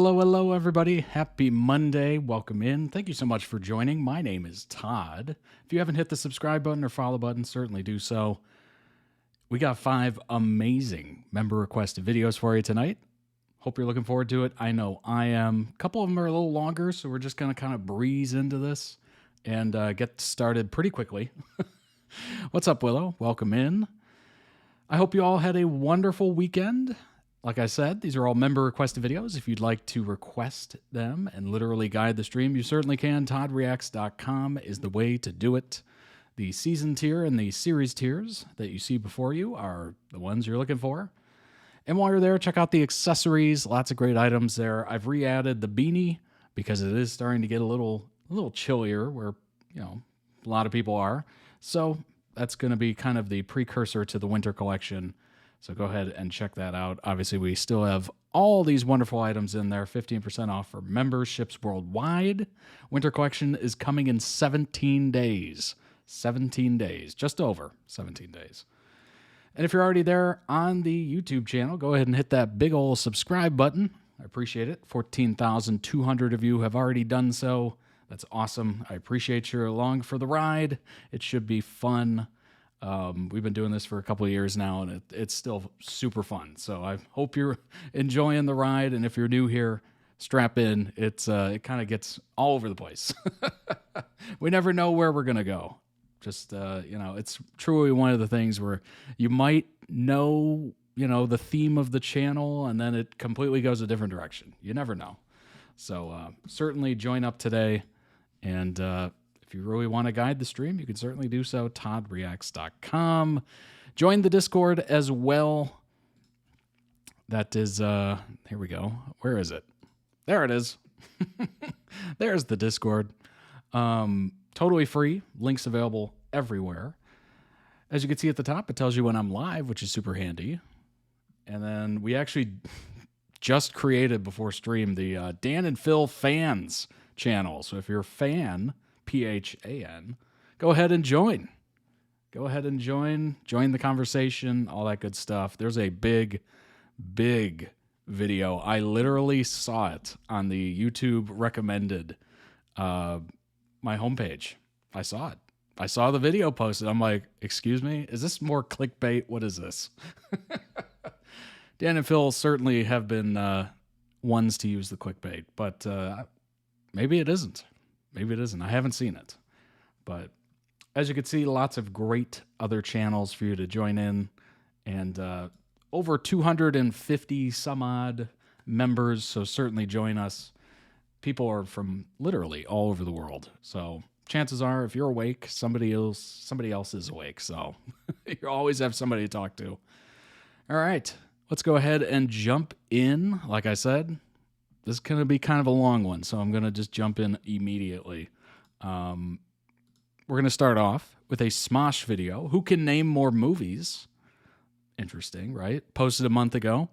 Hello, hello, everybody. Happy Monday. Welcome in. Thank you so much for joining. My name is Todd. If you haven't hit the subscribe button or follow button, certainly do so. We got 5 amazing member requested videos for you tonight. Hope you're looking forward to it. I know I am. A couple of them are a little longer, so we're just going to kind of breeze into this and get started pretty quickly. What's up, Willow? Welcome in. I hope you all had a wonderful weekend. Like I said, these are all member requested videos. If you'd like to request them and literally guide the stream, you certainly can. ToddReacts.com is the way to do it. The season tier and the series tiers that you see before you are the ones you're looking for. And while you're there, check out the accessories. Lots of great items there. I've re-added the beanie because it is starting to get a little chillier where, a lot of people are. So that's going to be kind of the precursor to the winter collection. So go ahead and check that out. Obviously, we still have all these wonderful items in there. 15% off for memberships worldwide. Winter collection is coming in 17 days. 17 days. Just over 17 days. And if you're already there on the YouTube channel, go ahead and hit that big old subscribe button. I appreciate it. 14,200 of you have already done so. That's awesome. I appreciate you along for the ride. It should be fun. We've been doing this for a couple of years now, and it's still super fun. So I hope you're enjoying the ride. And if you're new here, strap in. It kind of gets all over the place. We never know where we're gonna go. Just it's truly one of the things where you might know the theme of the channel, and then it completely goes a different direction. You never know. So certainly join up today, and if you really want to guide the stream, you can certainly do so. ToddReacts.com. Join the Discord as well. That is, here we go. Where is it? There it is. There's the Discord. Totally free. Links available everywhere. As you can see at the top, it tells you when I'm live, which is super handy. And then we actually just created before stream the Dan and Phil fans channel. So if you're a fan, PHAN, go ahead and join. Go ahead and join the conversation, all that good stuff. There's a big video. I literally saw it on the YouTube recommended my homepage. I saw it. I saw the video posted. I'm like, excuse me, is this more clickbait? What is this? Dan and Phil certainly have been ones to use the clickbait, but maybe it isn't. Maybe it isn't. I haven't seen it. But as you can see, lots of great other channels for you to join in. And over 250 some odd members, so certainly join us. People are from literally all over the world. So chances are, if you're awake, somebody else is awake. So you always have somebody to talk to. All right, let's go ahead and jump in. Like I said, this is going to be kind of a long one, so I'm going to just jump in immediately. We're going to start off with a Smosh video. Who can name more movies? Interesting, right? Posted a month ago.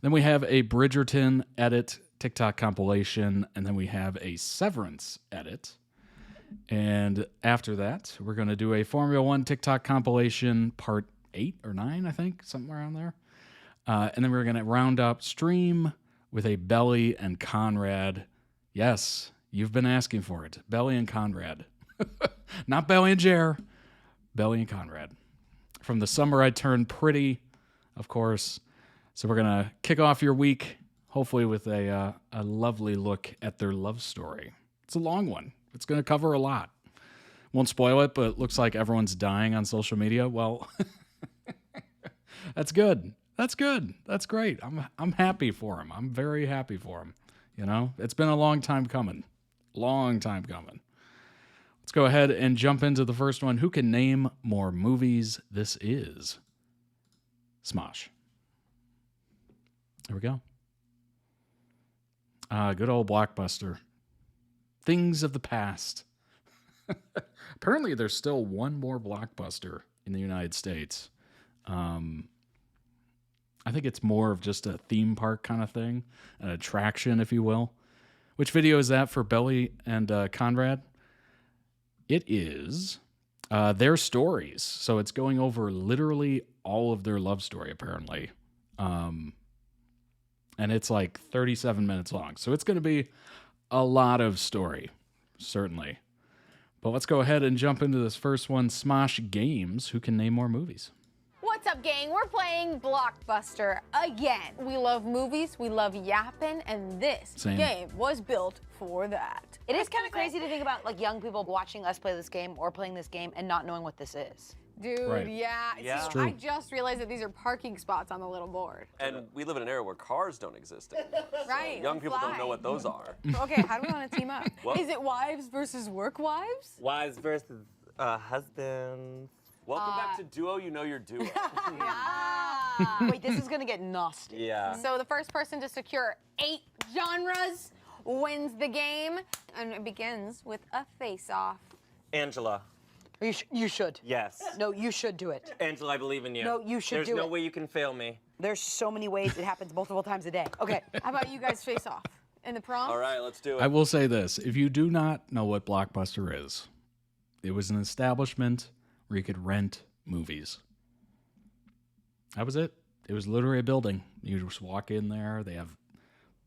Then we have a Bridgerton edit TikTok compilation, and then we have a Severance edit. And after that, we're going to do a Formula 1 TikTok compilation, part 8 or 9, I think, something around there. And then we're going to round up stream with a Belly and Conrad. Yes, you've been asking for it. Belly and Conrad. Not Belly and Jer. Belly and Conrad. From the summer I turned pretty, of course. So we're going to kick off your week, hopefully with a lovely look at their love story. It's a long one. It's going to cover a lot. Won't spoil it, but it looks like everyone's dying on social media. Well, that's good. That's good. That's great. I'm happy for him. I'm very happy for him. It's been a long time coming. Long time coming. Let's go ahead and jump into the first one. Who can name more movies? This is Smosh. There we go. Good old Blockbuster. Things of the past. Apparently, there's still one more Blockbuster in the United States. I think it's more of just a theme park kind of thing, an attraction, if you will. Which video is that for Belly and Conrad? It is their stories. So it's going over literally all of their love story, apparently. and it's like 37 minutes long. So it's going to be a lot of story, certainly. But let's go ahead and jump into this first one. Smosh Games. Who can name more movies? What's up, gang? We're playing Blockbuster again. We love movies, we love yapping, and this game was built for that. It is kind of crazy to think about like young people watching us play this game or playing this game and not knowing what this is. Dude, Right. yeah. Yeah. See, true. I just realized that these are parking spots on the little board. And we live in an era where cars don't exist anymore. Right. Young we people don't fly. know what those are. Okay, how do we want to team up? What? Is it wives versus work wives? Wives versus husbands. Welcome back to Duo You Know Your Duo. Wait, this is gonna get nasty. Yeah. So the first person to secure 8 genres wins the game, and it begins with a face-off. Angela. You should. Yes. No, you should do it. Angela, I believe in you. No, you should There's do no it. way you can fail me. There's so many ways it happens multiple times a day. Okay. How about you guys face off in the prom? All right, let's do it. I will say this. If you do not know what Blockbuster is, it was an establishment where you could rent movies. That was it. It was literally a building. You just walk in there. They have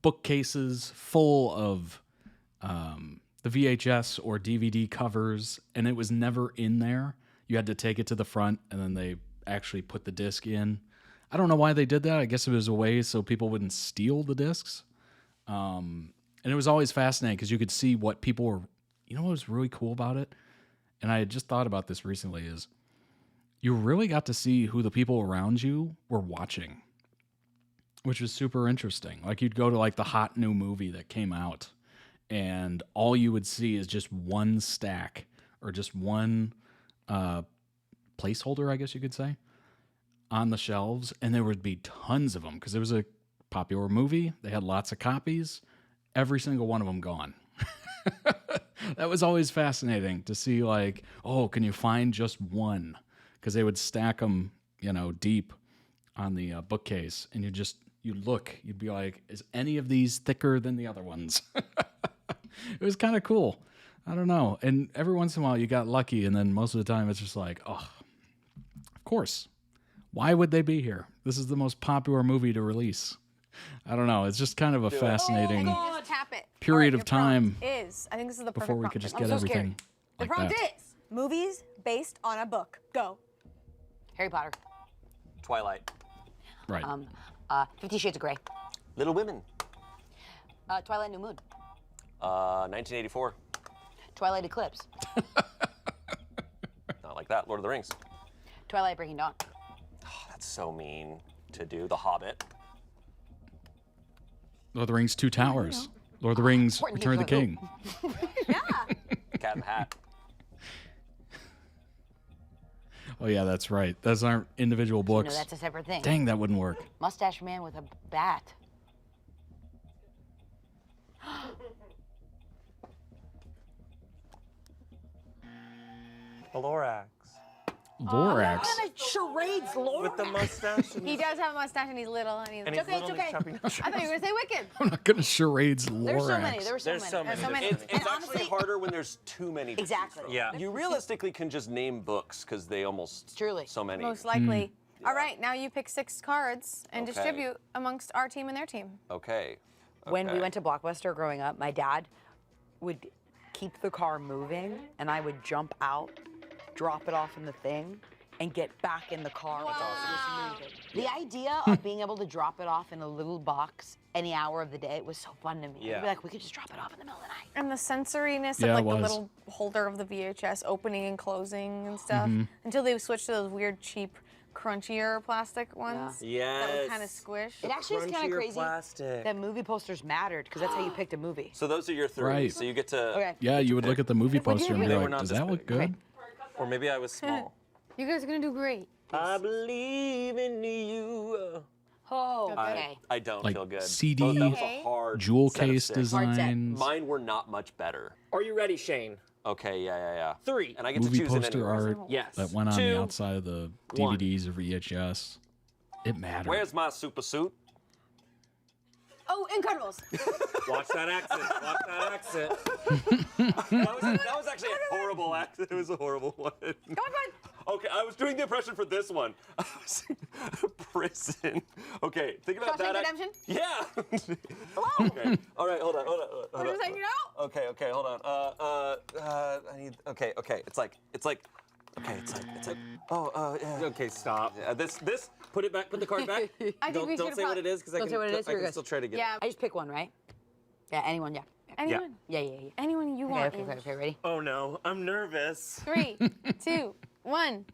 bookcases full of the VHS or DVD covers, and it was never in there. You had to take it to the front, and then they actually put the disc in. I don't know why they did that. I guess it was a way so people wouldn't steal the discs. And it was always fascinating because you could see what people were. You know what was really cool about it? And I had just thought about this recently is you really got to see who the people around you were watching, which was super interesting. Like you'd go to like the hot new movie that came out, and all you would see is just one stack or just one placeholder, I guess you could say, on the shelves, and there would be tons of them because it was a popular movie. They had lots of copies. Every single one of them gone. That was always fascinating to see, like, oh, can you find just one? Because they would stack them, you know, deep on the bookcase, and you'd look, you'd be like, is any of these thicker than the other ones? It was kind of cool. I don't know. And every once in a while you got lucky, and then most of the time it's just like, oh, of course. Why would they be here? This is the most popular movie to release. I don't know. It's just kind of a fascinating Just tap it. period All of your prompt time is, I think this is the perfect before we prompt. could just I'm get so everything scared. like The prompt that. is movies based on a book. Go. Harry Potter. Twilight. Right. 50 Shades of Grey. Little Women. Twilight New Moon. 1984. Twilight Eclipse. Not like that. Lord of the Rings. Twilight Breaking Dawn. Oh, that's so mean to do. The Hobbit. Lord of the Rings, Two Towers. Lord of the Rings, Important Return of the info. King. Cat in the Hat. Oh, yeah, that's right. Those aren't individual No, books. that's a separate thing. Dang, that wouldn't work. Mustache Man with a bat. A Lorax. Lorax. Charades, Lord. With the mustache. And He does have a mustache and he's little. And he's, and it's he's okay, little it's and okay. he's chopping I thought you were going to say Wicked. I'm not going to charades Lorax. There's so many. There were so There's many. so many. There's so many. It's And actually honestly- harder when there's too many. to choose Exactly. from. Yeah. You realistically can just name books because they almost Truly. so many. Most likely. Hmm. All right, now you pick 6 cards and Okay. distribute amongst our team and their team. Okay. When we Okay. went to Blockbuster growing up, my dad would keep the car moving, and I would jump out, drop it off in the thing, and get back in the car. Wow. The idea of being able to drop it off in a little box any hour of the day was so fun to me. Yeah. I'd be like, we could just drop it off in the middle of the night. And the sensoriness Yeah, of it like the was. little holder of the VHS opening and closing and stuff Mm-hmm. until they switched to those weird, cheap, crunchier plastic ones that Yes. would kind of squish. It actually is kind crunchier of crazy plastic. that movie posters mattered, because that's how you picked a movie. So those are your 3. Right. So you get to. Okay. Yeah, you would look at the movie poster and be They were like, not does this that look big. good? Or maybe I was small. You guys are going to do great. I believe in you. Oh, okay. I don't Like feel good. CD, That was Okay. a hard Jewel set of case 6. Hard set. designs, Mine were not much better. Are you ready, Shane? Okay, yeah. 3. And I get movie to choose an poster anywhere. art Yes. that went on 2. the outside of the one. DVDs or VHS. It mattered. Where's my super suit? Oh, Incredibles. Watch that accent. Watch that accent. That was actually a horrible accent. It was a horrible one. Come on, come on. Okay, I was doing the impression for this one. I was prison. Okay, think about Shawshank that. Redemption? Yeah. Hello? Okay. All right, hold on. What was I saying? Okay, hold on. I need. Okay. It's like. Oh, yeah. Okay, stop. This. Put it back. Put the card back. I think we Don't should say what it is, because I Don't say what it is, I you're can good. still try to get. Yeah. I just pick one, right? Yeah, anyone, yeah. Anyone. Yeah. Anyone you want. Okay, ready? Oh no, I'm nervous. 3, 2, 1.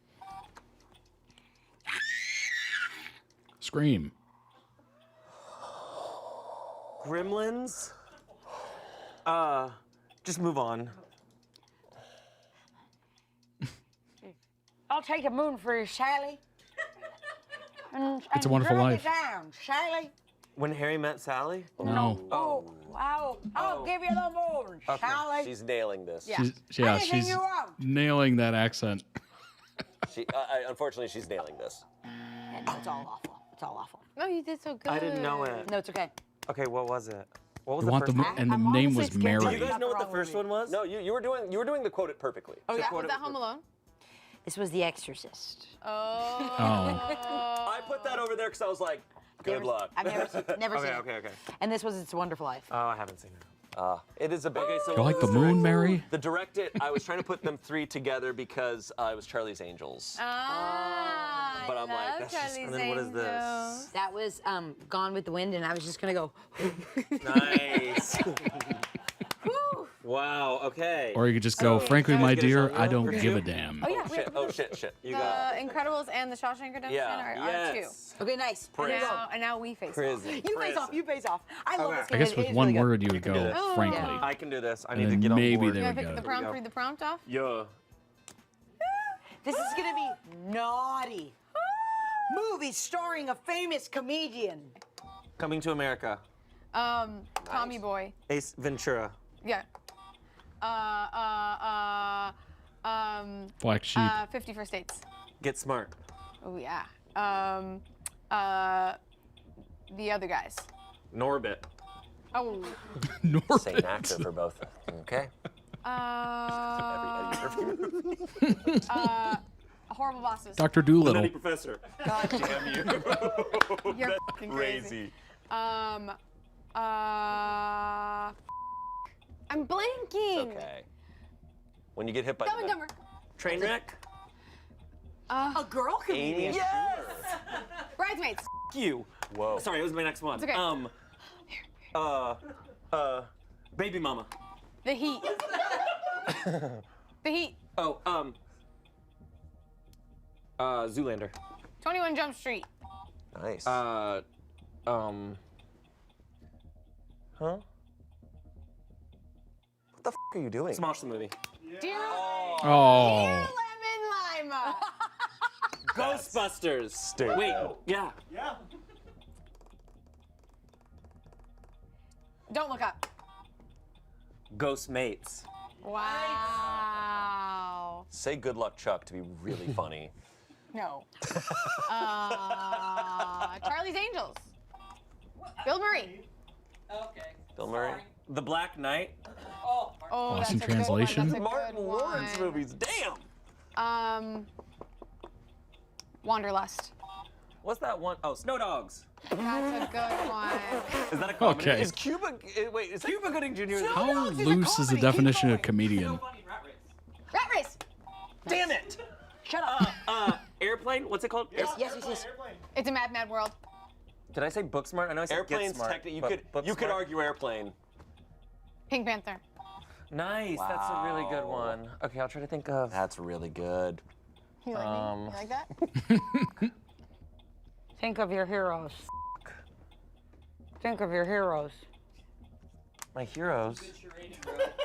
Scream. Gremlins. Just move on. I'll take a moon for you, Sally. It's a Wonderful Life. Down, Sally. When Harry Met Sally. No. Oh, wow. I'll give you the moon, Sally. She's nailing this. Yeah. Anything She's you want. nailing that accent. Unfortunately, she's nailing this. No, it's all awful. It's all awful. No, you did so good. I didn't know it. No, it's okay. Okay, what was it? What was You the want the first one? and the I'm name honestly was scared. Do Mary. you guys know what the first one was? No, you were doing the quote it perfectly. Oh, yeah, quote was it that Home Alone? This was The Exorcist. Oh. I put that over there because I was like, good luck. I've never seen it. Okay. And this was It's a Wonderful Life. Oh, I haven't seen it. It is a big. Okay, so You like the moon, Mary? The direct it. I was trying to put them three together because it was Charlie's Angels. But I'm like, that's just- and then what is this? That was Gone with the Wind, and I was just gonna go. Nice. Wow. Okay. Or you could just go, frankly, Guys, my get us dear, on I that don't for give you? a damn. Oh, yeah. Shit. You got The Incredibles and the Shawshank Redemption Yeah. are Yes. Okay, nice. Here we two. go. And now we face off. Prison. You face off. You face off. I love Okay. this I game. guess It with is one really good. word you would do go, this. frankly. Yeah. I can do this. I And need to then get on maybe board. they You would want to go. pick the prompt, read the prompt off? Yeah. This is gonna be naughty. Movies starring a famous comedian. Coming to America. Tommy Boy. Ace Ventura. Yeah. Black Sheep. 50 First Dates. Get Smart. Oh, yeah. The other guys. Norbit. Oh. Same actor for both. Okay. Horrible Bosses. Dr. Nutty Doolittle. Professor. God Damn you. You're fucking crazy. I'm blanking. Okay. When you get hit by Dumb and Dumber. Trainwreck. A girl comedian. Bridesmaids. F you. Whoa. Sorry, it was my next one. It's okay. Baby Mama. The Heat. The Heat. Oh, Zoolander. 21 Jump Street. Nice. Huh? What the are you doing? Smosh the movie. Dear, Oh. Dear Lemon Lima. Ghostbusters. stupid. Wait, yeah. Don't Look Up. Ghost Mates. Wow. Say good luck, Chuck, to be really funny. No. Charlie's Angels. Bill Murray. Bill Murray. The Black Knight. Oh, Lost in that's a good one. Translation? That's a Martin good Lawrence one. movies. Damn. Wanderlust. What's that one? Oh, Snow Dogs. That's a good one. Is that a comedy? Okay. Is Cuba? Wait, is Cuba Gooding Jr. How loose is the definition of comedian? Rat Race. Damn it! Shut up. Airplane. What's it called? yes. It's a Mad, Mad World. Did I say Booksmart? I know I said Airplane's Get Smart. technically but you could Booksmart- argue airplane. Pink Panther. Nice. That's a really good Wow. one. Okay, I'll try to think of. That's really good. You like me? You like that? Think of your heroes. Think of your heroes. My heroes.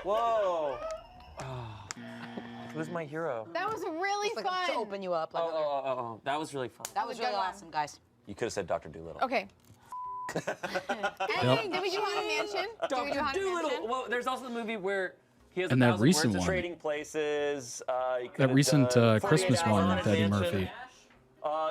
Whoa. Who's my hero? That was really Like, fun. to open you up. Like Oh. That was really fun. That was That was a really good one. awesome, guys. You could have said Dr. Doolittle. Okay. Hey, did we do Haunted Mansion? Did we do Dr. Haunted Doolittle. Mansion? Well, there's also the movie where he has And a that 1,000 recent words of one. Trading Places. You could That have recent done Christmas 48 one Hours with Eddie Mansion. Murphy.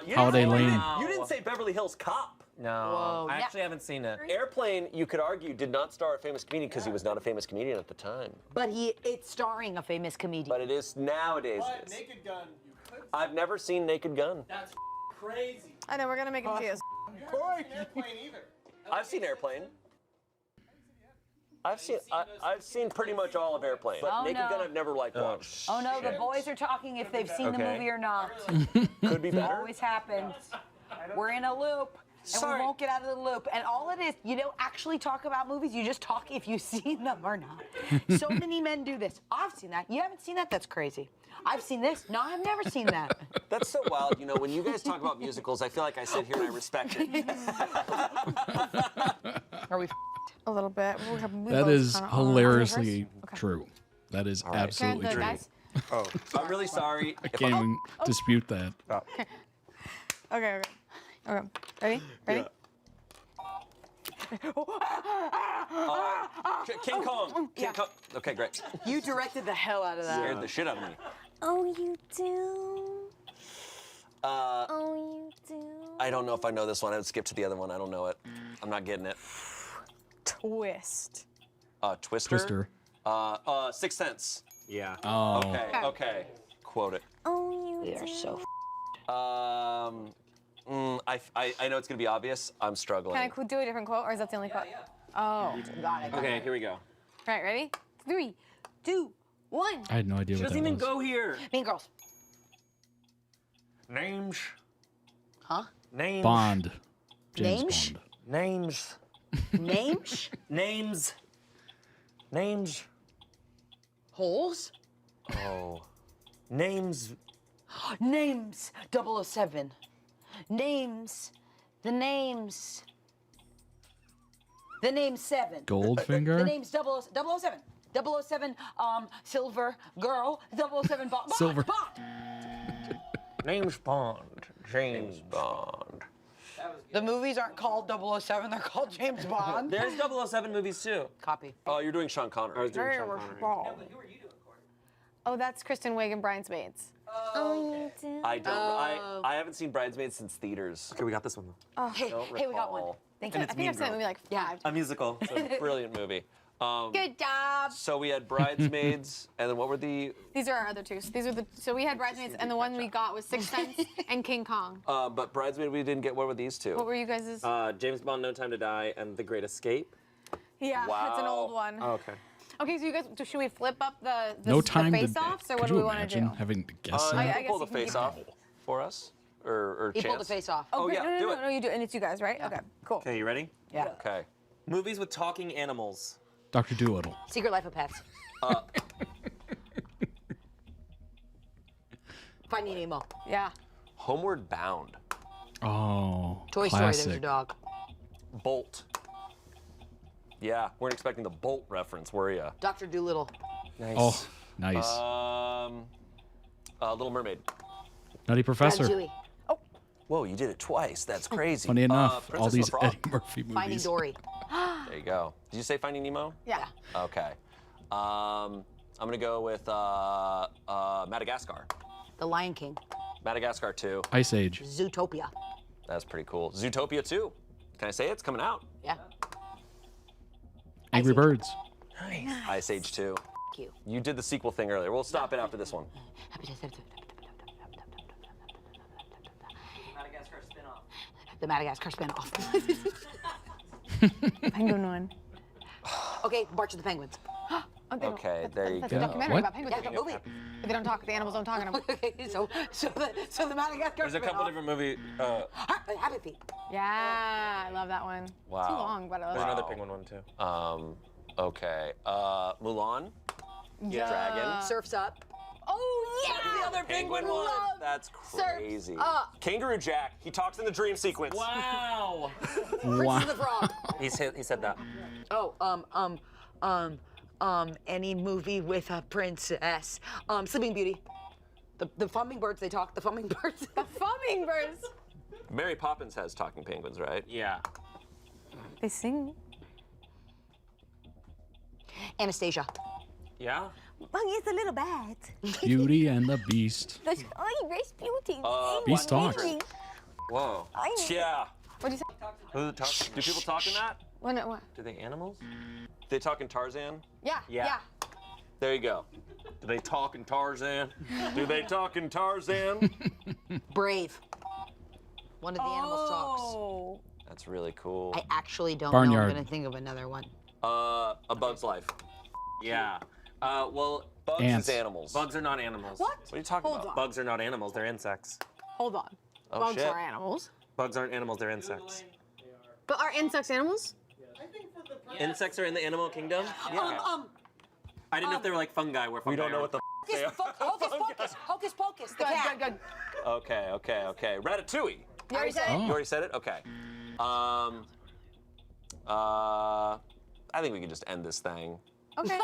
You Holiday didn't say- Lane. You didn't say Beverly Hills Cop. No, Whoa, I yeah. actually haven't seen it. Airplane, you could argue, did not star a famous comedian because he was not a famous comedian at the time. But it's starring a famous comedian. But it is nowadays. But it is. Naked Gun, I've never seen Naked Gun. That's crazy. I know, we're gonna make him see us. Airplane either. I've seen Airplane. I've seen pretty much all of Airplane, but Oh, Naked no. Gun I've never watched. Oh no, the boys are talking if they've seen the Okay. movie or not. Could be better. Always happens. We're in a loop. And Sorry. we won't get out of the loop. And all it is, you don't actually talk about movies, you just talk if you've seen them or not. So many men do this. I've seen that. You haven't seen that? That's crazy. I've seen this. No, I've never seen that. That's so wild. You know, when you guys talk about musicals, I feel like I sit here and I respect it. Are we A little bit. That is hilariously true. That is right. absolutely Okay, true. guys. Oh, I'm really sorry. I can't even dispute that. Okay. Ready? Yeah. King Kong. King Kong. Okay, great. You directed the hell out of that. Scared the shit out of me. Oh, you do. Oh, you do. I don't know if I know this one. I would skip to the other one. I don't know it. I'm not getting it. Twist. Twister. Sixth Sense. Yeah. Oh. Okay. Quote it. Oh, you We are so I know it's gonna be obvious. I'm struggling. Can I do a different quote, or is that the only quote? Oh. got it. Okay, here we go. All right, ready? 3, 2, 1. I had no idea She what doesn't that even was. go here. Mean Girls. Names. Huh? Names. Bond. Names? James Bond. Names. Names? Names. Names. Holes? Oh. Names. Names. 007. Names. The names. The name's 7. Goldfinger? The name's 007. 007, Silver Girl. 007 Bond. Silver. Bond. Names Bond. James Bond. The movies aren't called 007, they're called James Bond. There's 007 movies too. Copy. Oh, you're doing Sean Connery. I was doing Sean Connery. Oh, that's Kristen Wiig and Bridesmaids. Oh, you do. I don't. I haven't seen Bridesmaids since theaters. Okay, we got this one though. Hey, we got one. recall. Thank I you. think I've seen that movie like 5 A musical. It's a brilliant movie. Good job. So we had Bridesmaids, and then what were the? These are our other two. So we had Bridesmaids, and the one we got was Sixth Sense and King Kong. But Bridesmaid we didn't get. What were these two? What were you guys'? James Bond, No Time to Die, and The Great Escape. Yeah, it's an Wow. old one. Oh, okay. Okay, so you guys, should we flip up the No time to. face-offs, or what Could do you we want to imagine do? having to guess You that? I can guess pull the you can face keep off for us, or He Chance. pulled the face off. Oh, good. yeah, no, do no, it. no, you do, and it's you guys, right? Okay, cool. Okay, you ready? Yeah. Okay. Movies with talking animals. Dr. Doolittle. Secret Life of Pets. Finding Nemo. Yeah. Homeward Bound. Oh. Toy Story, classic. there's a dog. Bolt. Yeah, weren't expecting the Bolt reference, were ya? Dr. Dolittle. Nice. Oh, nice. Little Mermaid. Nutty Professor. Ratatouille. Whoa, you did it twice. That's crazy. Funny enough, all Princess these and the Frog. Eddie Murphy movies. Finding Dory. There you go. Did you say Finding Nemo? Yeah. Okay. I'm gonna go with Madagascar. The Lion King. Madagascar 2. Ice Age. Zootopia. That's pretty cool. Zootopia 2. Can I say it? It's coming out. Yeah. Angry Age. Birds. Ice Age 2. Thank you. You did the sequel thing earlier. We'll stop it after this one. Madagascar spin-off. The Madagascar spinoff. Penguin one. Okay, March of the Penguins. Oh, they don't- Okay, that's- there you that's go. a documentary What? about penguins. Yeah, the movie. But they don't talk. The animals don't talk anymore. Okay, so the Madagascar There's a couple spinoff. different movies. Happy Feet. Yeah, I love that one. Wow. Too long, but I love There's it. another penguin one too. Okay. Mulan. Yeah. Dragon. Surf's Up. Oh yeah. The other penguin one. That's Surf's crazy. Up. Kangaroo Jack. He talks in the dream sequence. Wow. Princess and the Frog. he said that. Oh, any movie with a princess. Sleeping Beauty. The hummingbirds, they talk. The hummingbirds. The hummingbirds. Mary Poppins has talking penguins, right? Yeah. They sing. Anastasia. Yeah. Oh, it's a little bad. Beauty and the Beast. Oh, Grace Beauty. Beast talks. Whoa. I know. Yeah. What'd you say? Who talks? Do people talk in that? What? Do they animals? They talk in Tarzan? Yeah. Yeah. There you go. Do they talk in Tarzan? Do they talk in Tarzan? Brave. One of the animals talks. Oh. That's really cool. I actually don't Barnyard. know. I'm gonna think of another one. A Bug's Life. Yeah. Well, Bugs Ants. is animals. bugs are not animals. What? What are you talking Hold about? on. Bugs are not animals. They're insects. Hold on. Oh, Bugs shit. are animals. Bugs aren't animals. They're insects. But are insects animals? Insects are in the animal kingdom. Yeah. I didn't know if they were like fungi. Where fungi We don't know are. what the they are. Hocus pocus. Hocus pocus. The Good, cat. good, good. Okay. Ratatouille. You already said Oh. it. You already said it? Okay. I think we can just end this thing. Okay.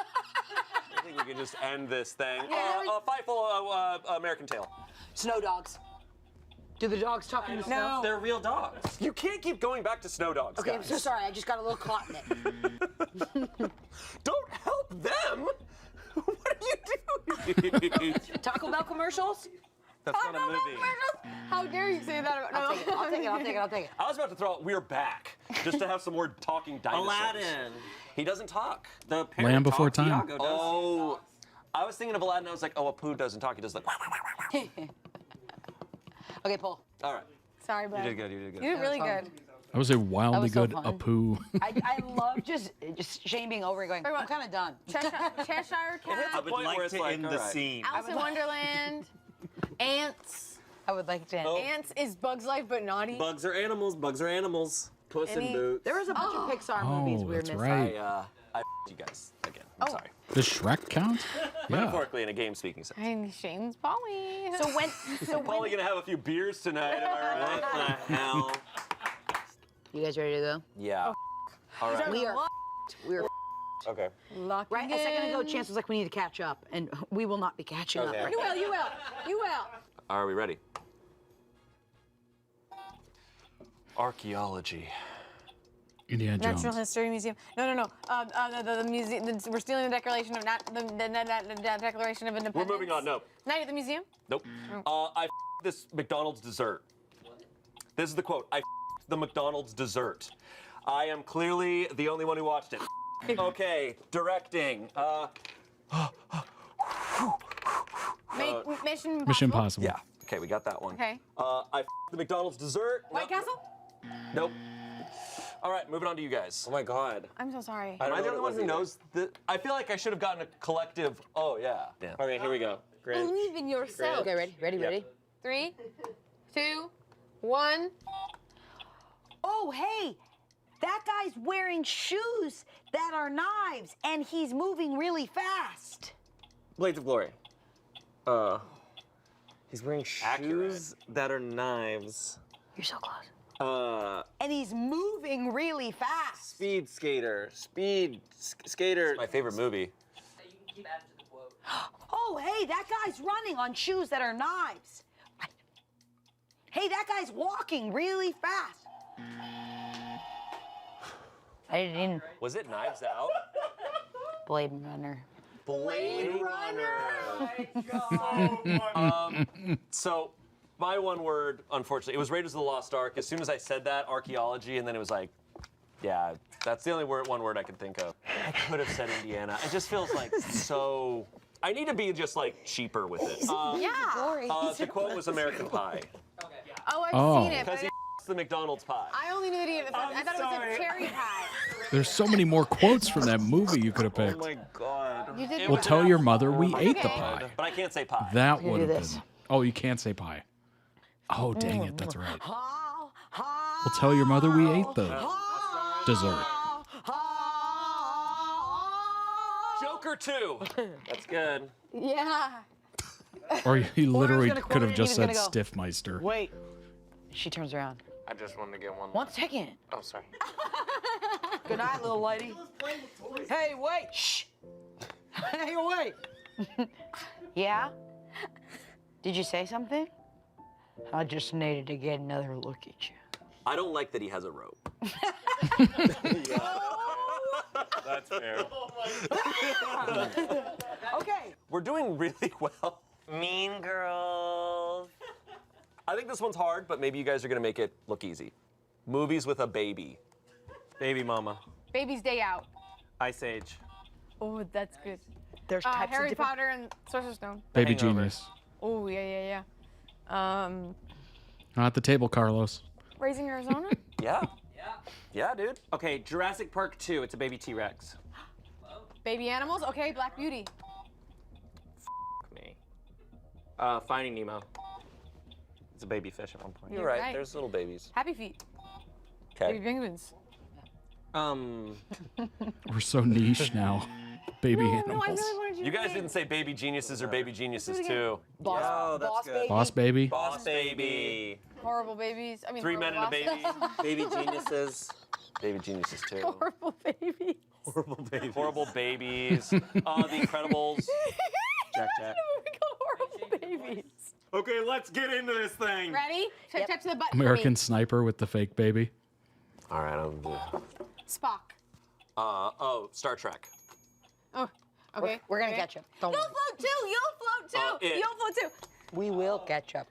I think we can just end this thing. Yeah. Fievel, American Tail. Snow dogs. Do the dogs talk in the snow? No. They're real dogs. You can't keep going back to snow dogs, Okay, I'm guys. so sorry. I just got a little caught in it. Don't help them. What are you doing? Taco Bell commercials? That's not a movie. How dare you say that about I'll take it. I'll take it. I'll take it. I'll take it. I was about to throw out "We're Back" just to have some more talking dinosaurs. Aladdin. He doesn't talk. The parrot Land Before talks, Time. Iago does. Oh, I was thinking of Aladdin. I was like, oh, Apu doesn't talk. He does like. Okay, Paul. All right. Sorry, bud. You did good. You did good. You did really fun. good. That was a wildly was so good fun. Apu. I love just Shane being over it going, Very well. I'm kind of done. Cheshire I Cat, would point where like it's to like, end all the right. scene. Alice in Wonderland, Ants. I would like to. Oh. Ants is Bug's Life but naughty. Bugs are animals. Bugs are animals. Puss in Any- Boots. There was a bunch of Pixar movies we were that's missing. right. I you guys again. I'm sorry. Does Shrek count? Yeah. Metaphorically in a game speaking sense. And Shane's Polly. So when? So Probably gonna have a few beers tonight. Am I right? What the hell? You guys ready to go? Yeah. All right. We are. We are. Okay. Lucky Right. A second ago, again. Chance was like, we need to catch up, and we will not be catching Okay. up. You will, you will, you will. Are we ready? Archaeology. Indiana Jones. Natural History Museum. No. The museum. We're stealing the Declaration of the Declaration of Independence. We're moving on. No. Night at the museum. Nope. I this McDonald's dessert. This is the quote. I the McDonald's dessert. I am clearly the only one who watched it. Okay, directing. Mission Mission Impossible. Impossible. Yeah. Okay, we got that one. Okay. I the McDonald's dessert. White No- Castle. Nope. All right, moving on to you guys. Oh my God. I'm so sorry. I Am don't I the know only what one it who was knows that? I feel like I should have gotten a collective. Oh yeah. Yeah. Okay, here we go. Grinch. Believe in yourself. Okay, ready? 3, 2, 1. Oh, hey, that guy's wearing shoes that are knives, and he's moving really fast. Blades of Glory. He's wearing shoes Accurate. that are knives. You're so close. And he's moving really fast. Speed skater. Skater. My favorite movie. Oh, hey, that guy's running on shoes that are knives. Hey, that guy's walking really fast. I didn't. Was it Knives Out? Blade Runner. Blade So, my one word, unfortunately, it was Raiders of the Lost Ark. As soon as I said that, archaeology, and then it was like, yeah, that's the only one word I could think of. I could have said Indiana. It just feels like so. I need to be just like cheaper with it. Yeah. The quote was American Pie. Oh, I've Oh. seen it. Because But he the McDonald's pie. I only knew that he. I thought it was a cherry pie. There's so many more quotes from that movie you could have picked. Oh my God. You did. Well, tell your mother we ate the Okay. pie. But I can't say pie. That do would have this. been. Oh, you can't say pie. Oh, dang it. That's right. Ha, Well, tell your mother we ate the dessert. Joker 2. That's good. Yeah. Or he literally gonna quote could it have and just he said was gonna Stiffmeister. Wait. She turns around. I just wanted to get one. 1 second. Oh, sorry. Good night, little lady. Hey, wait. Shh. Hey, wait. Yeah? Did you say something? I just needed to get another look at you. I don't like that he has a rope. That's fair. Okay. We're doing really well. Mean Girls. I think this one's hard, but maybe you guys are gonna make it look easy. Movies with a baby. Baby Mama. Baby's Day Out. Ice Age. Oh, that's good. There's types Harry of different... Potter and Sorcerer's Stone. Baby Hangover. Genius. Oh, yeah. Not at the table, Carlos. Raising Arizona? Yeah. Yeah, dude. Okay, Jurassic Park 2. It's a baby T-Rex. Baby animals? Okay, Black Beauty. Me. Finding Nemo. It's a baby fish at one point. You're You're right. right. There's little babies. Happy Feet. Baby Okay. penguins. We're so niche now. Baby No, animals. I really wanted you You to guys say- didn't say baby geniuses or baby geniuses too. Boss, Oh, that's boss good. baby. Boss baby. Boss baby. Horrible babies. I mean, 3 men and a horrible baby. Baby geniuses. Baby geniuses too. Horrible babies. Horrible baby. Horrible babies. The Incredibles. Jack. We call horrible babies. Okay, let's get into this thing. Ready? Yep. Touch the button. for American me. Sniper with the fake baby. All right. Spock. Star Trek. Oh, okay. We're gonna okay. catch up. Don't You'll worry. float too. You'll float too. It. You'll float too. We will catch up.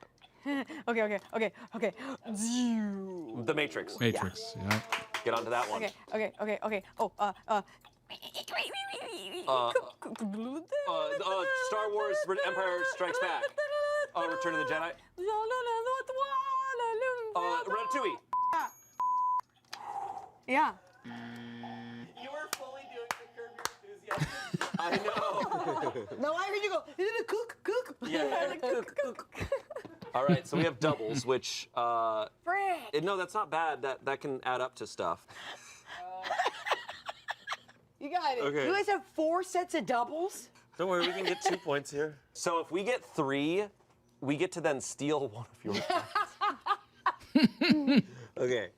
Okay. The Matrix. Matrix. Yeah. Get onto that one. Okay. Oh, Star Wars Empire Strikes Back. Return of the Jedi. Ratatouille. Yeah. You were fully doing the Curb Your Enthusiasm. I know. No, I heard you go. Is it a cook? Yeah. All right, so we have doubles, which Frick. no, that's not bad. That can add up to stuff. You got it. Okay. You guys have 4 sets of doubles? Don't worry, we can get 2 points here. So if we get 3, we get to then steal one of yours. Okay.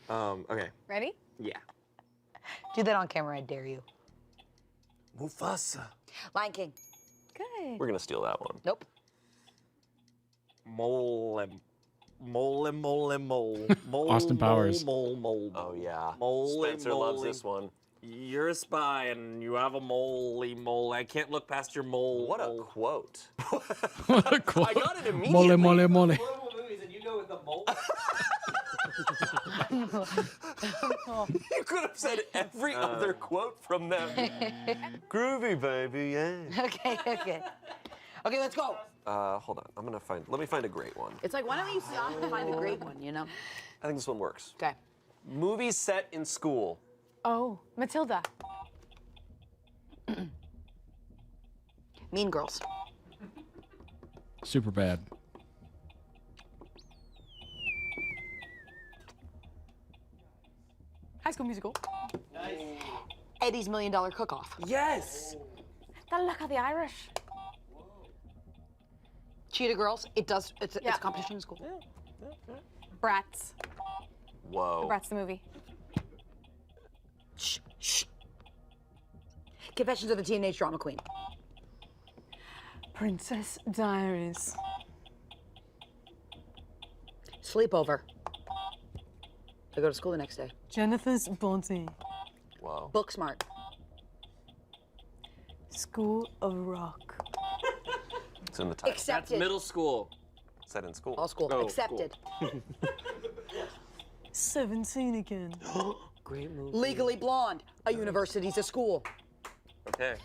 Okay. Ready? Yeah. Do that on camera, I dare you. Mufasa. Lion King. Good. We're gonna steal that one. Nope. Mole. Austin Powers. Mole. Oh yeah. Moly, Spencer loves moly. this one. You're a spy and you have a mole. I can't look past your mole. What a quote. What a quote. I got it immediately. Mole. Horrible movies and you go with the mole. You could have said every other quote from them. Groovy, baby, yeah. Okay. Okay, let's go. Hold on. Let me find a great one. It's like, why don't you stop and find the great one, you know? I think this one works. Okay. Movies set in school. Oh, Matilda. Mean Girls. Super bad. High School Musical. Eddie's $1 Million Cook-Off. Yes. The Luck of the Irish. Cheetah Girls. It's Yeah. a competition in school. Bratz. Whoa. Bratz the movie. Shh. Confessions of a Teenage Drama Queen. Princess Diaries. Sleepover. I go to school the next day. Jennifer's Body. Whoa. Booksmart. School of Rock. It's in the title. Accepted. Middle school. Set in school. All school. Oh, Accepted. 17 again. Great movie. Legally Blonde. A university's a school. Okay.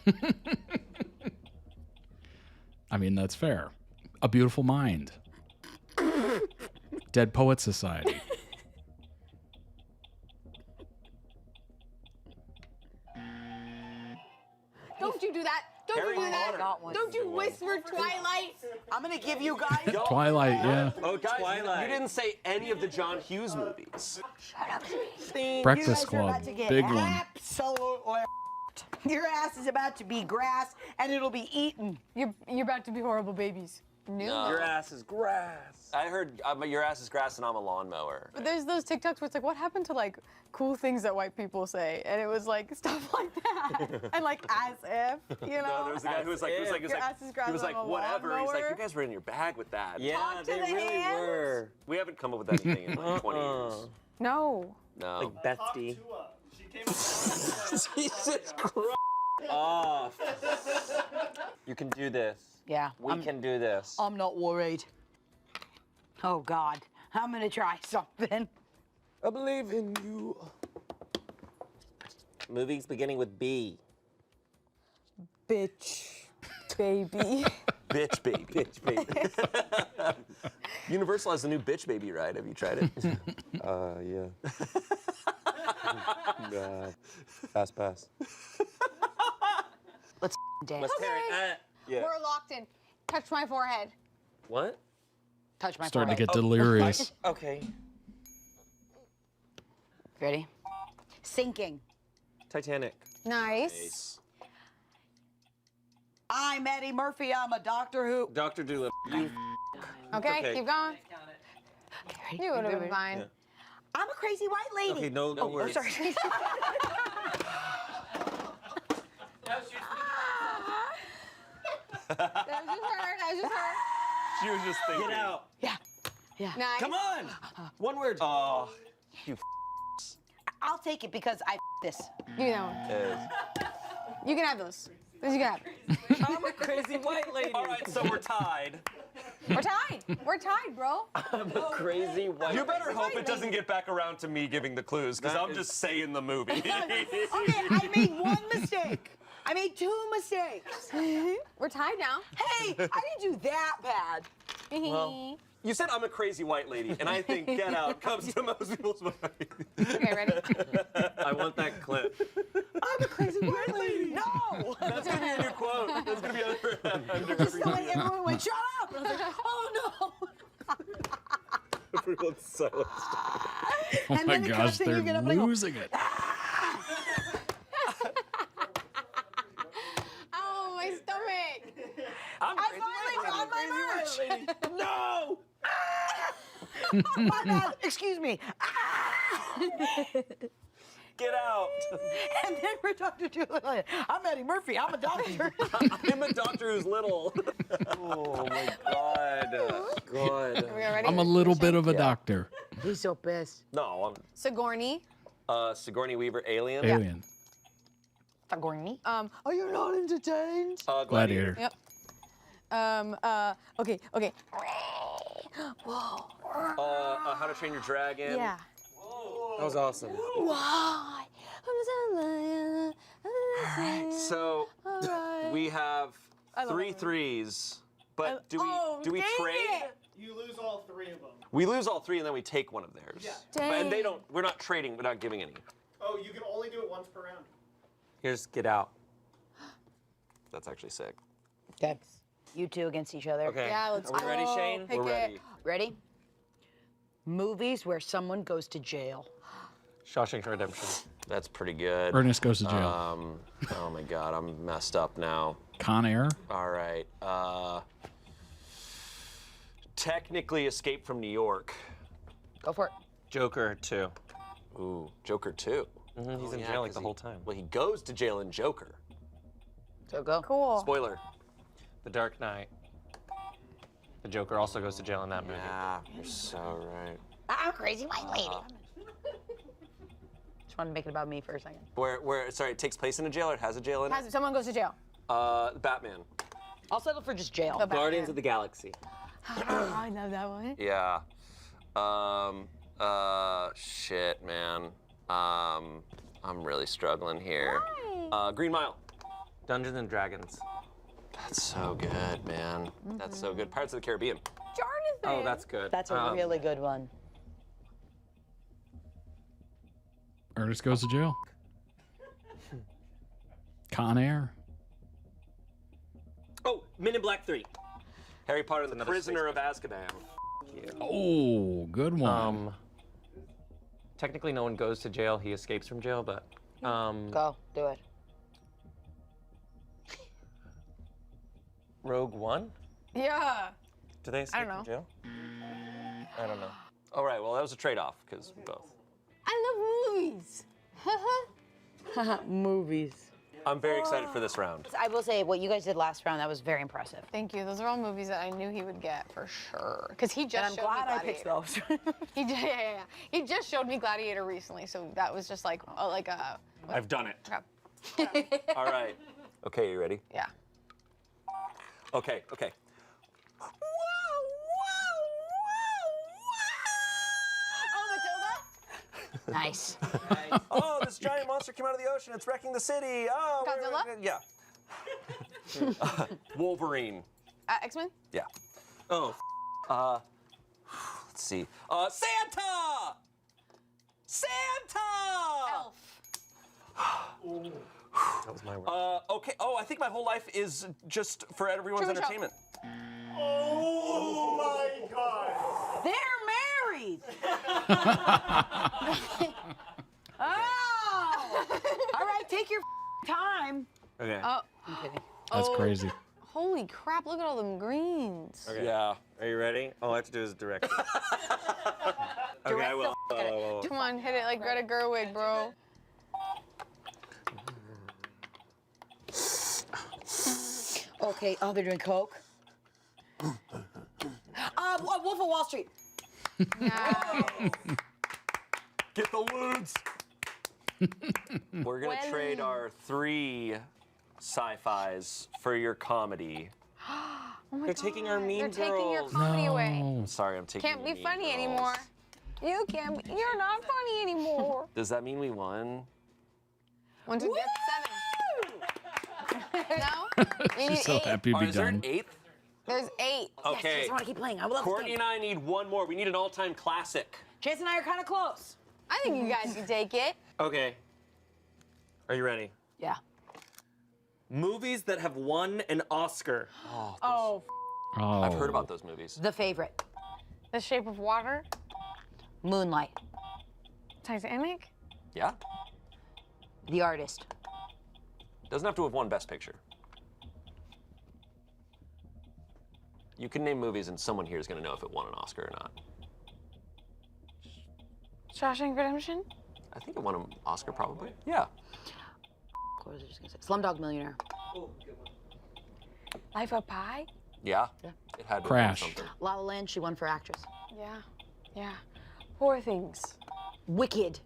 I mean, that's fair. A Beautiful Mind. Dead Poet Society. Don't you do that. Don't Harry you do that. Potter. Got one. Don't you whisper Twilight. I'm gonna give you guys. Twilight, yeah. Oh, guys, Twilight. you didn't say any of the John Hughes movies. Breakfast Club. Big one. Absolutely. Your ass is about to be grass, and it'll be eaten. You're about to be horrible babies. No. Your ass is grass. I heard your ass is grass and I'm a lawnmower. But there's those TikToks where it's like, what happened to like cool things that white people say? And it was like stuff like that. And like as if, you know? No, there was a guy who was like, Your ass is grass he was and like, I'm a whatever. He's like, lawnmower. you guys were in your bag with that. Yeah, Talk to they the really hands. were. We haven't come up with anything in like 20 years. No. No. Like Betsy. She came up Jesus Christ. Off. You can do this. Yeah. We can do this. I'm not worried. Oh God, I'm gonna try something. I believe in you. Movies beginning with B. bitch, baby. Bitch baby. Bitch, baby. Universal has a new bitch baby ride. Have you tried it? Yeah. Fast pass. Let's dance. Let's pair it. Yeah. We're locked in. Touch my forehead. What? Touch my Starting to forehead. get delirious. Okay. Ready? Sinking. Titanic. Nice. I'm Eddie Murphy. I'm a Doctor Who. Dr. Doolittle. You. Okay, Okay. keep going. Okay, ready? You would have been fine. Yeah. I'm a crazy white lady. Okay, no Oh, words. sorry. That was just her. She was just thinking. Get out. Yeah. Nice. Come on. One word. Oh, I'll take it because I this. Give me that one. You can have those. Those you can have. I'm a crazy white lady. all right, so we're tied. We're tied. We're tied, bro. I'm a crazy white You better hope it doesn't get back around to me giving the clues, because That I'm is- just saying the movie. Okay, I made one mistake. I made 2 mistakes. We're tied now. Hey, I didn't do that bad. Well, you said I'm a crazy white lady, and I think Get Out comes to most people's mind. Okay, ready? I want that clip. I'm a crazy white lady. No. That's gonna be a new quote. That's gonna be under Just the way everyone went, shut up. And I was like, oh no. Everyone's silent. Oh And my then the gosh, cuts and they're you get up and I go, losing it. Oh, my stomach. I'm I crazy finally white found lady. my merch. No! My bad. Excuse me. Get out! And then we're Dr. Doolittle. I'm Eddie Murphy. I'm a doctor. I'm a doctor who's little. Oh my God. God. Are we ready? I'm a little bit of a doctor. He's so pissed. No, Sigourney. I'm Sigourney Weaver, Alien. Alien. Sigourney. Are you not entertained? Gladiator. Yep. Okay. Whoa. How to Train Your Dragon. Yeah. That was awesome. Why? So Alright. we have I love 3 it. threes, but do we dang trade? it. You lose all 3 of them. We lose all 3 and then we take one of theirs. Yeah. And they Dang. don't. We're not trading. We're not giving any. Oh, you can only do it once per round. Here's Get Out. That's actually sick. Okay. You two against each other. Okay. Yeah, let's Are we ready, go. Shane? Pick We're it. ready. Ready? Movies where someone goes to jail. Shawshank Redemption. That's pretty good. Ernest goes to jail. Oh my God, I'm messed up now. Con Air. All right. Technically, Escape from New York. Go for it. Joker 2. Ooh, Joker 2. He's in Yeah, jail like 'cause the whole time. Well, he goes to jail in Joker. So go. Cool. Spoiler. The Dark Knight. The Joker also goes to jail in that movie. Yeah, you're so right. I'm a crazy white lady. Just wanted to make it about me for a second. Sorry, it takes place in a jail or it has a jail in it? Someone goes to jail. Batman. I'll settle for just jail. The Batman. Guardians of the Galaxy. I know that one. Yeah. Shit, man. I'm really struggling here. Green Mile. Dungeons and Dragons. That's so good, man. That's so good. Pirates of the Caribbean. Jonathan. Oh, that's good. That's a really good one. Ernest goes to jail. Con Air. Oh, Men in Black 3. Harry Potter and the Another Prisoner of Azkaban. Oh, good one. Technically, no one goes to jail. He escapes from jail, but Go. Do it. Rogue One. Yeah. Do they escape don't from jail? I don't know. All right, well, that was a trade-off, because both. I love movies. Movies. I'm very excited for this round. I will say, what you guys did last round, that was very impressive. Thank you. Those are all movies that I knew he would get for sure. Because he just And I'm showed glad me I picked Gladiator. those. Yeah. He just showed me Gladiator recently, so that was just like a. I've done it. Okay. All right. Okay, you ready? Yeah. Okay. Oh, Matilda. Nice. Oh, this giant monster came out of the ocean. It's wrecking the city. Oh, Godzilla? Yeah. Wolverine. X-Men? Yeah. Oh. Let's see. Santa! Santa! Elf. That was my word. Okay. Oh, I think my whole life is just for everyone's Truman Show. entertainment. Oh my god. They're married. Oh! All right, take your time. Okay. Oh. I'm kidding. That's Oh, crazy. Holy crap, look at all them greens. Okay. Yeah. Are you ready? All I have to do is direct it. Okay, I will. Come on, hit it like Greta Gerwig, bro. Okay, oh, they're doing coke. Wolf of Wall Street. Yeah. Get the lewds. We're gonna When- trade our 3 sci-fis for your comedy. Oh my They're taking our God, mean They're taking your girls. comedy away. No. Sorry, I'm taking. Can't the be Mean funny Girls. anymore. You can't. You're not funny anymore. Does that mean we won? 1, 2, 3, 7. No? We need She's so 8. happy to be Is there an done. 8th? There's 8. Okay. I want to keep playing. I would love to Courtney keep. and I need 1 more. We need an all-time classic. Chase and I are kind of close. I think you guys can take it. Okay. Are you ready? Yeah. Movies that have won an Oscar. Oh, Oh. I've heard about those movies. The Favorite. The Shape of Water. Moonlight. Titanic. Yeah. The Artist. Doesn't have to have won Best Picture. You can name movies, and someone here is going to know if it won an Oscar or not. Shawshank Redemption. I think it won an Oscar, probably. Yeah. What was I just gonna say? Slumdog Millionaire. Life of Pi. Yeah. Yeah. It had to Crash. Have won something. La La Land. She won for actress. Yeah. Yeah. Poor Things. Wicked.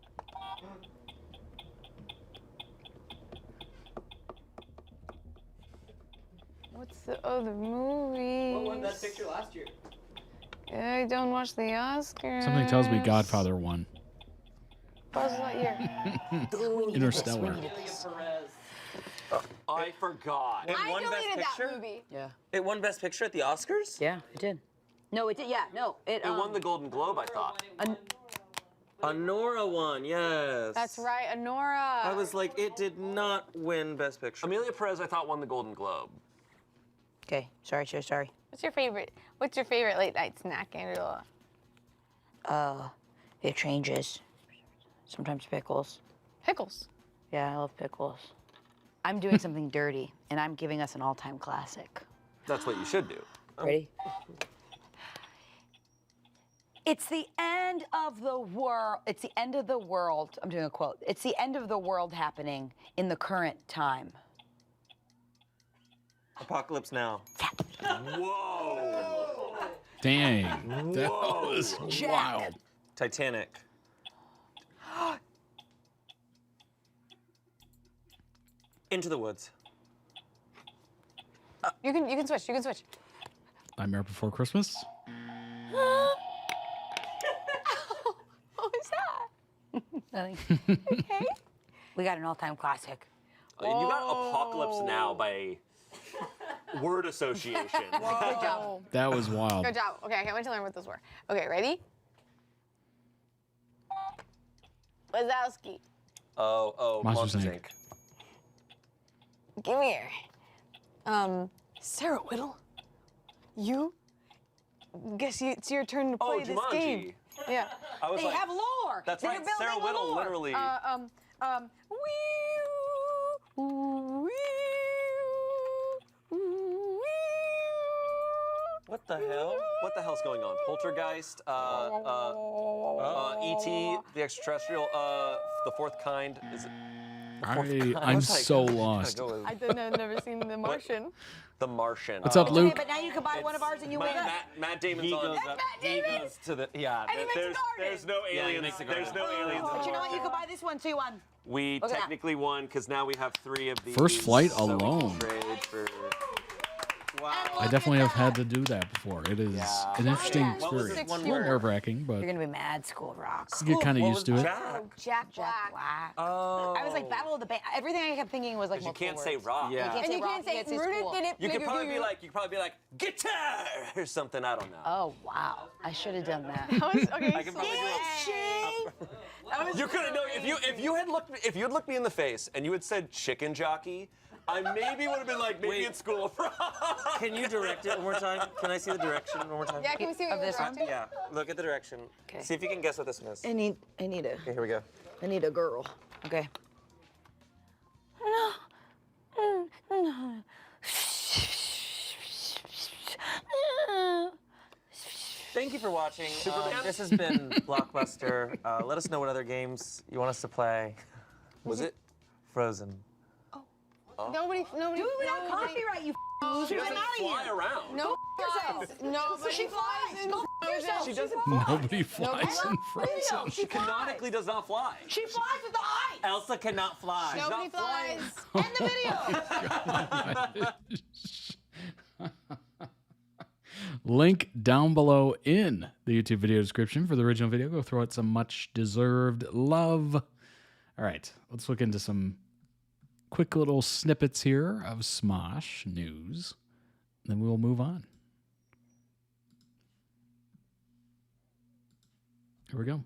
What's the other movie? What won Best Picture last year? I don't watch the Oscars. Something tells me Godfather won. Buzz Lightyear. Interstellar. I forgot. It I won Best deleted that Picture? movie. Yeah. It won Best Picture at the Oscars? Yeah, it did. No, it did. Yeah, no, it. It won the Golden Globe, I thought. Honora won, yes. That's right, Honora. I was like, it did not win Best Picture. Amelia Perez, I thought, won the Golden Globe. Okay, sorry. What's your favorite late night snack, Angela? It changes. Sometimes pickles. Pickles. Yeah, I love pickles. I'm doing something dirty, and I'm giving us an all-time classic. That's what you should do. Ready? It's the end of the world. It's the end of the world. I'm doing a quote. It's the end of the world happening in the current time. Apocalypse Now. Whoa. Dang. That was wild. Titanic. Into the Woods. You can switch. You can switch. Nightmare Before Christmas. What was that? Nothing. Okay. We got an all-time classic. You got Apocalypse Now by word association. Good job. That was wild. Good job. Okay, I can't wait to learn what those were. Okay, ready? Wazowski. Monsters, Monsters, Inc. Inc. Give me here. Sarah Whittle. You? Guess it's your turn to play Oh, this Jumanji. game. Yeah. I was They like, have lore. that's They're right. building Sarah a Whittle lore. literally. What the hell? What the hell's going on? Poltergeist, E.T., the extraterrestrial, the fourth kind. Is it I'm so lost. I didn't. I've never seen The Martian. The Martian? What's up, Okay, Luke? but now you can buy one of ours and you win. Matt Damon's He on. goes up. He goes to the. Yeah. And he makes There's, a garden. there's no he aliens. makes a There's garden. no aliens. But you know what? You can buy this one, 2-1. We Look at that. technically won because now we have 3 of these. First flight so we can alone. Trade for. Wow. I definitely have had to do that before. It is an interesting What was experience. it? A One little word. nerve-wracking, but You're gonna be mad, School of Rock. you get kind of What used was to it. Jack? Jack Black. Black. Oh. I was like Battle of the Band. Everything I kept thinking was like You multiple can't say words. rock. Yeah. You can't And say you rock. can't say you can't say rooted school. in it. You could probably be like guitar or something. I don't know. Oh wow! I should have done that. That was okay. I can probably do it. You could have known if you had looked me in the face and you had said chicken jockey, I maybe would have been like, maybe it's School of Rock. Can you direct it one more time? Can I see the direction one more time? Yeah, can we see what Of you're this one? directing? Yeah. Look at the direction. Okay. See if you can guess what this one is. I need a. Okay, here we go. I need a girl. Okay. Thank you for watching. This has been Blockbuster. Let us know what other games you want us to play. Was it? Frozen. Nobody. Dude, we don't copyright you. She Get doesn't out of fly here. around. No says nobody She flies. Go f yourself. She doesn't. Nobody flies in Frozen. She flies. Canonically does not fly. She flies with the eye. Elsa cannot fly. Nobody not flying. flies. End the video. Link down below in the YouTube video description for the original video. Go throw it some much deserved love. All right, let's look into some quick little snippets here of Smosh news. Then we will move on. Here we go.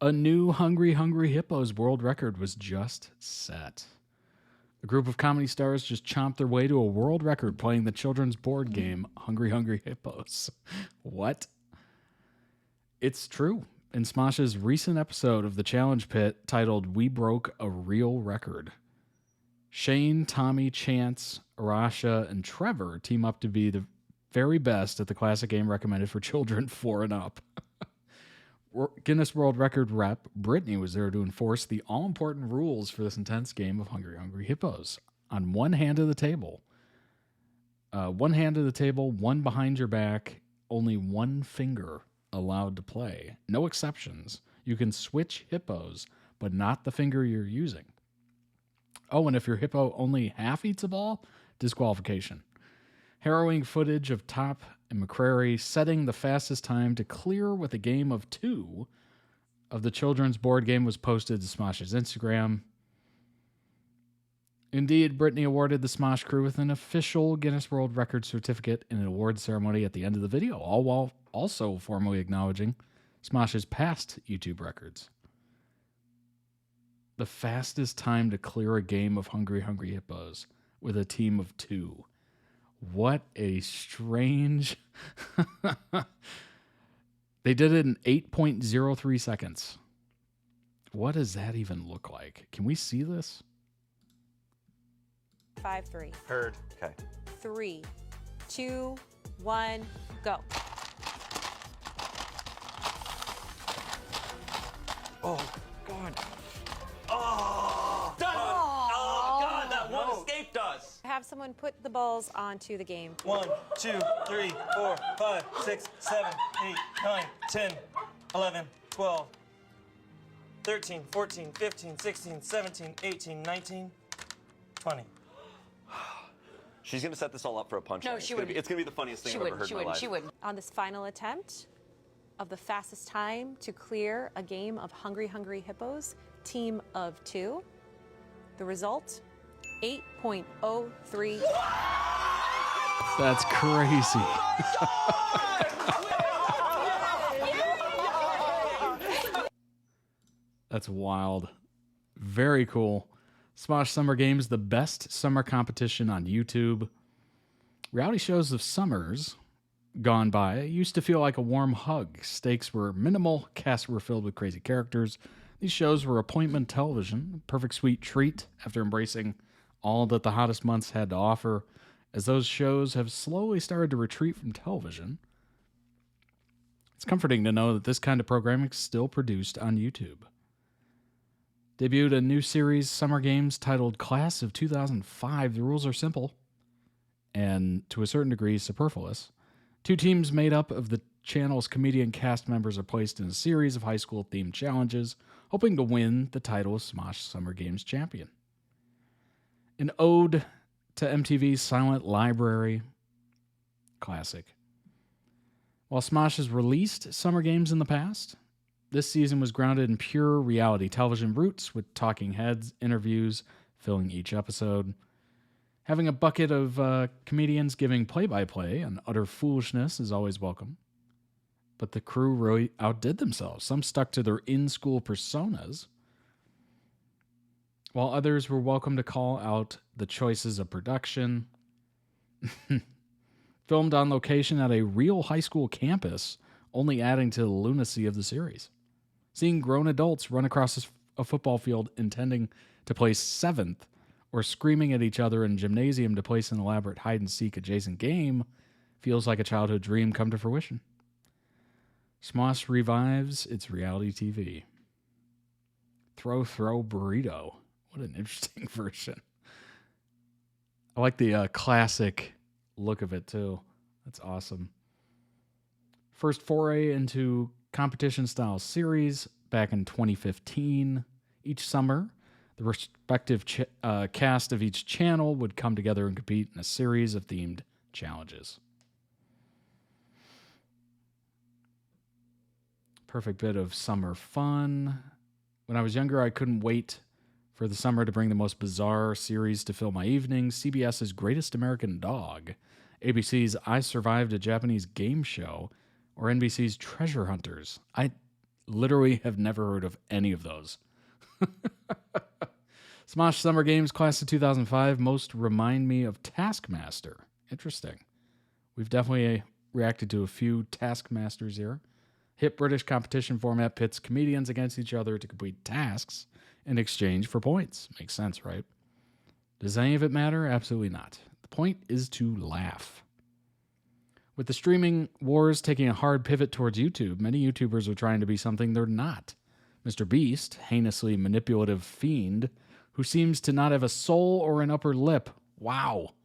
A new Hungry Hungry Hippos world record was just set. A group of comedy stars just chomped their way to a world record playing the children's board game Hungry Hungry Hippos. What? It's true. In Smosh's recent episode of the Challenge Pit titled We Broke a Real Record, Shane, Tommy, Chance, Arasha, and Trevor team up to be the very best at the classic game recommended for children 4 and up. Guinness World Record rep Brittany was there to enforce the all-important rules for this intense game of Hungry Hungry Hippos. On one hand of the table, one behind your back, only one finger allowed to play. No exceptions. You can switch hippos, but not the finger you're using. Oh, and if your hippo only half eats a ball, disqualification. Harrowing footage of Top and McCrary setting the fastest time to clear with a game of 2 of the children's board game was posted to Smosh's Instagram. Indeed, Brittany awarded the Smosh crew with an official Guinness World Record certificate in an award ceremony at the end of the video, all while also formally acknowledging Smosh's past YouTube records. The fastest time to clear a game of Hungry Hungry Hippos with a team of 2. What a strange... They did it in 8.03 seconds. What does that even look like? Can we see this? 5-3. Heard. Okay. 3, 2, 1, go. Oh, God. Oh, done. Oh, God, that one escaped us. Have someone put the balls onto the game. 1, 2, 3, 4, 5, 6, 7, 8, 9, 10, 11, 12, 13, 14, 15, 16, 17, 18, 19, 20. She's gonna set this all up for a punchline. No, she wouldn't. It's gonna be the funniest thing I've ever heard in my life. She wouldn't. On this final attempt of the fastest time to clear a game of Hungry Hungry Hippos, team of 2, the result, 8.03. That's crazy. That's wild. Very cool. Smosh Summer Games, the best summer competition on YouTube. Reality shows of summers gone by used to feel like a warm hug. Stakes were minimal, casts were filled with crazy characters. These shows were appointment television, a perfect sweet treat after embracing all that the hottest months had to offer. As those shows have slowly started to retreat from television, it's comforting to know that this kind of programming is still produced on YouTube. Debuted a new series, Summer Games, titled Class of 2005. The rules are simple and, to a certain degree, superfluous. 2 teams made up of the channel's comedian cast members are placed in a series of high school-themed challenges, hoping to win the title of Smosh Summer Games champion. An ode to MTV's silent library, Classic. While Smosh has released summer games in the past, this season was grounded in pure reality television roots with talking heads, interviews filling each episode. Having a bucket of comedians giving play-by-play and utter foolishness is always welcome. But the crew really outdid themselves. Some stuck to their in-school personas, while others were welcome to call out the choices of production. Filmed on location at a real high school campus, only adding to the lunacy of the series. Seeing grown adults run across a football field intending to place 7th, or screaming at each other in a gymnasium to place an elaborate hide-and-seek adjacent game feels like a childhood dream come to fruition. Smosh revives its reality TV. Throw burrito. What an interesting version. I like the classic look of it, too. That's awesome. First foray into competition-style series back in 2015. Each summer, the respective cast of each channel would come together and compete in a series of themed challenges. Perfect bit of summer fun. When I was younger, I couldn't wait for the summer to bring the most bizarre series to fill my evenings. CBS's Greatest American Dog, ABC's I Survived a Japanese Game Show, or NBC's Treasure Hunters. I literally have never heard of any of those. Smosh Summer Games Class of 2005 most remind me of Taskmaster. Interesting. We've definitely reacted to a few Taskmasters here. Hit British competition format pits comedians against each other to complete tasks in exchange for points. Makes sense, right? Does any of it matter? Absolutely not. The point is to laugh. With the streaming wars taking a hard pivot towards YouTube, many YouTubers are trying to be something they're not. Mr. Beast, heinously manipulative fiend, who seems to not have a soul or an upper lip. Wow.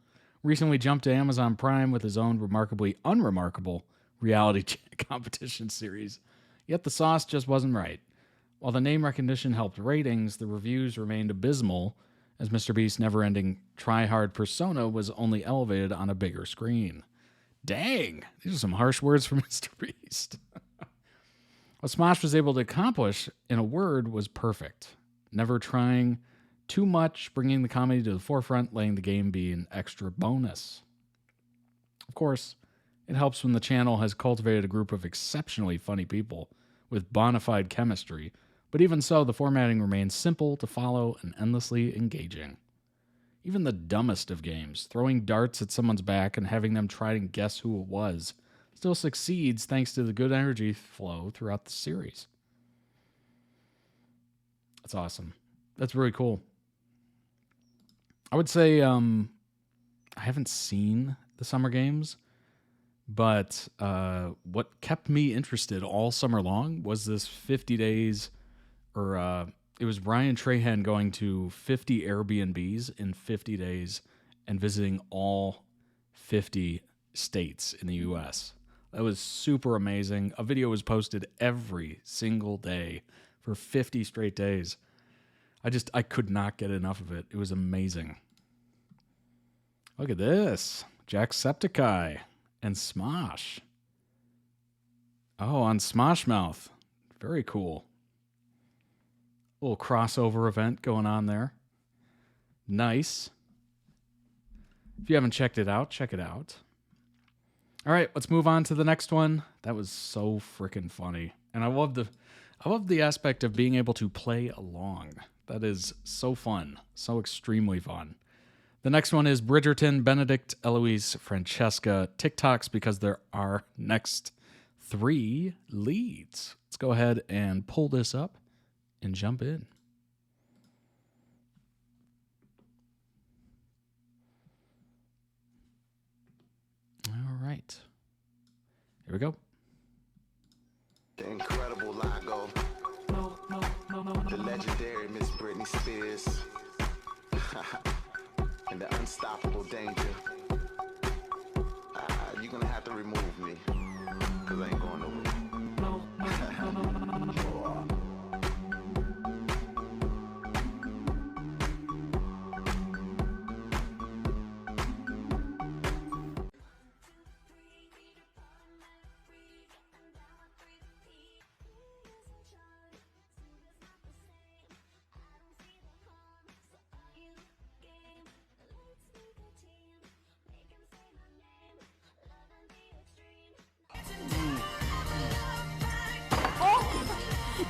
Recently jumped to Amazon Prime with his own remarkably unremarkable reality competition series. Yet the sauce just wasn't right. While the name recognition helped ratings, the reviews remained abysmal, as Mr. Beast's never-ending try-hard persona was only elevated on a bigger screen. Dang, these are some harsh words from Mr. Beast. What Smosh was able to accomplish, in a word, was perfect. Never trying too much, bringing the comedy to the forefront, letting the game be an extra bonus. Of course, it helps when the channel has cultivated a group of exceptionally funny people with bona fide chemistry, but even so, the formatting remains simple to follow and endlessly engaging. Even the dumbest of games, throwing darts at someone's back and having them try to guess who it was, still succeeds thanks to the good energy flow throughout the series. That's awesome. That's really cool. I would say I haven't seen the Summer Games, but what kept me interested all summer long was this 50 days, or it was Ryan Trahan going to 50 Airbnbs in 50 days and visiting all 50 states in the U.S. That was super amazing. A video was posted every single day for 50 straight days. I could not get enough of it. It was amazing. Look at this. Jacksepticeye and Smosh. Oh, on Smosh Mouth. Very cool. Little crossover event going on there. Nice. If you haven't checked it out, check it out. All right, let's move on to the next one. That was so freaking funny. And I love the aspect of being able to play along. That is so fun. So extremely fun. The next one is Bridgerton, Benedict, Eloise, Francesca, TikToks, because there are next 3 leads. Let's go ahead and pull this up and jump in. All right. Here we go. The incredible Lago. The legendary Miss Britney Spears. And the unstoppable Danger. You're gonna have to remove me, because I ain't going nowhere.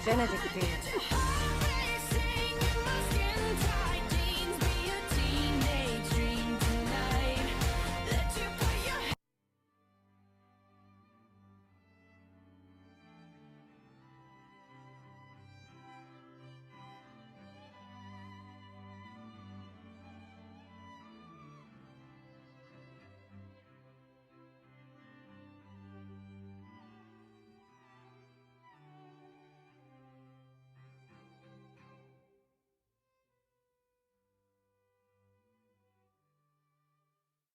Benedictine.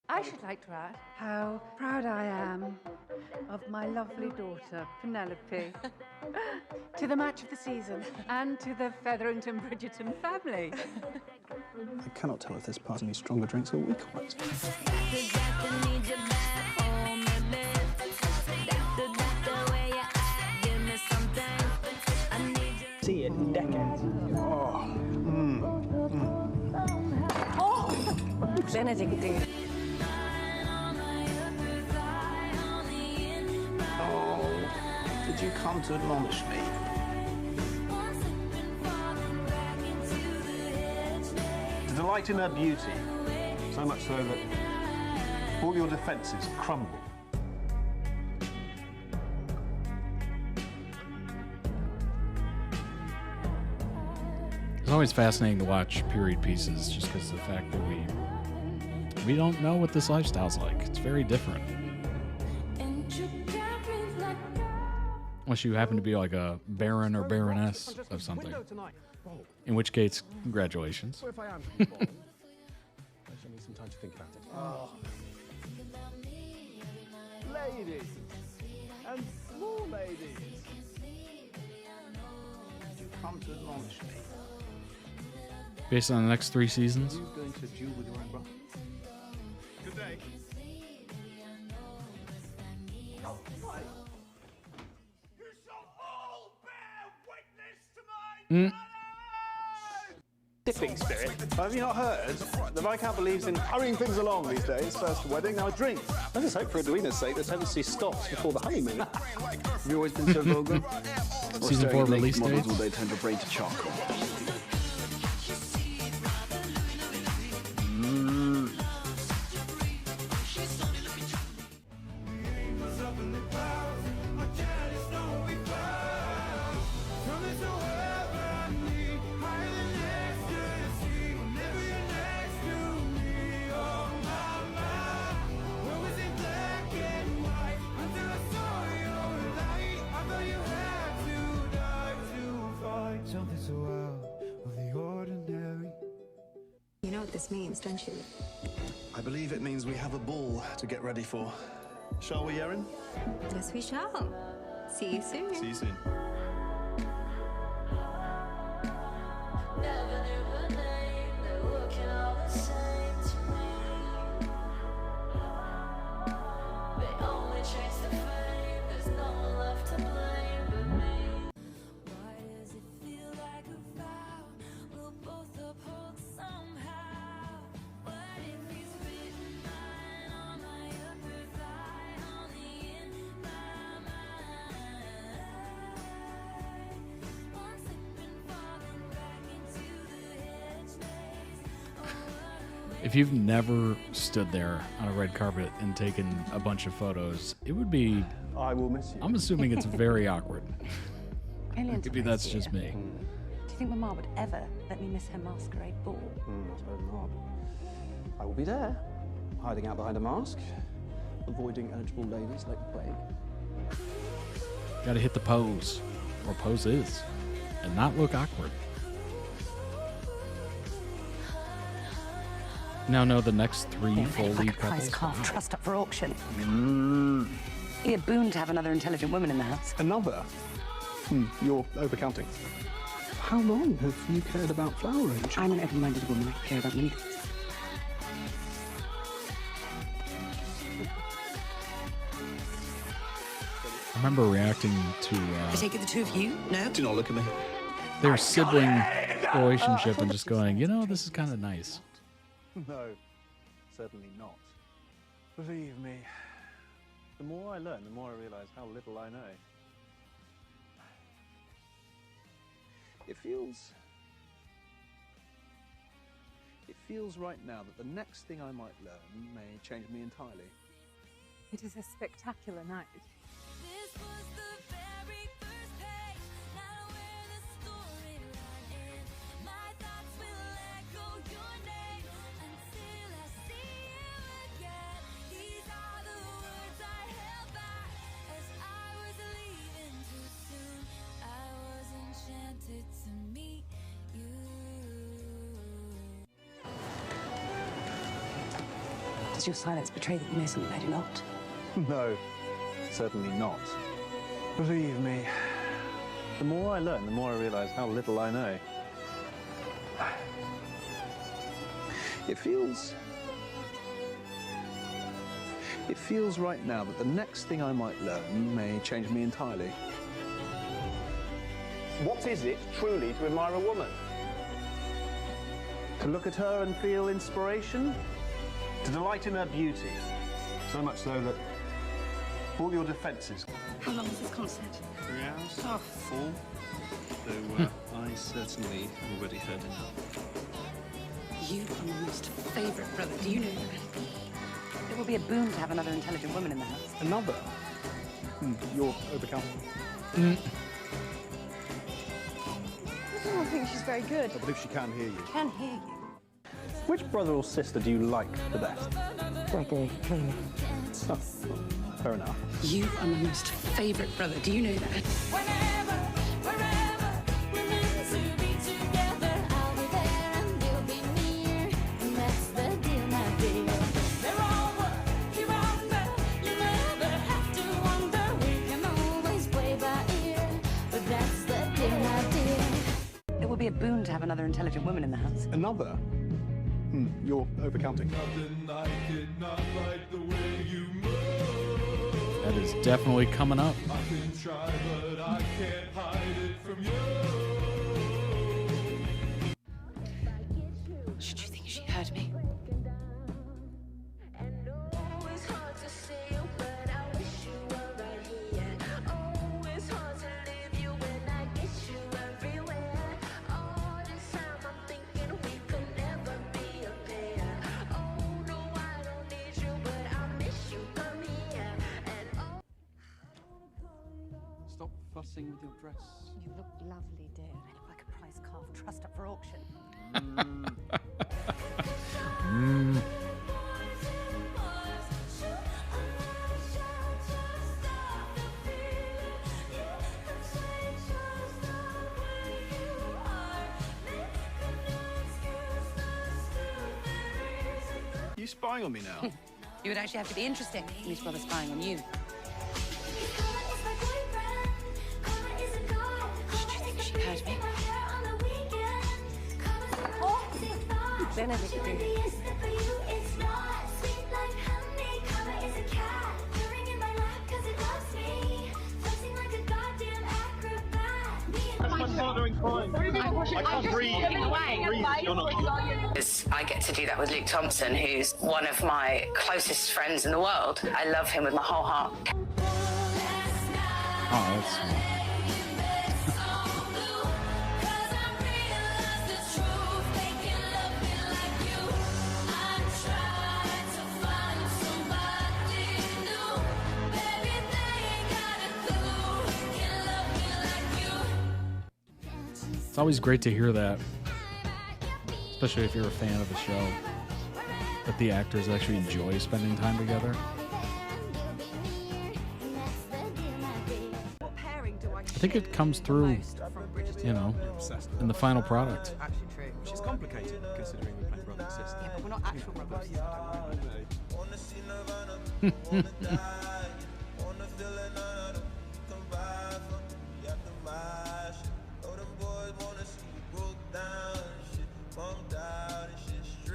I should like to add how proud I am of my lovely daughter, Penelope, to the match of the season and to the Featherington Bridgerton family. I cannot tell if there's part of me stronger drinks or weaker ones. See it in decades. Oh! Benedictine. Did you come to admonish me? To delight in her beauty, so much so that all your defences crumble. It's always fascinating to watch period pieces just because of the fact that we don't know what this lifestyle's like. It's very different. Unless you happen to be like a baron or baroness of something. In which case, congratulations. What if I am? I shall need some time to think about it. Oh. Ladies and small ladies. Did you come to admonish me? Based on the next 3 seasons. Are you going to duel with your own brother? Good day. Tipping spirit. Have you not heard? The Viscount believes in hurrying things along these days. First a wedding, now a drink. I just hope for Edwina's sake the tendency stops before the honeymoon. Have you always been so vulgar? Season 4 release dates. All day turn your brain to charcoal. You know what this means, don't you? I believe it means we have a ball to get ready for. Shall we, Erin? Yes, we shall. See you soon. See you soon. If you've never stood there on a red carpet and taken a bunch of photos, it would be... I will miss you. I'm assuming it's very awkward. Maybe that's just me. Do you think Mama would ever let me miss her masquerade ball? I suppose not. I will be there, hiding out behind a mask, avoiding eligible ladies like the plague. Gotta hit the pose, or poses, and not look awkward. Now know the next 3 full lead couples. Calf trust up for auction. Be a boon to have another intelligent woman in the house. Another? You're overcounting. How long have you cared about flower arranging? I'm an open-minded woman. I care about many things. I remember reacting to I take it the two of you? No? Do not look at me. their sibling relationship and just going, you know, this is kind of nice. No, certainly not. Believe me, the more I learn, the more I realize how little I know. It feels right now that the next thing I might learn may change me entirely. It is a spectacular night. Does your silence betray that you know something I do not? No, certainly not. Believe me, the more I learn, the more I realize how little I know. It feels right now that the next thing I might learn may change me entirely. What is it, truly, to admire a woman? To look at her and feel inspiration? To delight in her beauty, so much so that all your defences. How long is this concert? 3 hours? Oh. 4. Though I certainly already heard enough. You are my most favourite brother. Do you know that? It will be a boon to have another intelligent woman in the house. Another? You're overcounting. I think she's very good. I believe she can hear you. Can hear you. Which brother or sister do you like the best? Gregory, clearly. Oh, fair enough. You are my most favourite brother. Do you know that? It will be a boon to have another intelligent woman in the house. Another? You're overcounting. That is definitely coming up. Should you think she heard me? Stop fussing with your dress. You look lovely, dear. I look like a prize calf trussed up for auction. You spying on me now? You would actually have to be interesting. His brother spying on you. She heard me. Benedict. Partner in crime. I can't breathe. I get to do that with Luke Thompson, who's one of my closest friends in the world. I love him with my whole heart. Oh, that's sweet. It's always great to hear that, especially if you're a fan of the show, that the actors actually enjoy spending time together. I think it comes through, you know, in the final product. Actually true. Which is complicated considering we play brother and sister. Yeah, but we're not actual brothers.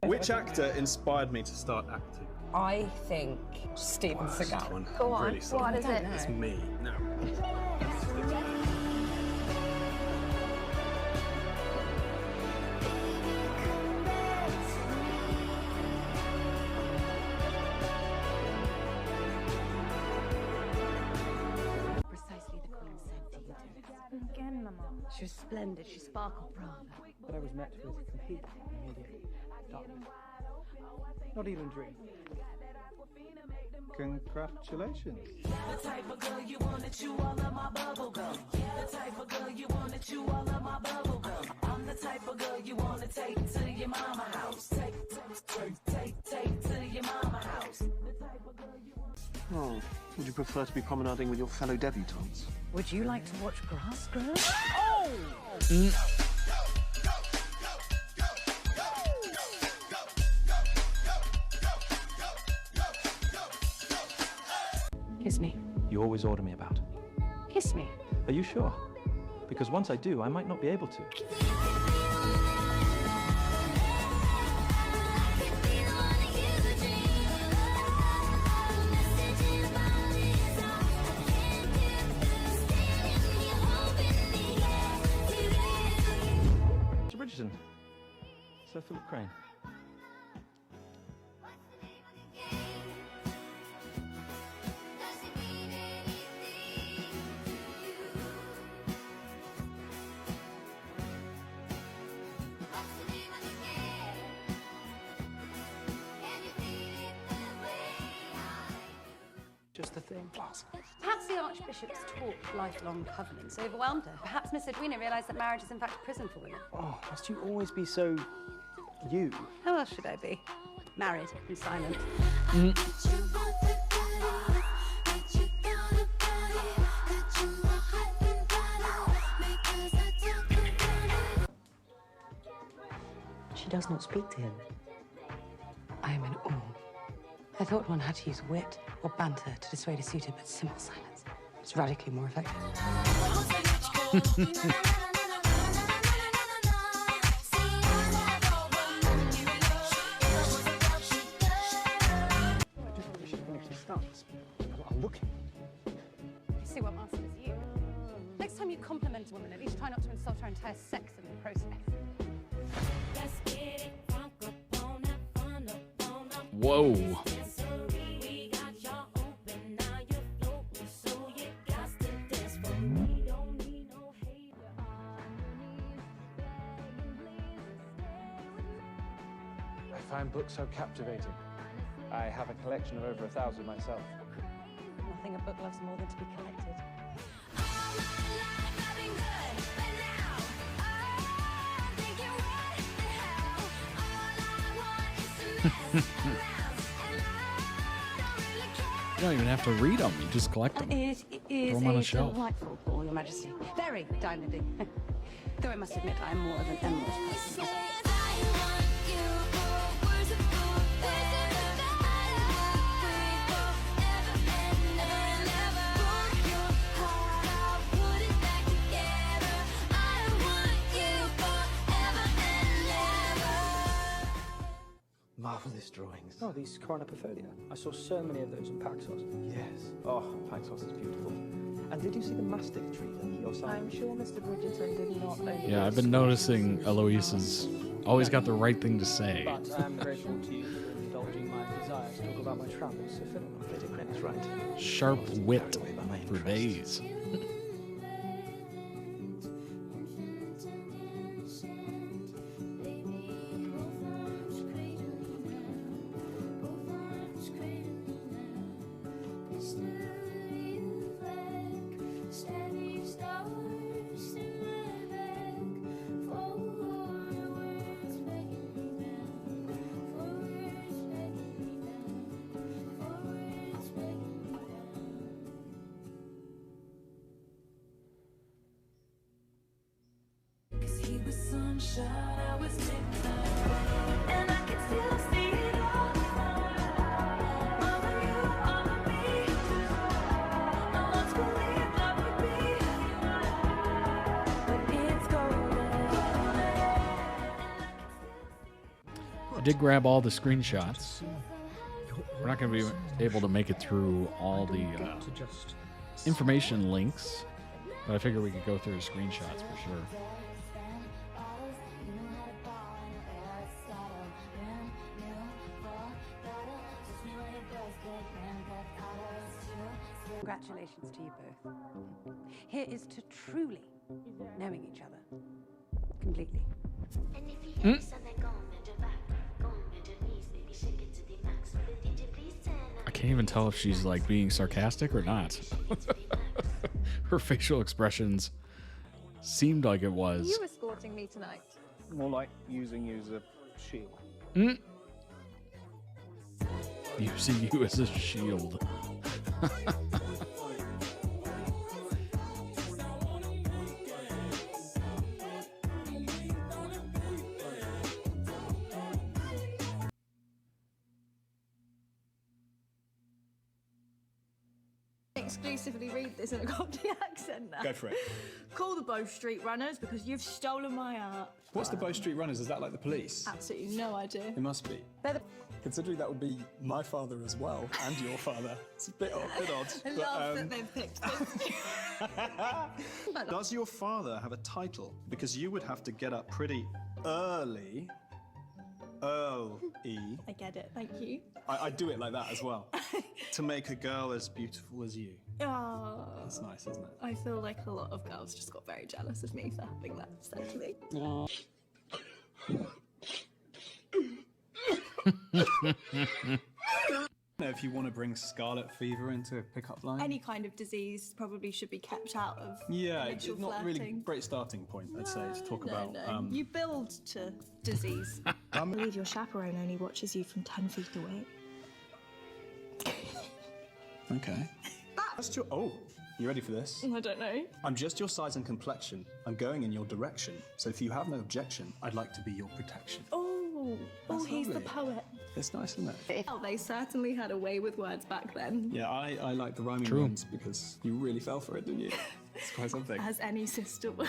Which actor inspired me to start acting? I think Steven Seagal. Go on. Really What is it? It's me. No. Precisely the Queen said to you. Again, Mama. She was splendid. She sparkled rather. But I was met with complete immediate darkness. Not even a dream. Congratulations. The type of girl you wanna chew all of my bubble gum. The type of girl you wanna chew all of my bubble gum. I'm the type of girl you wanna take to your mama house. Take to your mama house. Oh, would you prefer to be promenading with your fellow debutantes? Would you like to watch grass grow? Oh! Kiss me. You always order me about. Kiss me. Are you sure? Because once I do, I might not be able to. Mr. Bridgerton. Sir Philip Crane. Just the thing. Perhaps the Archbishop's taught lifelong covenants overwhelmed her. Perhaps Miss Edwina realised that marriage is in fact a prison for women. Oh, must you always be so you? How else should I be? Married and silent. She does not speak to him. I am in awe. I thought one had to use wit or banter to dissuade a suitor, but simple silence is radically more effective. I'm looking. You see what masters you. Next time you compliment a woman, at least try not to insult her entire sex in the process. Whoa. I find books so captivating. I have a collection of over 1,000 myself. Nothing a book loves more than to be collected. You don't even have to read them, you just collect them. It Throw is them on a a shelf. delightful ball, Your Majesty. Very dilating. Though I must admit I am more of an emerald person. Marvelous drawings. Oh, these Coronipofolia. I saw so many of those in Paxos. Yes. Oh, Paxos is beautiful. And did you see the mastic tree that your son? I'm sure Mr. Bridgerton did not own Yeah, I've been noticing Eloise has always got the right thing to say. But I am grateful to you for indulging my desire to talk about my travels. So Philip Crane is right. Sharp wit for days. I did grab all the screenshots. We're not going to be able to make it through all the information links, but I figure we could go through the screenshots for sure. Congratulations to you both. Here is to truly knowing each other completely. I can't even tell if she's like being sarcastic or not. Her facial expressions seemed like it was. Are you escorting me tonight? More like using you as a shield. Using you as a shield. Exclusively read this in a Cockney accent now. Go for it. Call the Bow Street Runners because you've stolen my heart. What's the Bow Street Runners? Is that like the police? Absolutely no idea. It must be. Considering that would be my father as well, and your father. It's a bit odd. I love that they've picked this. Does your father have a title? Because you would have to get up pretty early. Earl-y. I get it, thank you. I do it like that as well. To make a girl as beautiful as you. Oh, That's nice, isn't it? I feel like a lot of girls just got very jealous of me for having that said to me. If you want to bring scarlet fever into a pickup line. Any kind of disease probably should be kept out of Yeah, it's initial not flirting. really a great starting point, I'd say, to talk about. No. You build to disease. I believe your chaperone only watches you from 10 feet away. Okay. That's your. Oh, you ready for this? I don't know. I'm just your size and complexion. I'm going in your direction. So if you have no objection, I'd like to be your protection. Oh, That's he's the lovely. poet. It's nice, isn't it? Oh, they certainly had a way with words back then. Yeah, I like the rhyming True. ones because you really fell for it, didn't you? It's quite something. As any sister would.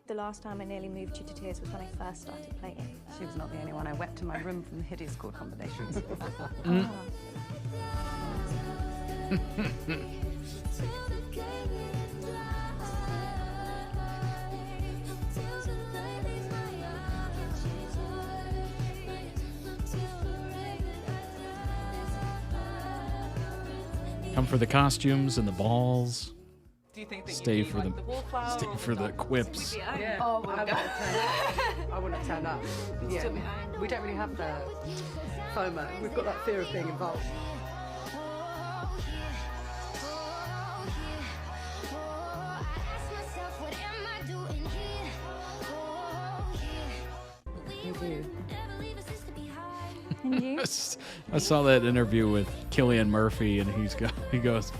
The last time I nearly moved you to tears was when I first started playing. She was not the only one. I wept in my room from the hideous chord combinations. Come for the costumes and the balls. Do you think that Stay you'd be for like the wallflower stay or for the not? quips. Yeah. Oh, I wouldn't have turned up. I wouldn't have turned up. Yeah. We don't really have the FOMO. We've got that fear of being involved. You do. And you? I saw that interview with Cillian Murphy, and he goes,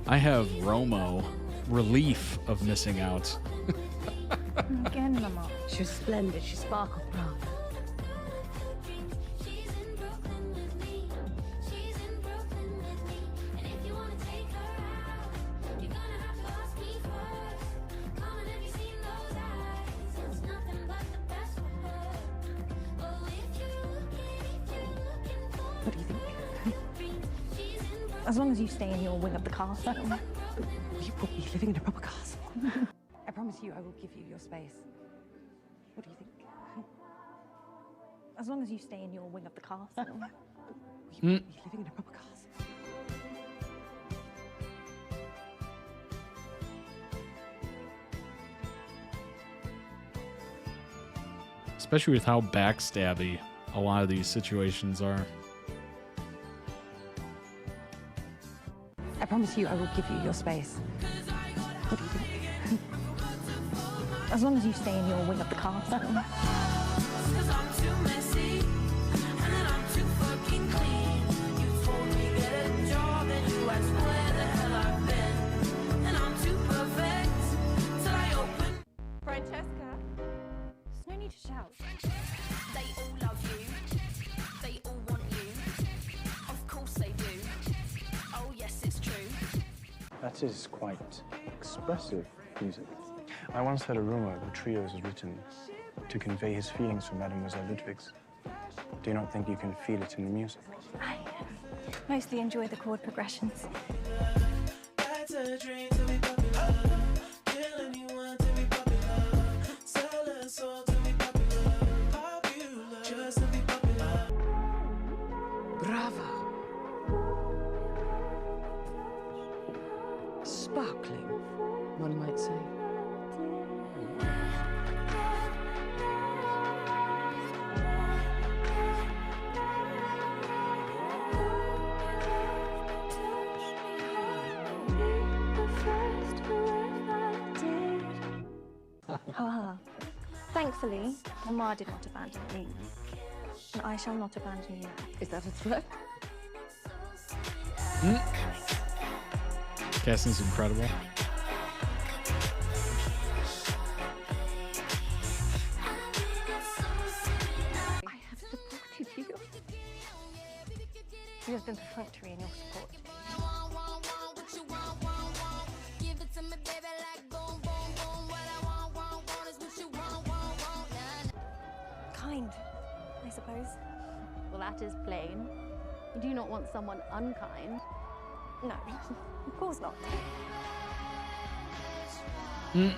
I have Romo, relief of missing out. Again, Mama. She was splendid. She sparkled. What do you think? As long as you stay in your wing of the castle. You will be living in a proper castle. I promise you I will give you your space. What do you think? As long as you stay in your wing of the castle. You will be living in a proper castle. Especially with how backstabby a lot of these situations are. I promise you I will give you your space. What do you think? As long as you stay in your wing of the castle. Cause I'm too messy, and then I'm too fucking clean. You told me get a job, and you asked where the hell I've been. And I'm too perfect, till I open. Francesca. There's no need to shout. They all love you, they all want you. Of course they do. That is quite expressive music. I once heard a rumor the trio was written to convey his feelings for Mademoiselle Ludwig's. Do you not think you can feel it in the music? I mostly enjoy the chord progressions. That's a dream to be popular. Kill anyone to be popular. Sell a soul to be popular. Popular, just to be popular. Bravo. Sparkling, one might say. Thankfully, Mama did not abandon me. And I shall not abandon you. Is that a threat? Casting's incredible. I have supported you. You have been perfunctory in your support. Kind, I suppose. Well, that is plain. You do not want someone unkind. No, of course not. You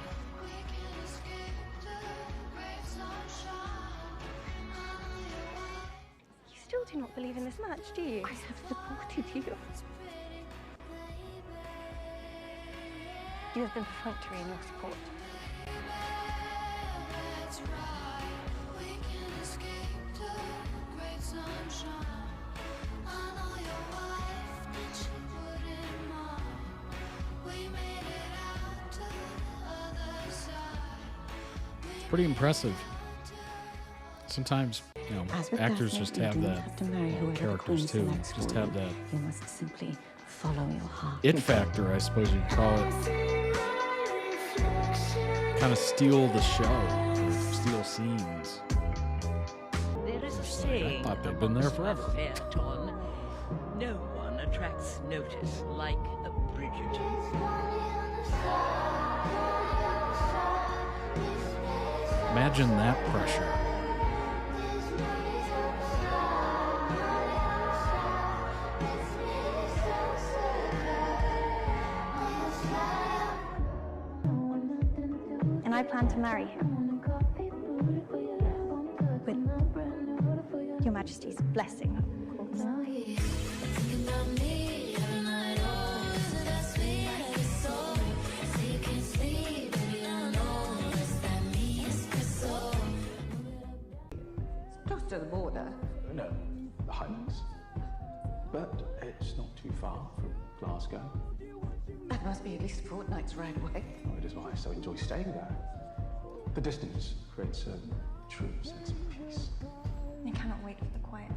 still do not believe in this match, do you? I have supported you. You have been perfunctory in your support. Pretty impressive. Sometimes, you know, actors just have that. Characters too, just have that. You must simply follow your heart. It factor, I suppose you'd call it. Kind of steal the show, or steal scenes. There is a saying I thought they'd been there forever. Fairton. No one attracts notice like a Bridgerton. Imagine that pressure. And I plan to marry him. With Your Majesty's blessing, of course. Close to the border. No, the Highlands. But it's not too far from Glasgow. That must be at least a fortnight's ride away. Oh, it is why I so enjoy staying there. The distance creates a true sense of peace. I cannot wait for the quiet.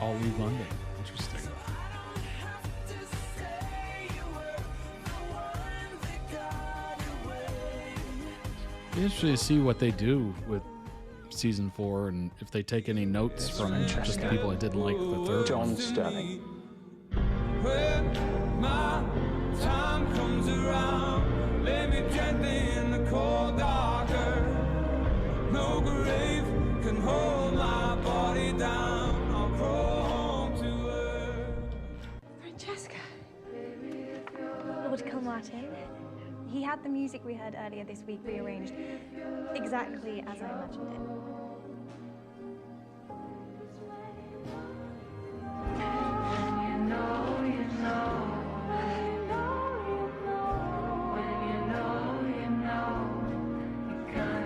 All leave London. Interesting. Be interesting to see what they do with season 4 and if they take any notes from just the people I didn't like the third John one. Sterling. When my time comes around, lay me gently in the cold dark earth. No grave can hold my body down. I'll crawl home to earth. Francesca. Lord Kilmartin. He had the music we heard earlier this week rearranged exactly as I imagined it.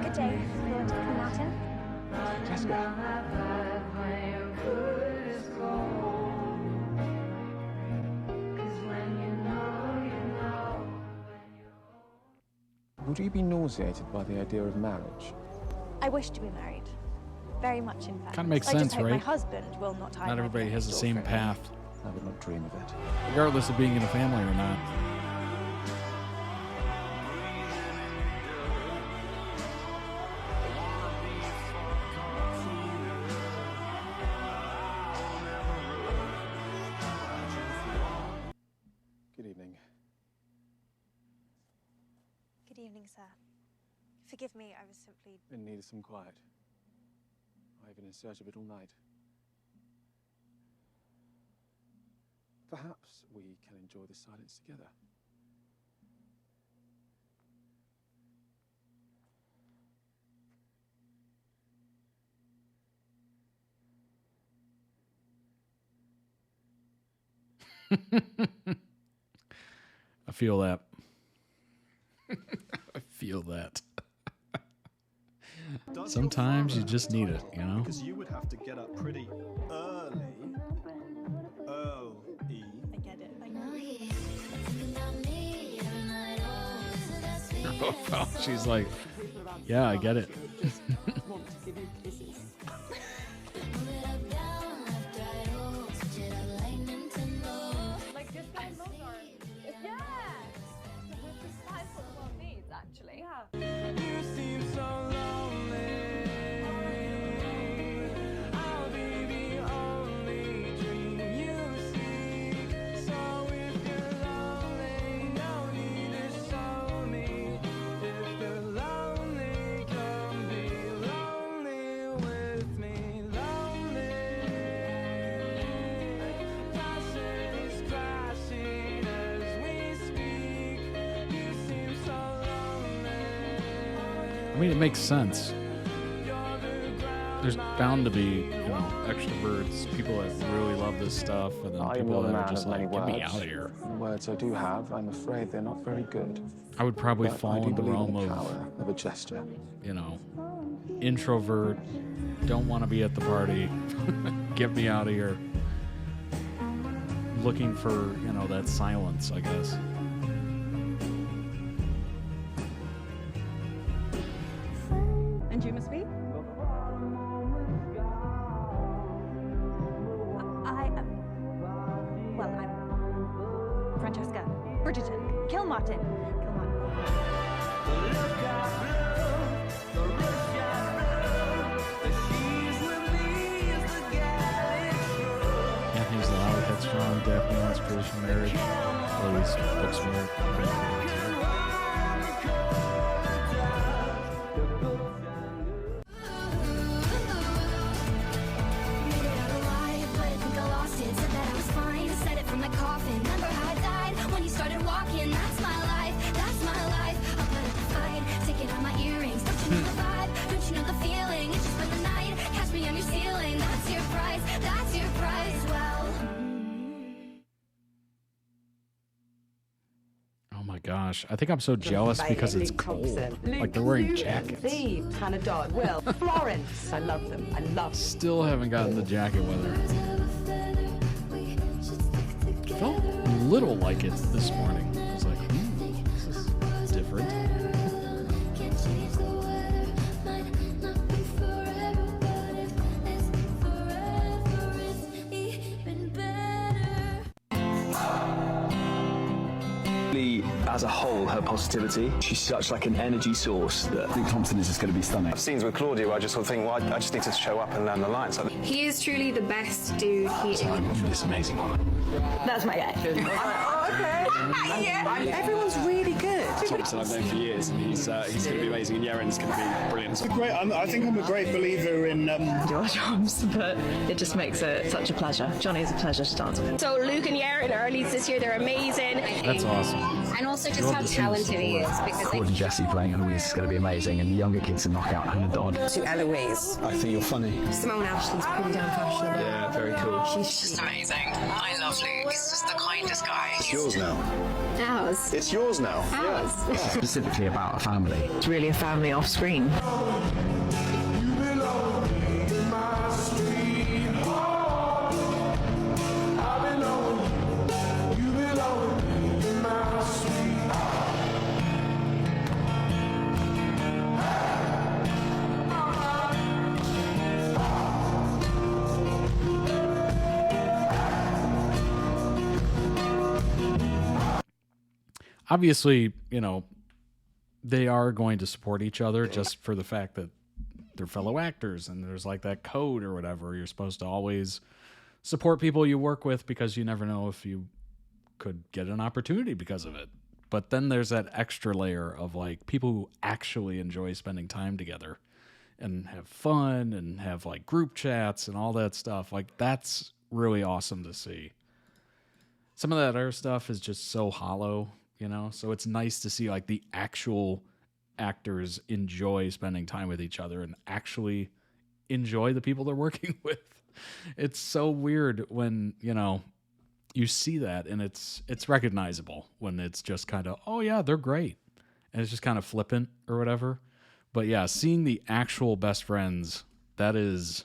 Good day, Lord Kilmartin. Jessica. Would you be nauseated by the idea of marriage? I wish to be married. Very much, in fact. Kind of makes I sense, just hope right? my husband will not hide. Not everybody has the same path, I would not dream of it. regardless of being in a family or not. Good evening. Good evening, sir. Forgive me, I was simply... In need of some quiet. I've been in search of it all night. Perhaps we can enjoy the silence together. I feel that. I feel that. Sometimes you just need it, you know? Because you would have to get up pretty early. Early. I get it. Oh, she's like, yeah, I get it. Want to give you kisses. Like just like Mozart. Yeah. This is what the world needs, actually. Yeah. You seem so lonely. I'll be the only dream you seek. So if you're lonely, no need to show me. If you're lonely, come be lonely with me. Lonely. Passion is crashing as we speak. You seem so lonely. I mean, it makes sense. There's bound to be, you know, extroverts, people that really love this stuff, and then I am people not a that man are just of many like, get me words. out of here. The words I do have, I'm afraid they're not very good. I would probably But I fall do in the believe realm in the of, power of a gesture. you know, introvert, don't want to be at the party, get me out of here. Looking for, you know, that silence, I guess. And you must be? I am... Well, I'm... Francesca. Bridgerton. Kilmartin. Anthony's loud, headstrong, Daphne wants traditional marriage. Chloe's book smart. Oh my gosh. I think I'm so jealous because it's cold. Like they're wearing jackets. Steve, Hannah Dodd, Will, Florence. I love them. I love them. Still haven't gotten the jacket weather. Felt a little like it this morning. I was like, this is different. As a whole, her positivity, she's such like an energy source that I think Thompson is just going to be stunning. Scenes with Claudia where I just sort of think, well, I just need to show up and learn the lines. He is truly the best dude he is. This amazing woman. That's my guy. Everyone's really good. Thompson I've known for years, and he's going to be amazing, and Yaren's going to be brilliant. I think I'm a great believer in your jobs, but it just makes it such a pleasure. Johnny is a pleasure to dance with. So Luke and Yaren are leads this year. They're amazing. That's awesome. And also just how talented he is. Because Claude and Jesse playing Eloise is going to be amazing, and the younger kids to knock out Hannah Dodd. To Eloise. I think you're funny. Simone Ashton's pretty damn fashionable. Yeah, very cool. She's just amazing. I love Luke. He's just the kindest guy. It's yours now. Ours. It's yours now. Ours. Yeah. Specifically about a family. It's really a family off screen. obviously, they are going to support each other just for the fact that they're fellow actors, and there's like that code or whatever. You're supposed to always support people you work with because you never know if you could get an opportunity because of it. But then there's that extra layer of like people who actually enjoy spending time together and have fun and have like group chats and all that stuff. Like, that's really awesome to see. Some of that other stuff is just so hollow, so it's nice to see like the actual actors enjoy spending time with each other and actually enjoy the people they're working with. It's so weird when, you see that, and it's recognizable when it's just kind of, oh yeah, they're great. And it's just kind of flippant or whatever. But yeah, seeing the actual best friends, that's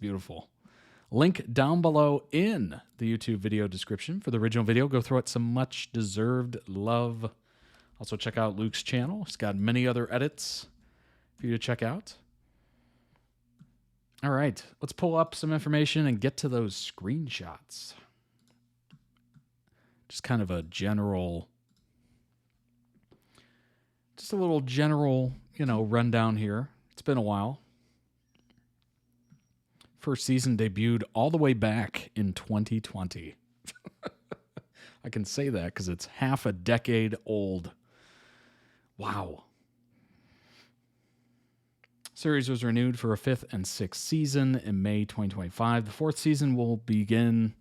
beautiful. Link down below in the YouTube video description for the original video. Go throw it some much deserved love. Also check out Luke's channel. He's got many other edits for you to check out. All right, let's pull up some information and get to those screenshots. Just kind of a little general, rundown here. It's been a while. First season debuted all the way back in 2020. I can say that because it's half a decade old. Wow. Series was renewed for a 5th and 6th season in May 2025. The 4th season will begin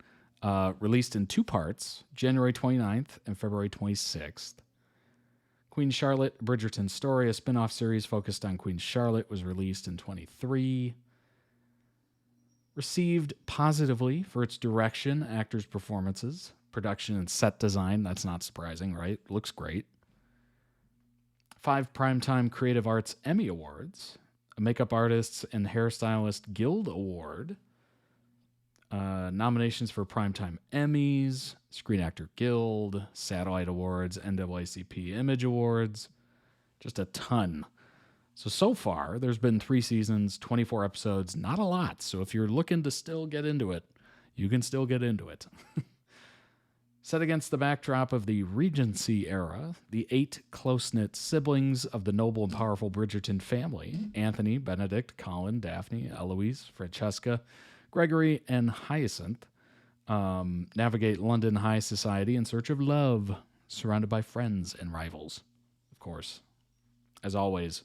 released in 2 parts, January 29th and February 26th. Queen Charlotte, Bridgerton story, a spin-off series focused on Queen Charlotte, was released in 23. Received positively for its direction, actors' performances, production, and set design. That's not surprising, right? Looks great. 5 Primetime Creative Arts Emmy Awards, a Makeup Artists and Hairstylist Guild Award, nominations for Primetime Emmys, Screen Actor Guild, Satellite Awards, NAACP Image Awards, just a ton. So far, there's been 3 seasons, 24 episodes, not a lot. So if you're looking to still get into it, you can still get into it. Set against the backdrop of the Regency era, the 8 close-knit siblings of the noble and powerful Bridgerton family, Anthony, Benedict, Colin, Daphne, Eloise, Francesca, Gregory, and Hyacinth, navigate London high society in search of love, surrounded by friends and rivals. Of course, as always,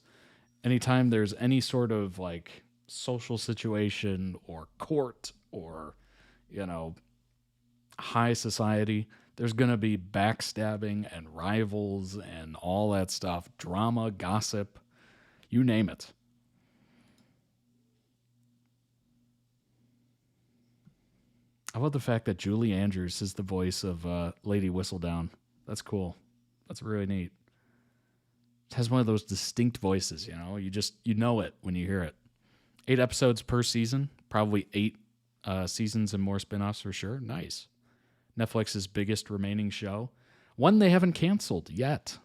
anytime there's any sort of like social situation or court or, high society, there's going to be backstabbing and rivals and all that stuff, drama, gossip, you name it. I love the fact that Julie Andrews is the voice of Lady Whistledown. That's cool. That's really neat. It has one of those distinct voices, you know it when you hear it. 8 episodes per season, probably 8 seasons and more spinoffs for sure. Nice. Netflix's biggest remaining show. One they haven't canceled yet.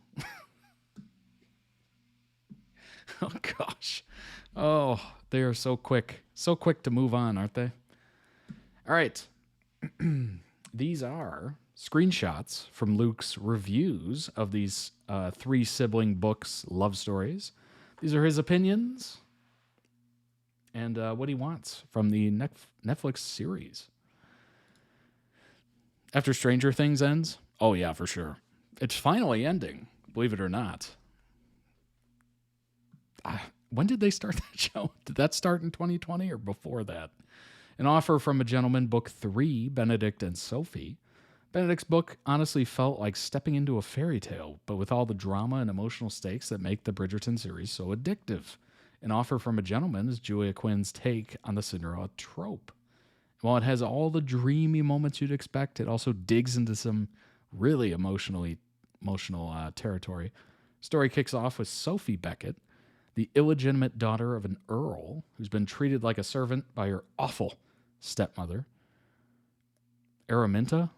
Oh, gosh. Oh, they are so quick. So quick to move on, aren't they? All right. These are screenshots from Luke's reviews of these 3 sibling books, love stories. These are his opinions and what he wants from the Netflix series. After Stranger Things ends? Oh, yeah, for sure. It's finally ending, believe it or not. When did they start that show? Did that start in 2020 or before that? An Offer from a Gentleman, Book 3, Benedict and Sophie. Benedict's book honestly felt like stepping into a fairy tale, but with all the drama and emotional stakes that make the Bridgerton series so addictive. An Offer from a Gentleman is Julia Quinn's take on the Cinderella trope. While it has all the dreamy moments you'd expect, it also digs into some really emotional territory. Story kicks off with Sophie Beckett, the illegitimate daughter of an earl who's been treated like a servant by her awful stepmother. Araminta,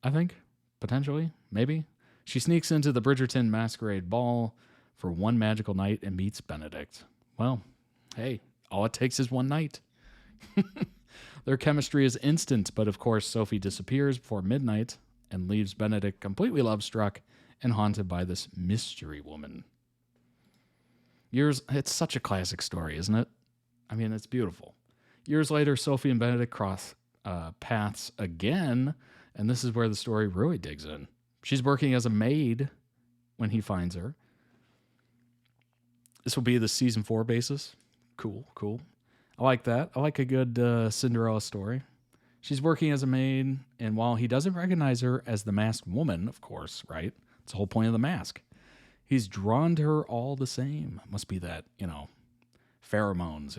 I think, potentially, maybe. She sneaks into the Bridgerton masquerade ball for one magical night and meets Benedict. Well, hey, all it takes is one night. Their chemistry is instant, but of course Sophie disappears before midnight and leaves Benedict completely love-struck and haunted by this mystery woman. It's such a classic story, isn't it? I mean, it's beautiful. Years later, Sophie and Benedict cross paths again, and this is where the story really digs in. She's working as a maid when he finds her. This will be the season 4 basis. Cool. I like that. I like a good Cinderella story. She's working as a maid, and while he doesn't recognize her as the masked woman, of course, right? It's the whole point of the mask. He's drawn to her all the same. Must be that, pheromones,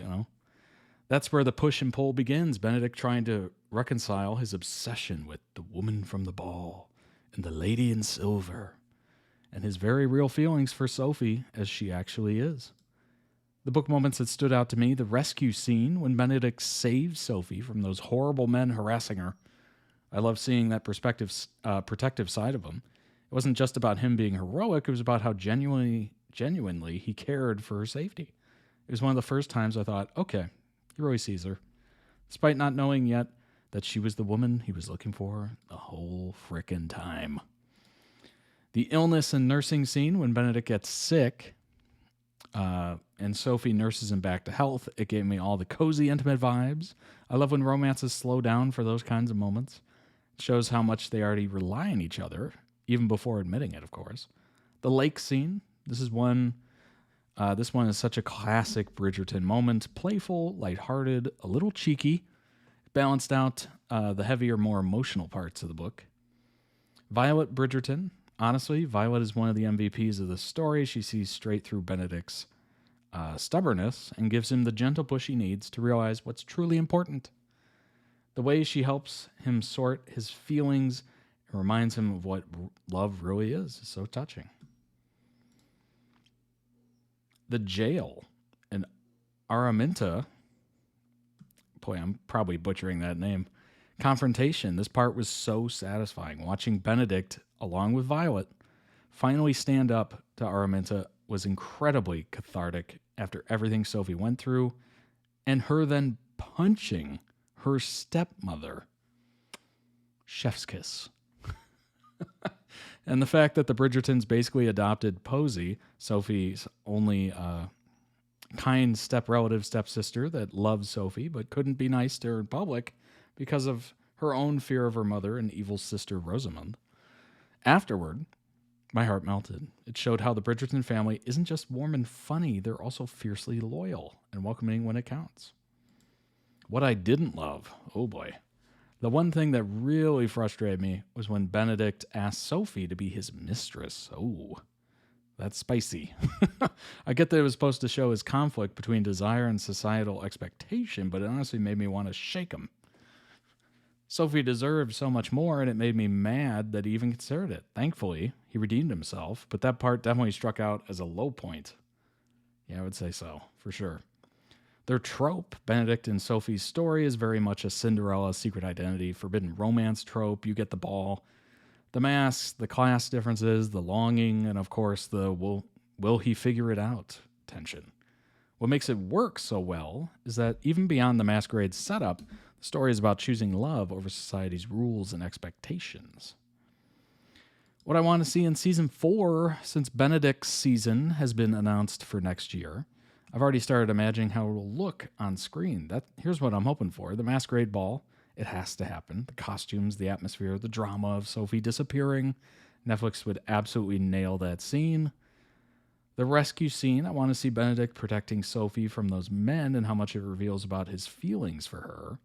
That's where the push and pull begins. Benedict trying to reconcile his obsession with the woman from the ball and the lady in silver, and his very real feelings for Sophie as she actually is. The book moments that stood out to me, the rescue scene when Benedict saves Sophie from those horrible men harassing her. I love seeing that protective side of him. It wasn't just about him being heroic, it was about how genuinely he cared for her safety. It was one of the first times I thought, okay, he really sees her, despite not knowing yet that she was the woman he was looking for the whole frickin' time. The illness and nursing scene when Benedict gets sick and Sophie nurses him back to health, it gave me all the cozy, intimate vibes. I love when romances slow down for those kinds of moments. It shows how much they already rely on each other, even before admitting it, of course. The lake scene, this one is such a classic Bridgerton moment. Playful, lighthearted, a little cheeky. Balanced out the heavier, more emotional parts of the book. Violet Bridgerton. Honestly, Violet is one of the MVPs of the story. She sees straight through Benedict's stubbornness and gives him the gentle push he needs to realize what's truly important. The way she helps him sort his feelings and reminds him of what love really is so touching. The jail and Araminta, boy, I'm probably butchering that name, confrontation. This part was so satisfying. Watching Benedict, along with Violet, finally stand up to Araminta was incredibly cathartic after everything Sophie went through, and her then punching her stepmother. Chef's kiss. And the fact that the Bridgertons basically adopted Posey, Sophie's only kind step-relative stepsister that loved Sophie but couldn't be nice to her in public because of her own fear of her mother and evil sister Rosamund. Afterward, my heart melted. It showed how the Bridgerton family isn't just warm and funny, they're also fiercely loyal and welcoming when it counts. What I didn't love, oh boy. The one thing that really frustrated me was when Benedict asked Sophie to be his mistress. Oh, that's spicy. I get that it was supposed to show his conflict between desire and societal expectation, but it honestly made me want to shake him. Sophie deserved so much more, and it made me mad that he even considered it. Thankfully, he redeemed himself, but that part definitely struck out as a low point. Yeah, I would say so, for sure. Their trope, Benedict and Sophie's story, is very much a Cinderella secret identity, forbidden romance trope. You get the ball, the masks, the class differences, the longing, and of course the will he figure it out tension. What makes it work so well is that even beyond the masquerade setup, the story is about choosing love over society's rules and expectations. What I want to see in season 4, since Benedict's season has been announced for next year, I've already started imagining how it will look on screen. Here's what I'm hoping for. The masquerade ball, it has to happen. The costumes, the atmosphere, the drama of Sophie disappearing. Netflix would absolutely nail that scene. The rescue scene, I want to see Benedict protecting Sophie from those men and how much it reveals about his feelings for her.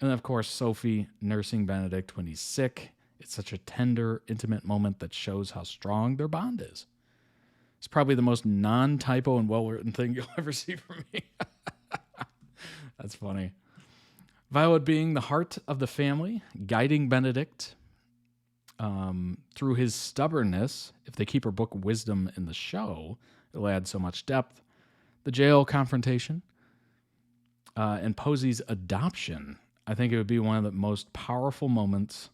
And of course, Sophie nursing Benedict when he's sick. It's such a tender, intimate moment that shows how strong their bond is. It's probably the most non-typo and well-written thing you'll ever see from me. That's funny. Violet being the heart of the family, guiding Benedict through his stubbornness. If they keep her book wisdom in the show, it'll add so much depth. The jail confrontation and Posey's adoption. I think it would be one of the most powerful moments,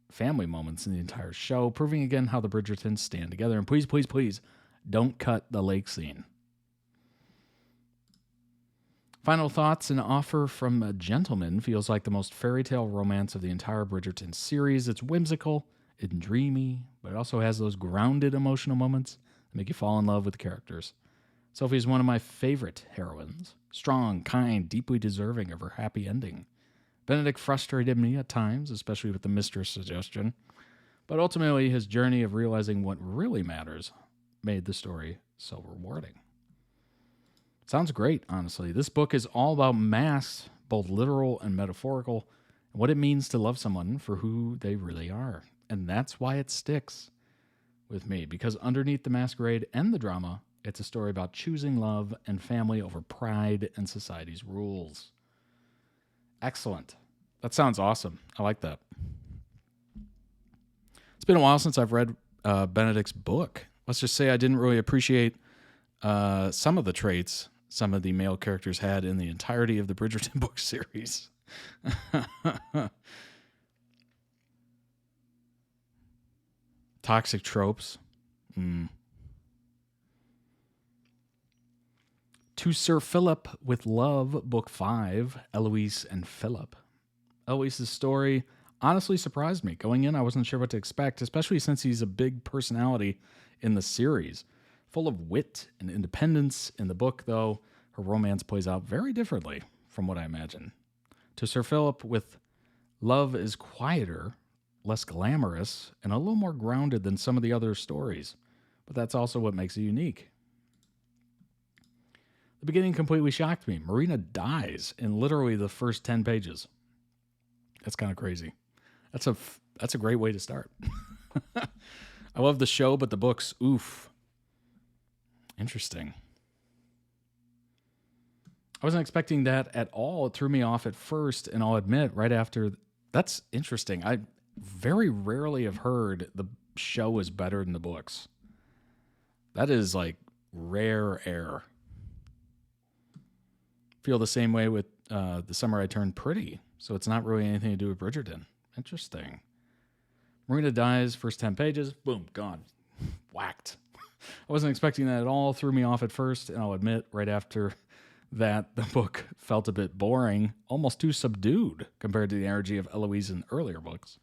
family moments in the entire show, proving again how the Bridgertons stand together. And please, please, please, don't cut the lake scene. Final thoughts. An offer from a gentleman feels like the most fairy tale romance of the entire Bridgerton series. It's whimsical, and dreamy, but it also has those grounded emotional moments that make you fall in love with the characters. Sophie is one of my favorite heroines. Strong, kind, deeply deserving of her happy ending. Benedict frustrated me at times, especially with the mistress suggestion, but ultimately his journey of realizing what really matters made the story so rewarding. Sounds great, honestly. This book is all about masks, both literal and metaphorical, and what it means to love someone for who they really are. And that's why it sticks with me, because underneath the masquerade and the drama, it's a story about choosing love and family over pride and society's rules. Excellent. That sounds awesome. I like that. It's been a while since I've read Benedict's book. Let's just say I didn't really appreciate some of the traits some of the male characters had in the entirety of the Bridgerton book series. Toxic tropes. To Sir Philip with Love, Book 5, Eloise and Philip. Eloise's story honestly surprised me. Going in, I wasn't sure what to expect, especially since he's a big personality in the series. Full of wit and independence. In the book, though, her romance plays out very differently from what I imagined. To Sir Philip with Love is quieter, less glamorous, and a little more grounded than some of the other stories. But that's also what makes it unique. The beginning completely shocked me. Marina dies in literally the first 10 pages. That's kind of crazy. That's a great way to start. I love the show, but the books, oof. Interesting. I wasn't expecting that at all. It threw me off at first, and I'll admit, right after, that's interesting. I very rarely have heard the show is better than the books. That is like rare air. Feel the same way with The Summer I Turned Pretty, so it's not really anything to do with Bridgerton. Interesting. Marina dies, first 10 pages, boom, gone. Whacked. I wasn't expecting that at all. Threw me off at first, and I'll admit, right after that, the book felt a bit boring, almost too subdued compared to the energy of Eloise in earlier books.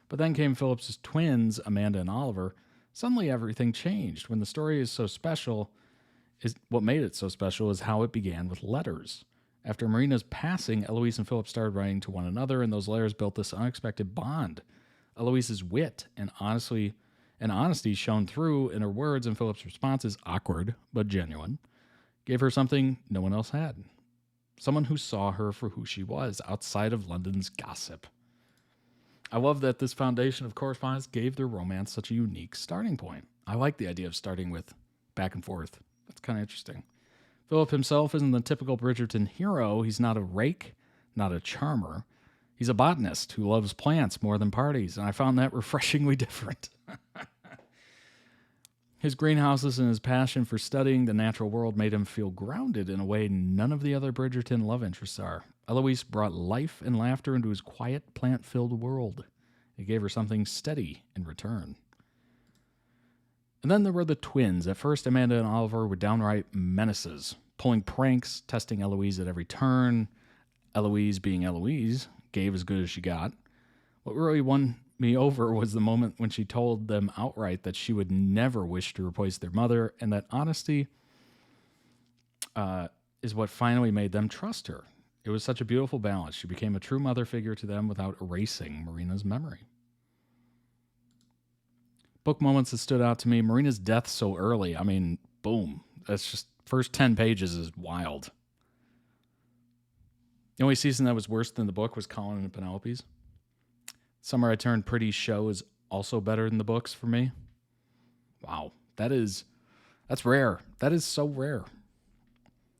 But then came Phillips's twins, Amanda and Oliver. Suddenly everything changed. When the story is so special, what made it so special is how it began with letters. After Marina's passing, Eloise and Philip started writing to one another, and those letters built this unexpected bond. Eloise's wit and honesty shone through in her words, and Philip's responses, awkward but genuine, gave her something no one else had. Someone who saw her for who she was, outside of London's gossip. I love that this foundation of correspondence gave their romance such a unique starting point. I like the idea of starting with back and forth. That's kind of interesting. Philip himself isn't the typical Bridgerton hero. He's not a rake, not a charmer. He's a botanist who loves plants more than parties, and I found that refreshingly different. His greenhouses and his passion for studying the natural world made him feel grounded in a way none of the other Bridgerton love interests are. Eloise brought life and laughter into his quiet, plant-filled world. It gave her something steady in return. And then there were the twins. At first, Amanda and Oliver were downright menaces, pulling pranks, testing Eloise at every turn. Eloise, being Eloise, gave as good as she got. What really won me over was the moment when she told them outright that she would never wish to replace their mother, and that honesty is what finally made them trust her. It was such a beautiful balance. She became a true mother figure to them without erasing Marina's memory. Book moments that stood out to me, Marina's death so early. I mean, boom. That's just, first 10 pages is wild. The only season that was worse than the book was Colin and Penelope's. Summer I Turned Pretty show is also better than the books for me. Wow. That's rare. That is so rare.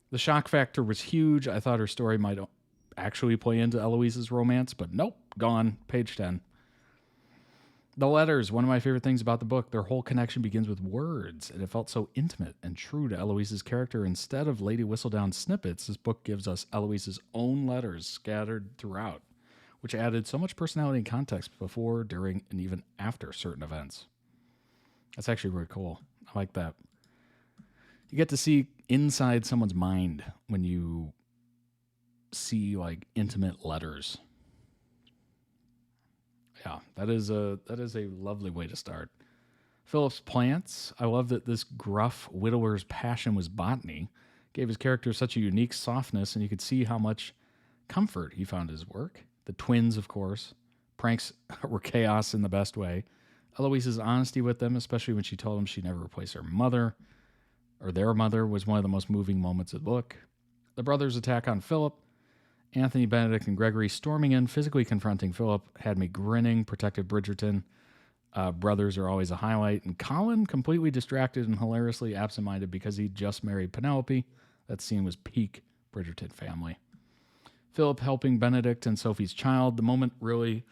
The shock factor was huge. I thought her story might actually play into Eloise's romance, but nope, gone. Page 10. The letters, one of my favorite things about the book, their whole connection begins with words, and it felt so intimate and true to Eloise's character. Instead of Lady Whistledown snippets, this book gives us Eloise's own letters scattered throughout, which added so much personality and context before, during, and even after certain events. That's actually really cool. I like that. You get to see inside someone's mind when you see like intimate letters. Yeah, that is a lovely way to start. Philip's plants. I love that this gruff widower's passion was botany. Gave his character such a unique softness, and you could see how much comfort he found in his work. The twins, of course. Pranks were chaos in the best way. Eloise's honesty with them, especially when she told him she'd never replace her mother, or their mother, was one of the most moving moments of the book. The brothers' attack on Philip. Anthony, Benedict, and Gregory storming in, physically confronting Philip, had me grinning. Protected Bridgerton. Brothers are always a highlight. And Colin, completely distracted and hilariously absent-minded because he just married Penelope. That scene was peak Bridgerton family. Philip helping Benedict and Sophie's child. The moment really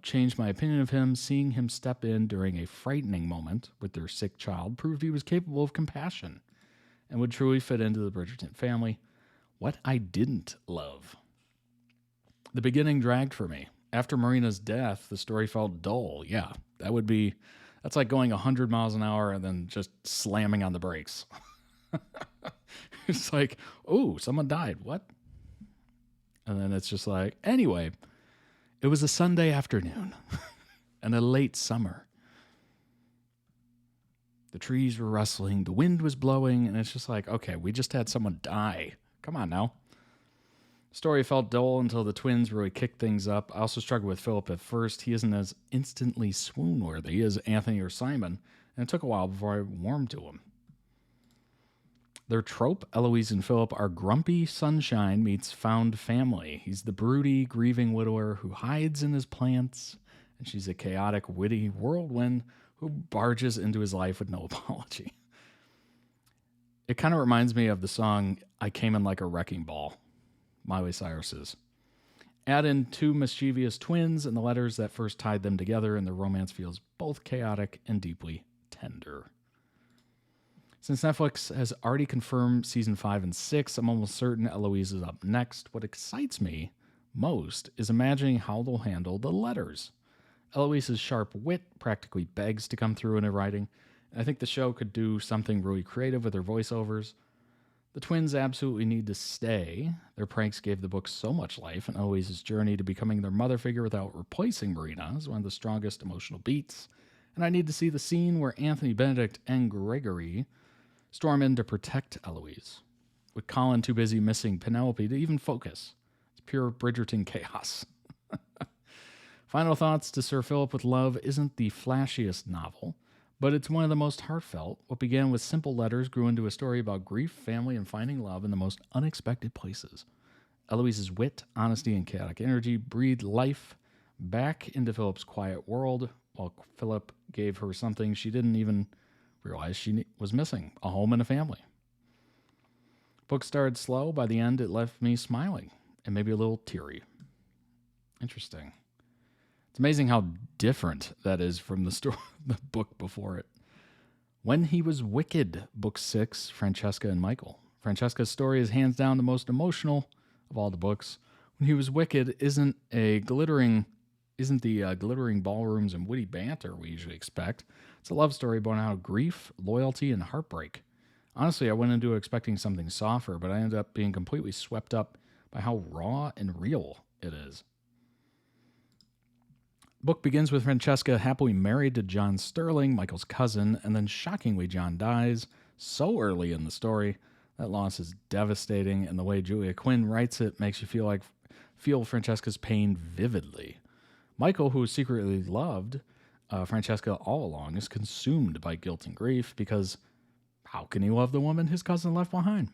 changed my opinion of him. Seeing him step in during a frightening moment with their sick child proved he was capable of compassion and would truly fit into the Bridgerton family. What I didn't love. The beginning dragged for me. After Marina's death, the story felt dull. Yeah, that's like going 100 miles an hour and then just slamming on the brakes. It's like, oh, someone died. What? And then it's just like, anyway, it was a Sunday afternoon and a late summer. The trees were rustling, the wind was blowing, and it's just like, okay, we just had someone die. Come on now. Story felt dull until the twins really kicked things up. I also struggled with Philip at first. He isn't as instantly swoon-worthy as Anthony or Simon, and it took a while before I warmed to him. Their trope, Eloise and Philip, are grumpy sunshine meets found family. He's the broody, grieving widower who hides in his plants, and she's a chaotic, witty whirlwind who barges into his life with no apology. It kind of reminds me of the song I Came in Like a Wrecking Ball, Miley Cyrus's. Add in two mischievous twins and the letters that first tied them together, and the romance feels both chaotic and deeply tender. Since Netflix has already confirmed season 5 and 6, I'm almost certain Eloise is up next. What excites me most is imagining how they'll handle the letters. Eloise's sharp wit practically begs to come through in her writing. I think the show could do something really creative with her voiceovers. The twins absolutely need to stay. Their pranks gave the book so much life, and Eloise's journey to becoming their mother figure without replacing Marina is one of the strongest emotional beats. And I need to see the scene where Anthony, Benedict, and Gregory storm in to protect Eloise, with Colin too busy missing Penelope to even focus. It's pure Bridgerton chaos. Final thoughts to Sir Philip with Love isn't the flashiest novel, but it's one of the most heartfelt. What began with simple letters grew into a story about grief, family, and finding love in the most unexpected places. Eloise's wit, honesty, and chaotic energy breathed life back into Philip's quiet world, while Philip gave her something she didn't even realize she was missing, a home and a family. Book started slow. By the end, it left me smiling and maybe a little teary. Interesting. It's amazing how different that is from the book before it. When He Was Wicked, Book 6, Francesca and Michael. Francesca's story is hands down the most emotional of all the books. When He Was Wicked isn't the glittering ballrooms and witty banter we usually expect. It's a love story born out of grief, loyalty, and heartbreak. Honestly, I went into it expecting something softer, but I ended up being completely swept up by how raw and real it is. Book begins with Francesca happily married to John Sterling, Michael's cousin, and then shockingly John dies so early in the story. That loss is devastating, and the way Julia Quinn writes it makes you feel Francesca's pain vividly. Michael, who secretly loved Francesca all along, is consumed by guilt and grief because how can he love the woman his cousin left behind?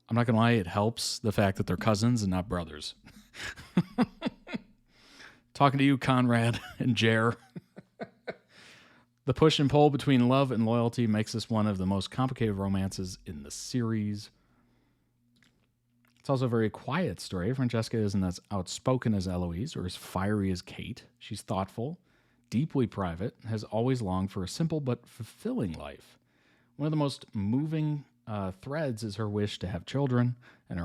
I'm not going to lie, it helps the fact that they're cousins and not brothers. Talking to you, Conrad and Jer. The push and pull between love and loyalty makes this one of the most complicated romances in the series. It's also a very quiet story. Francesca isn't as outspoken as Eloise or as fiery as Kate. She's thoughtful, deeply private, and has always longed for a simple but fulfilling life. One of the most moving threads is her wish to have children and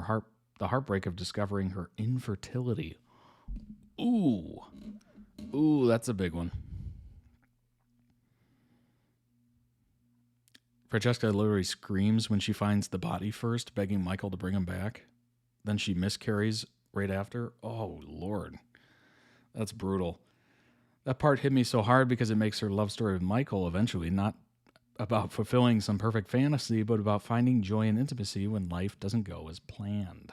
the heartbreak of discovering her infertility. Ooh, that's a big one. Francesca literally screams when she finds the body first, begging Michael to bring him back. Then she miscarries right after. Oh, Lord. That's brutal. That part hit me so hard because it makes her love story with Michael eventually not about fulfilling some perfect fantasy, but about finding joy and intimacy when life doesn't go as planned.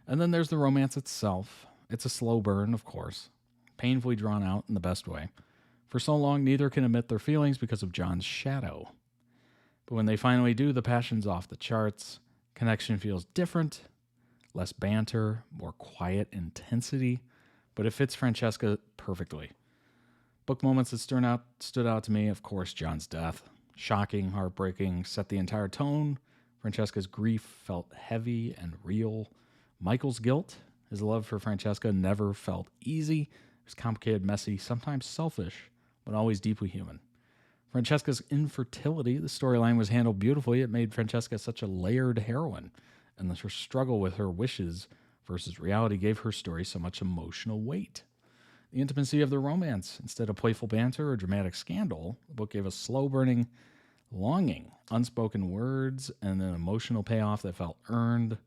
And then there's the romance itself. It's a slow burn, of course, painfully drawn out in the best way. For so long, neither can admit their feelings because of John's shadow. But when they finally do, the passion's off the charts. Connection feels different, less banter, more quiet intensity, but it fits Francesca perfectly. Book moments that stood out to me, of course, John's death. Shocking, heartbreaking, set the entire tone. Francesca's grief felt heavy and real. Michael's guilt, his love for Francesca never felt easy. It was complicated, messy, sometimes selfish, but always deeply human. Francesca's infertility, the storyline was handled beautifully. It made Francesca such a layered heroine, and her struggle with her wishes versus reality gave her story so much emotional weight. The intimacy of the romance, instead of playful banter or dramatic scandal, the book gave us slow-burning longing, unspoken words, and an emotional payoff that felt earned.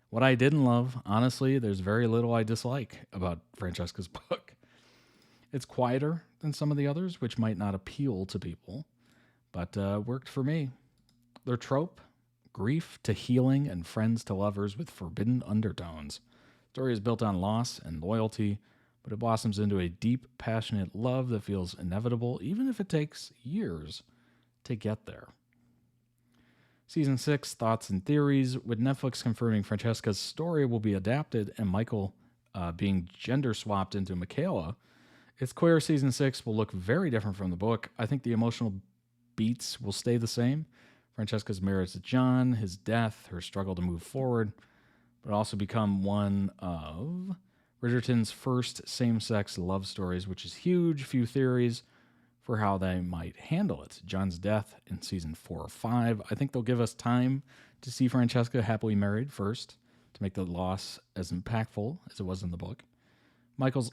What I didn't love, honestly, there's very little I dislike about Francesca's book. It's quieter than some of the others, which might not appeal to people, but worked for me. Their trope, grief to healing and friends to lovers with forbidden undertones. The story is built on loss and loyalty, but it blossoms into a deep, passionate love that feels inevitable, even if it takes years to get there. Season 6, Thoughts and Theories, with Netflix confirming Francesca's story will be adapted and Michael being gender swapped into Michaela, it's clear Season 6 will look very different from the book. I think the emotional beats will stay the same. Francesca's marriage to John, his death, her struggle to move forward, but also become one of Bridgerton's first same-sex love stories, which is huge. Few theories for how they might handle it. John's death in season 4 or 5. I think they'll give us time to see Francesca happily married first to make the loss as impactful as it was in the book. Michaela's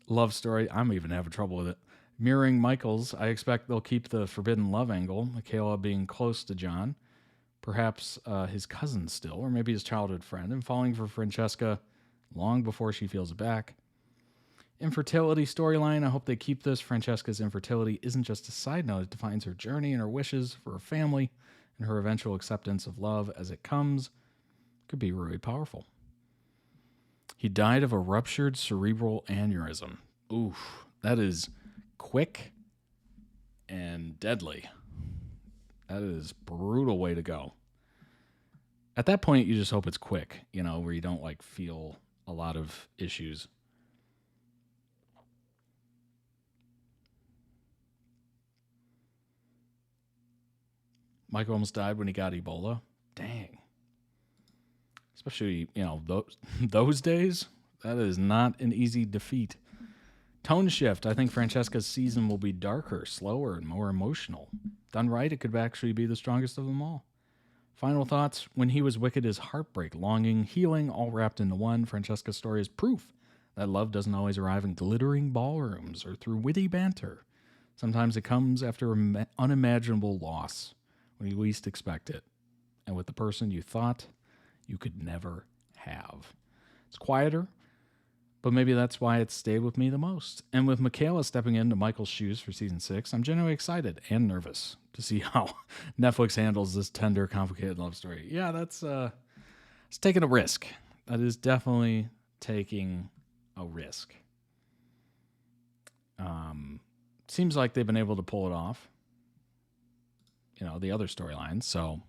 love story, I'm even having trouble with it. Mirroring Michael's, I expect they'll keep the forbidden love angle, Michaela being close to John, perhaps his cousin still, or maybe his childhood friend, and falling for Francesca long before she feels it back. Infertility storyline, I hope they keep this. Francesca's infertility isn't just a side note. It defines her journey and her wishes for her family and her eventual acceptance of love as it comes. Could be really powerful. He died of a ruptured cerebral aneurysm. Oof, that is quick and deadly. That is a brutal way to go. At that point, you just hope it's quick, where you don't feel a lot of issues. Michael almost died when he got Ebola. Dang. Especially, those days, that is not an easy defeat. Tone shift. I think Francesca's season will be darker, slower, and more emotional. Done right, it could actually be the strongest of them all. Final thoughts. When he was wicked is heartbreak, longing, healing, all wrapped into one. Francesca's story is proof that love doesn't always arrive in glittering ballrooms or through witty banter. Sometimes it comes after unimaginable loss, when you least expect it, and with the person you thought you could never have. It's quieter, but maybe that's why it stayed with me the most. And with Michaela stepping into Michael's shoes for season 6, I'm genuinely excited and nervous to see how Netflix handles this tender, complicated love story. Yeah, it's taking a risk. That is definitely taking a risk. Seems like they've been able to pull it off. The other storylines. So,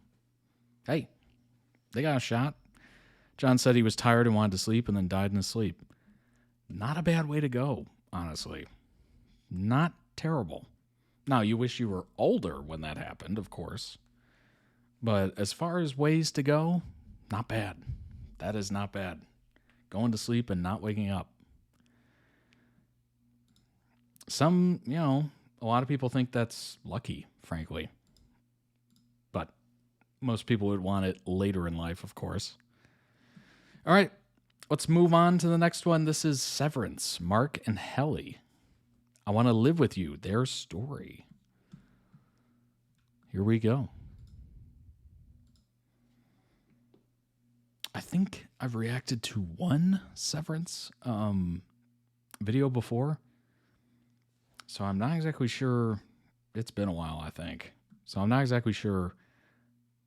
hey, they got a shot. John said he was tired and wanted to sleep and then died in his sleep. Not a bad way to go, honestly. Not terrible. Now, you wish you were older when that happened, of course. But as far as ways to go, not bad. That is not bad. Going to sleep and not waking up. Some, a lot of people think that's lucky, frankly. But most people would want it later in life, of course. All right, let's move on to the next one. This is Severance, Mark and Helly. I Want to Live With You, their story. Here we go. I think I've reacted to one Severance video before. So I'm not exactly sure. It's been a while, I think. So I'm not exactly sure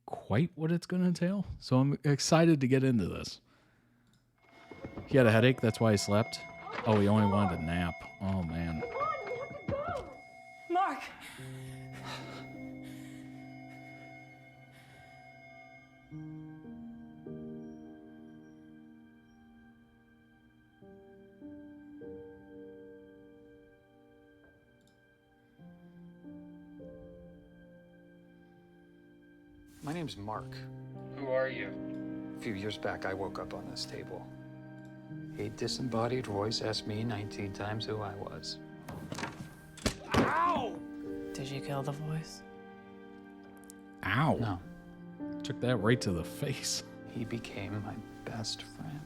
quite what it's going to entail. So I'm excited to get into this. He had a headache. That's why he slept. Oh, he only wanted a nap. Oh, man. Mark! My name's Mark. Who are you? A few years back, I woke up on this table. A disembodied voice asked me 19 times who I was. Ow! Did you kill the voice? Ow. No. Took that right to the face. He became my best friend.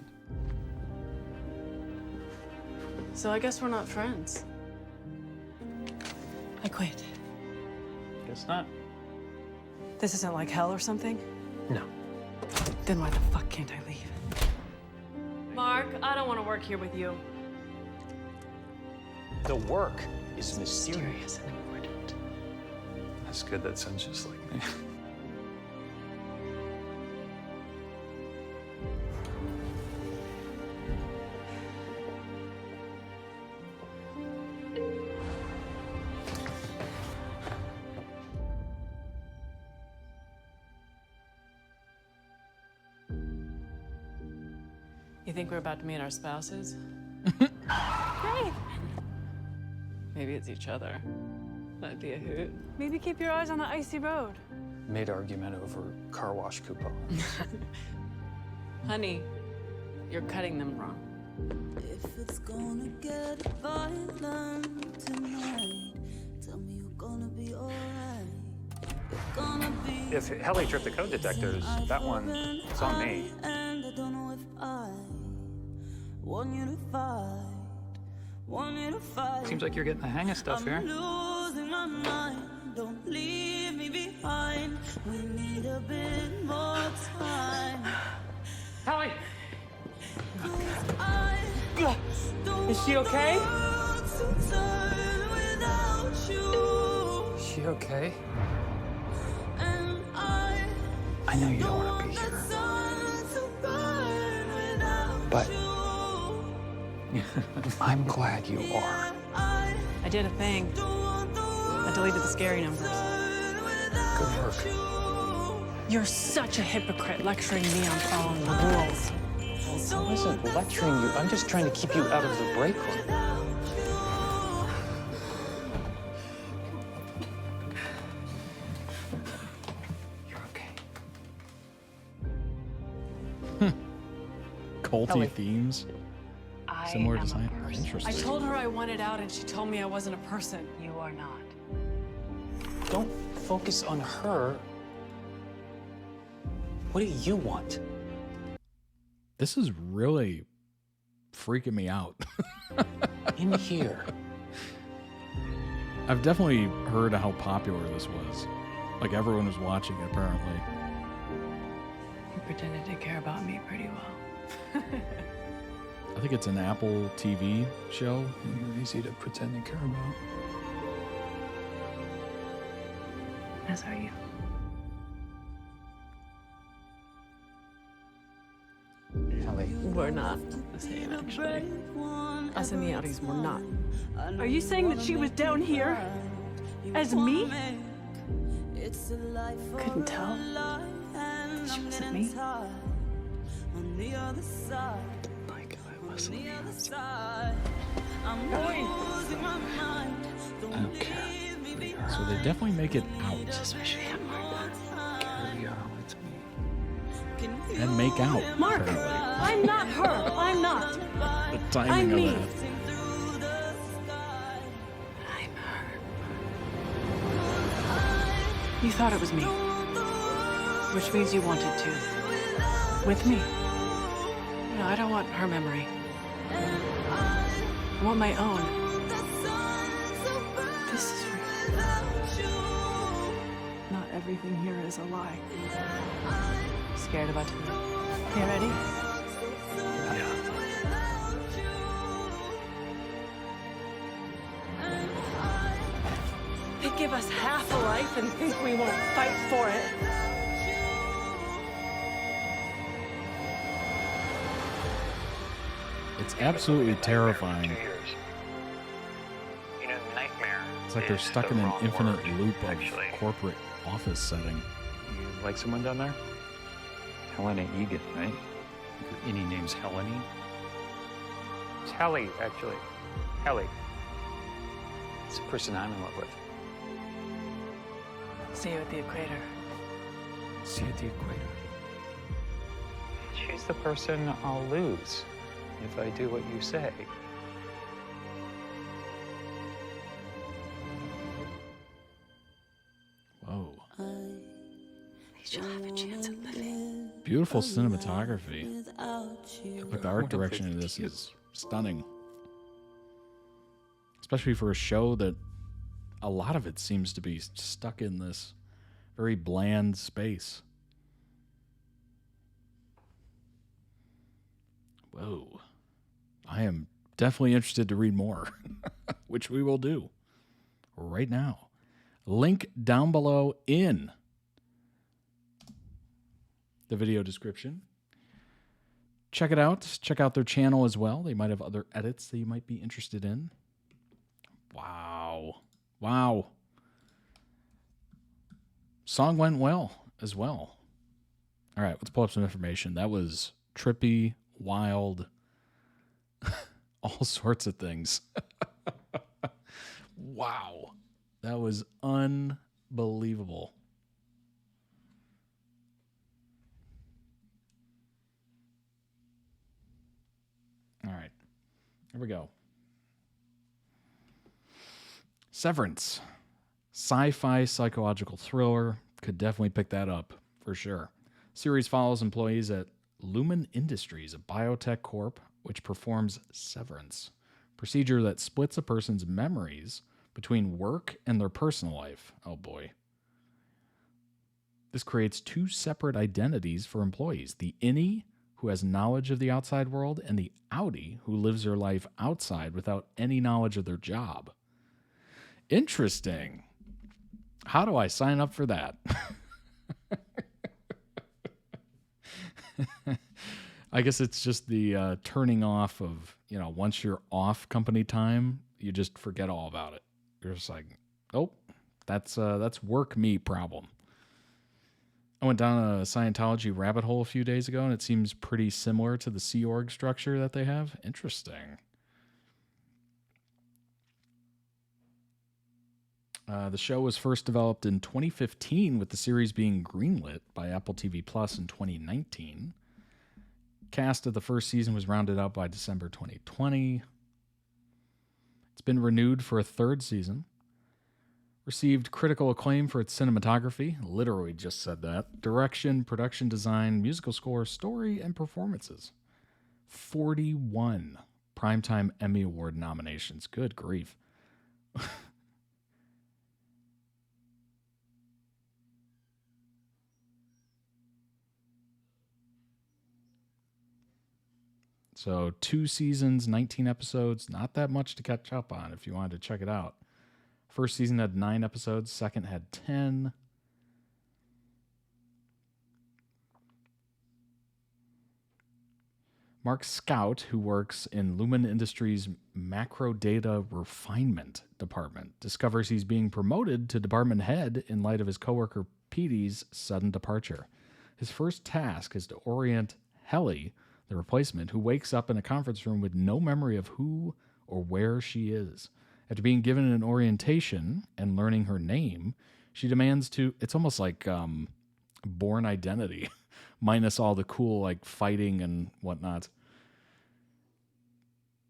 So I guess we're not friends. I quit. Guess not. This isn't like hell or something? No. Then why the fuck can't I leave? Mark, I don't want to work here with you. The work is mysterious and important. That's good. That sounds just like me. You think we're about to meet our spouses? Hey! Maybe it's each other. That'd be a hoot. Maybe keep your eyes on the icy road. Made argument over car wash coupon. Honey, you're cutting them wrong. If it's gonna get violent tonight, tell me you're gonna be alright. You're gonna be. If Helly tripped the code detectors, that one, it's on me. And I don't know if I want you to fight. Want you to fight. Seems like you're getting the hang of stuff here. I'm losing my mind. Don't leave me behind. We need a bit more time. Helly! Is she okay? Is she okay? I know you don't want to be here. But I'm glad you are. I did a thing. I deleted the scary numbers. Good work. You're such a hypocrite lecturing me on following the rules. I wasn't lecturing you. I'm just trying to keep you out of the break room. You're okay. Culty Ellie. themes. Similar design. Interesting. I told her I wanted out and she told me I wasn't a person. You are not. Don't focus on her. What do you want? This is really freaking me out. In here. I've definitely heard how popular this was. Like, everyone was watching it, apparently. You pretended to care about me pretty well. I think it's an Apple TV show. You're easy to pretend to care about. As are you. Ellie. We're not the same, actually. Us and the Audis were not. Are you saying that she was down here? As me? Couldn't tell. She wasn't me. Like I wasn't. I don't care. So they definitely make it out. Just wish we had more fun. Carry on with me. And make out, Mark! apparently. I'm not her! I'm not! The timing I'm of me. that. I'm her. You thought it was me. Which means you wanted to. With me. No, I don't want her memory. I want my own. This is real. Not everything here is a lie. Scared about it. You ready? They give us half a life and think we won't fight for it. It's absolutely terrifying. You know, nightmare. It's like they're stuck in an infinite loop of corporate office setting. You like someone down there? Helena Egan, right? Your innie name's Helene? It's Helly, actually. Helly. It's the person I'm in love with. See you at the equator. See you at the equator. She's the person I'll lose if I do what you say. Whoa. You'll have a chance of living. Beautiful cinematography. Like the art direction of this is stunning. Especially for a show that a lot of it seems to be stuck in this very bland space. Whoa. I am definitely interested to read more, which we will do right now. Link down below in the video description. Check it out. Check out their channel as well. They might have other edits that you might be interested in. Wow. Wow. Song went well as well. All right, let's pull up some information. That was trippy, wild, all sorts of things. Wow. That was unbelievable. All right, here we go. Severance. Sci-fi psychological thriller. Could definitely pick that up for sure. Series follows employees at Lumen Industries, a biotech corp which performs severance, procedure that splits a person's memories between work and their personal life. Oh boy. This creates two separate identities for employees. The innie, who has knowledge of the outside world, and the outie, who lives their life outside without any knowledge of their job. Interesting. How do I sign up for that? I guess it's just the turning off of, once you're off company time, you just forget all about it. You're just like, oh, that's work me problem. I went down a Scientology rabbit hole a few days ago, and it seems pretty similar to the Sea Org structure that they have. Interesting. The show was first developed in 2015, with the series being greenlit by Apple TV Plus in 2019. Cast of the first season was rounded out by December 2020. It's been renewed for a third season. Received critical acclaim for its cinematography, literally just said that, direction, production design, musical score, story, and performances. 41 Primetime Emmy Award nominations. Good grief. So 2 seasons, 19 episodes, not that much to catch up on if you wanted to check it out. First season had 9 episodes, second had 10. Mark Scout, who works in Lumen Industries' macro data refinement department, discovers he's being promoted to department head in light of his coworker Petey's sudden departure. His first task is to orient Helly, the replacement, who wakes up in a conference room with no memory of who or where she is. After being given an orientation and learning her name, she demands to, it's almost like Born Identity, minus all the cool like fighting and whatnot.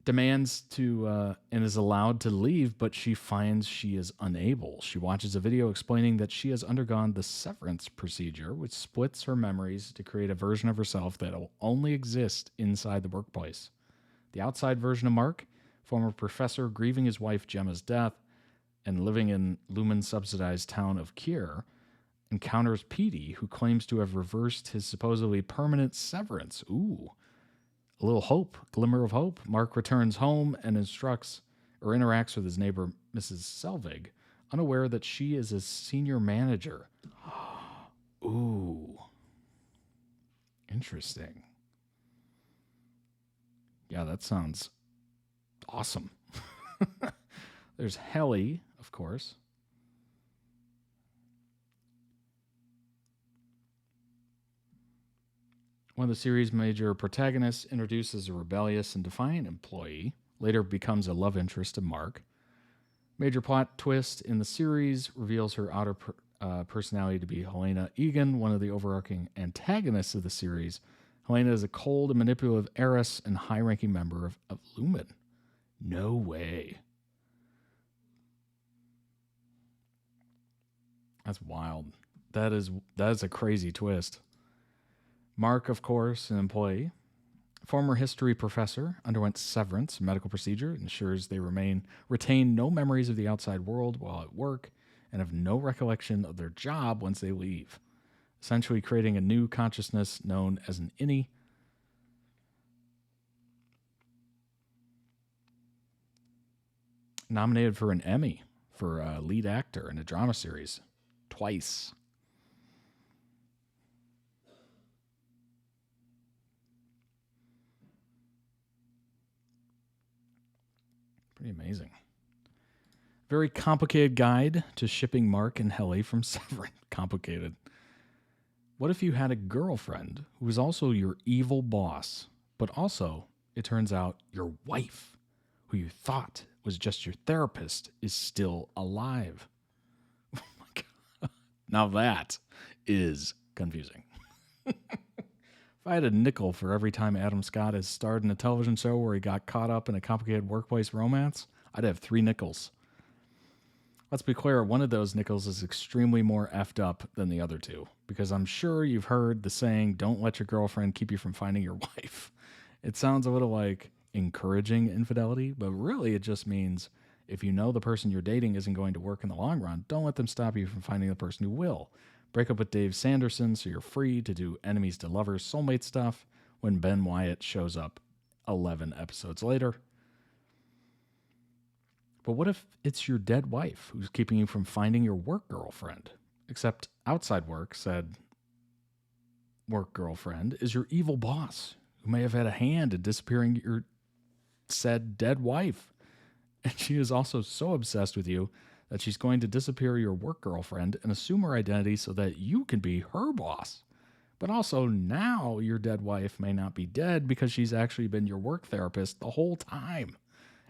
Demands to and is allowed to leave, but she finds she is unable. She watches a video explaining that she has undergone the severance procedure, which splits her memories to create a version of herself that will only exist inside the workplace. The outside version of Mark, former professor grieving his wife Gemma's death and living in Lumen-subsidized town of Kier, encounters Petey, who claims to have reversed his supposedly permanent severance. Ooh. A little hope, glimmer of hope. Mark returns home and interacts with his neighbor, Mrs. Selvig, unaware that she is his senior manager. Ooh. Interesting. Yeah, that sounds awesome. There's Helly, of course. One of the series' major protagonists introduces a rebellious and defiant employee, later becomes a love interest to Mark. Major plot twist in the series reveals her outer personality to be Helena Egan, one of the overarching antagonists of the series. Helena is a cold and manipulative heiress and high-ranking member of Lumen. No way. That's wild. That is a crazy twist. Mark, of course, an employee. Former history professor, underwent severance, medical procedure, ensures they retain no memories of the outside world while at work and have no recollection of their job once they leave, essentially creating a new consciousness known as an innie. Nominated for an Emmy for lead actor in a drama series twice. Pretty amazing. Very complicated guide to shipping Mark and Helly from Severance. Complicated. What if you had a girlfriend who was also your evil boss, but also, it turns out, your wife, who you thought was just your therapist, is still alive? Oh my God. Now that is confusing. If I had a nickel for every time Adam Scott has starred in a television show where he got caught up in a complicated workplace romance, I'd have 3 nickels. Let's be clear, one of those nickels is extremely more effed up than the other two, because I'm sure you've heard the saying, don't let your girlfriend keep you from finding your wife. It sounds a little like encouraging infidelity, but really it just means if you know the person you're dating isn't going to work in the long run, don't let them stop you from finding the person who will. Break up with Dave Sanderson so you're free to do enemies to lovers soulmate stuff when Ben Wyatt shows up 11 episodes later. But what if it's your dead wife who's keeping you from finding your work girlfriend? Except outside work said work girlfriend is your evil boss who may have had a hand in disappearing your said dead wife. And she is also so obsessed with you that she's going to disappear your work girlfriend and assume her identity so that you can be her boss. But also now your dead wife may not be dead because she's actually been your work therapist the whole time.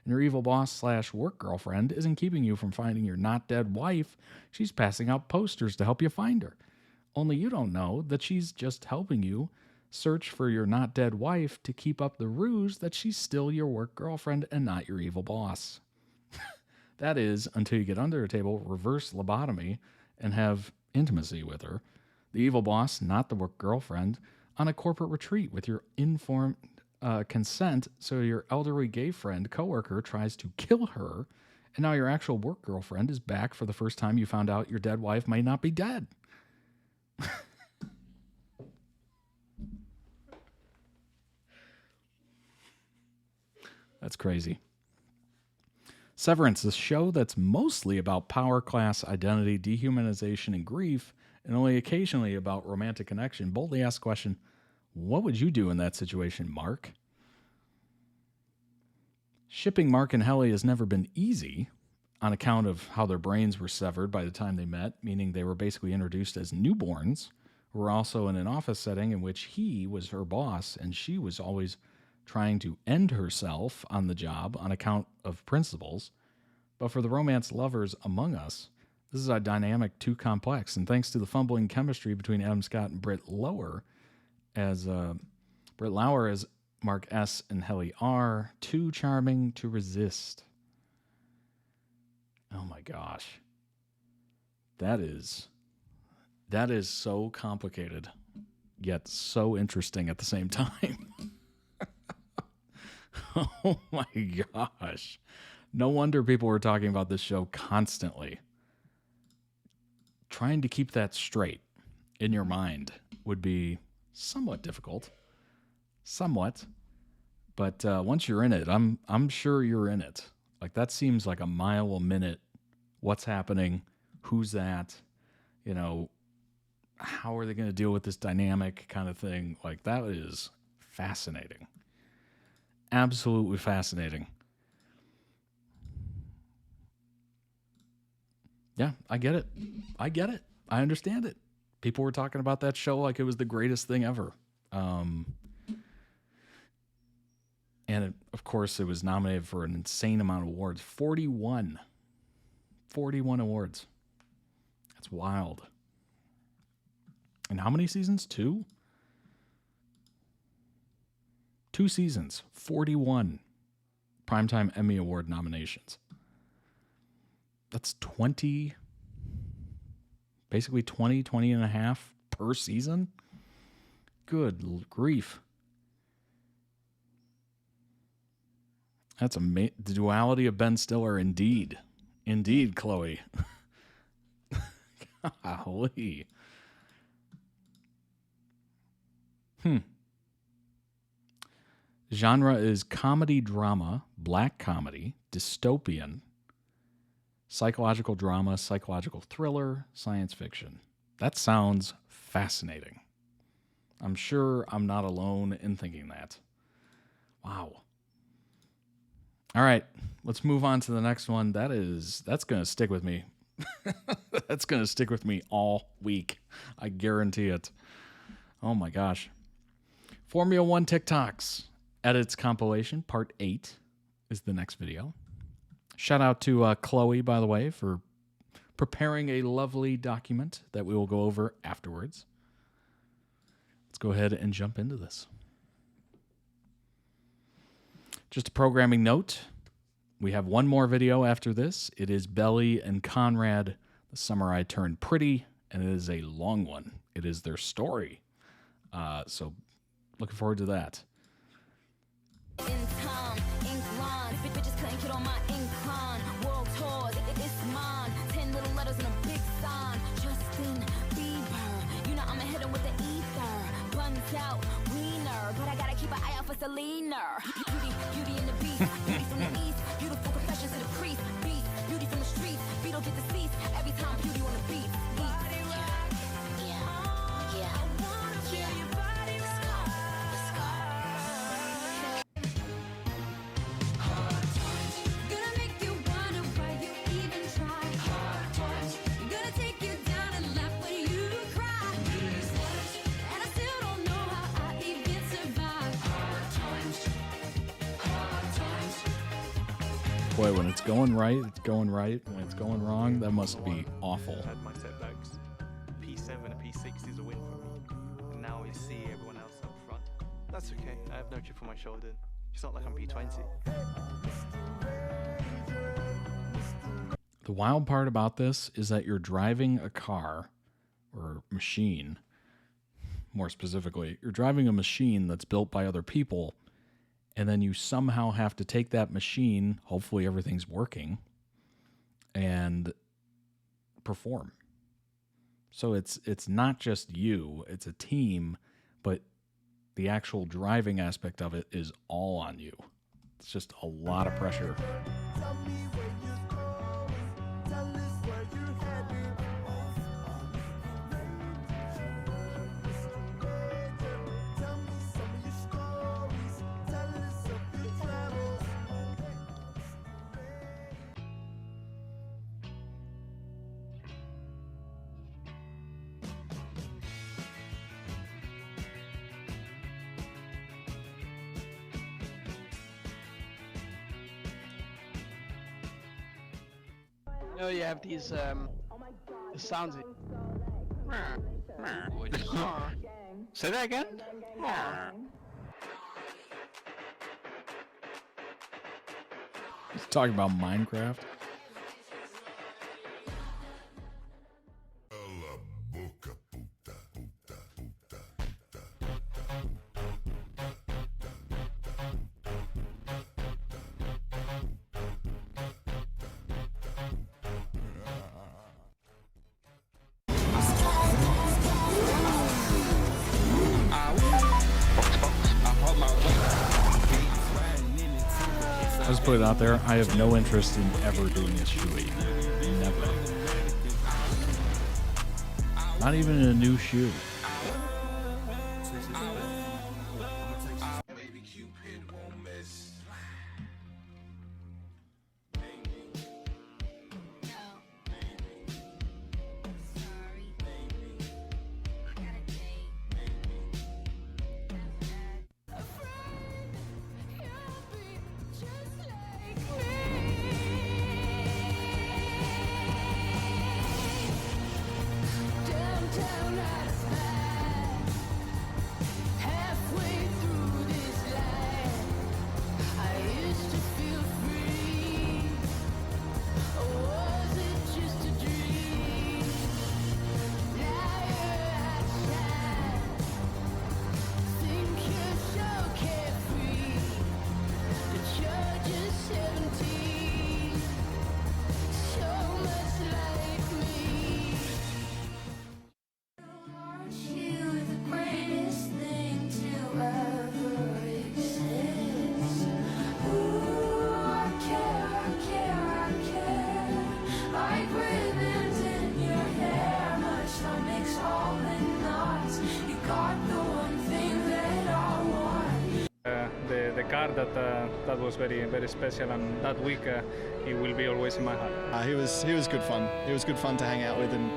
And your evil boss / work girlfriend isn't keeping you from finding your not dead wife. She's passing out posters to help you find her. Only you don't know that she's just helping you search for your not dead wife to keep up the ruse that she's still your work girlfriend and not your evil boss. That is, until you get under a table, reverse lobotomy, and have intimacy with her. The evil boss, not the work girlfriend, on a corporate retreat with your informed consent, so your elderly gay friend, coworker, tries to kill her, and now your actual work girlfriend is back for the first time you found out your dead wife might not be dead. That's crazy. Severance, a show that's mostly about power, class, identity, dehumanization, and grief, and only occasionally about romantic connection, boldly asks the question, what would you do in that situation, Mark? Shipping Mark and Helly has never been easy on account of how their brains were severed by the time they met, meaning they were basically introduced as newborns, who were also in an office setting in which he was her boss and she was always trying to end herself on the job on account of principles. But for the romance lovers among us, this is a dynamic too complex, and thanks to the fumbling chemistry between Adam Scott and Britt Lauer as Mark S. and Helly R, too charming to resist. Oh my gosh. That is so complicated, yet so interesting at the same time. Oh my gosh. No wonder people were talking about this show constantly. trying to keep that straight in your mind would be somewhat difficult. Somewhat. But once you're in it, I'm sure you're in it. Like, that seems like a mile a minute. What's happening? Who's that? You know, how are they going to deal with this dynamic kind of thing? Like, that is fascinating. Absolutely fascinating. Yeah, I get it. I get it. I understand it. People were talking about that show like it was the greatest thing ever. And of course, it was nominated for an insane amount of awards. 41. 41 awards. That's wild. And how many seasons? 2? 2 seasons. 41 Primetime Emmy Award nominations. That's 20, basically 20 and a half per season. Good grief. That's the duality of Ben Stiller, indeed. Indeed, Chloe. Golly. Genre is comedy drama, black comedy, dystopian, psychological drama, psychological thriller, science fiction. That sounds fascinating. I'm sure I'm not alone in thinking that. Wow. All right, let's move on to the next one. That's going to stick with me. That's going to stick with me all week. I guarantee it. Oh my gosh. Formula One TikToks edits compilation part 8 is the next video. Shout out to Chloe, by the way, for preparing a lovely document that we will go over afterwards. Let's go ahead and jump into this. Just a programming note. We have one more video after this. It is Belly and Conrad, the Summer I Turned Pretty, and it is a long one. It is their story. So looking forward to that. Beauty in the beast, beauty from the east, beautiful confessions of the priest, beast, beauty from the streets, beetle get deceased, every time beauty on the beat. Boy, when it's going right, it's going right. When it's going wrong, that must be awful. I had my setbacks. P7 and P6 is a win for me. And now I see everyone else up front. That's okay. I have no chip on my shoulder. It's not like I'm P20. The wild part about this is that you're driving a car or machine. More specifically, you're driving a machine that's built by other people. And then you somehow have to take that machine, hopefully everything's working, and perform. So it's not just you, it's a team, but the actual driving aspect of it is all on you. It's just a lot of pressure. You know, you have these the sounds. Say that again? Talking about Minecraft. just put it out there. I have no interest in ever doing this shoey. Never. Not even in a new shoe. The car that was very special, and that week he will be always in my heart. He was good fun. It was good fun to hang out with, and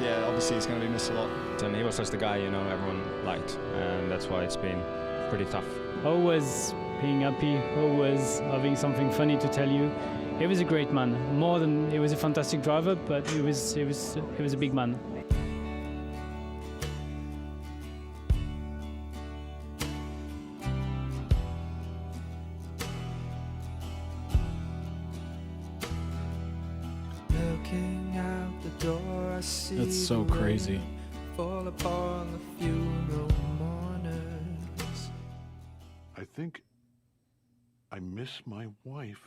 yeah, obviously he's going to be missed a lot. And he was just the guy everyone liked, and that's why it's been pretty tough. Always being happy, always having something funny to tell you. He was a great man. More than he was a fantastic driver, but he was a big man. Looking out the door, I see That's so crazy. fall upon the funeral mourners. I think I miss my wife.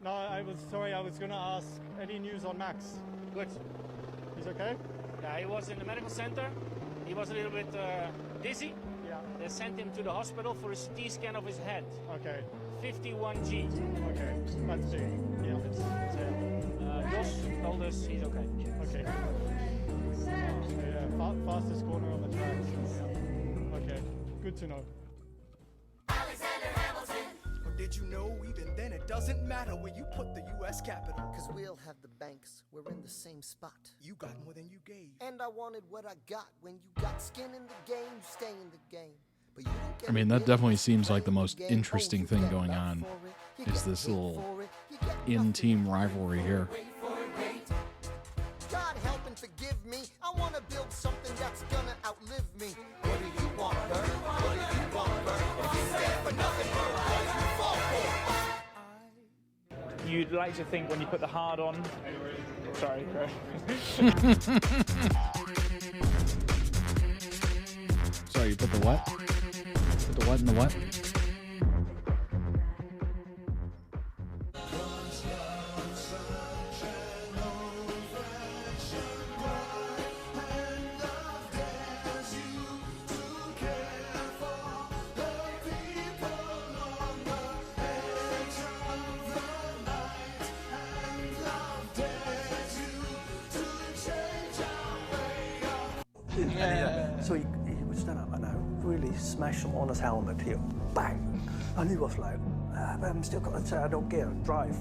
No, I was going to ask any news on Max. Good. He's okay? Yeah, he was in the medical center. He was a little bit dizzy. Yeah. They sent him to the hospital for a CT scan of his head. Okay. 51G. Okay, that's big. Yeah, it's Josh told us he's okay. Okay. So, yeah, fastest corner on the track. So, yeah. Okay, good to know. Did you know even then it doesn't matter where you put the U.S. capital? Cause we'll have the banks, we're in the same spot. You got more than you gave. And I wanted what I got. When you got skin in the game, you stay in the game. But you don't get I mean, that definitely seems like the most interesting thing going on is this little in-team rivalry here. God help and forgive me. I want to build something that's gonna outlive me. What do you want, Bert? What do you want, Bert? If you stand for nothing, Bert, all you fall for. You'd like to think when you put the hard on. Sorry. Sorry, you put the what? Put the what in the what? So he would stand up and really smash him on his helmet here. Bang! And he was like, but I'm still gonna say I don't care, drive.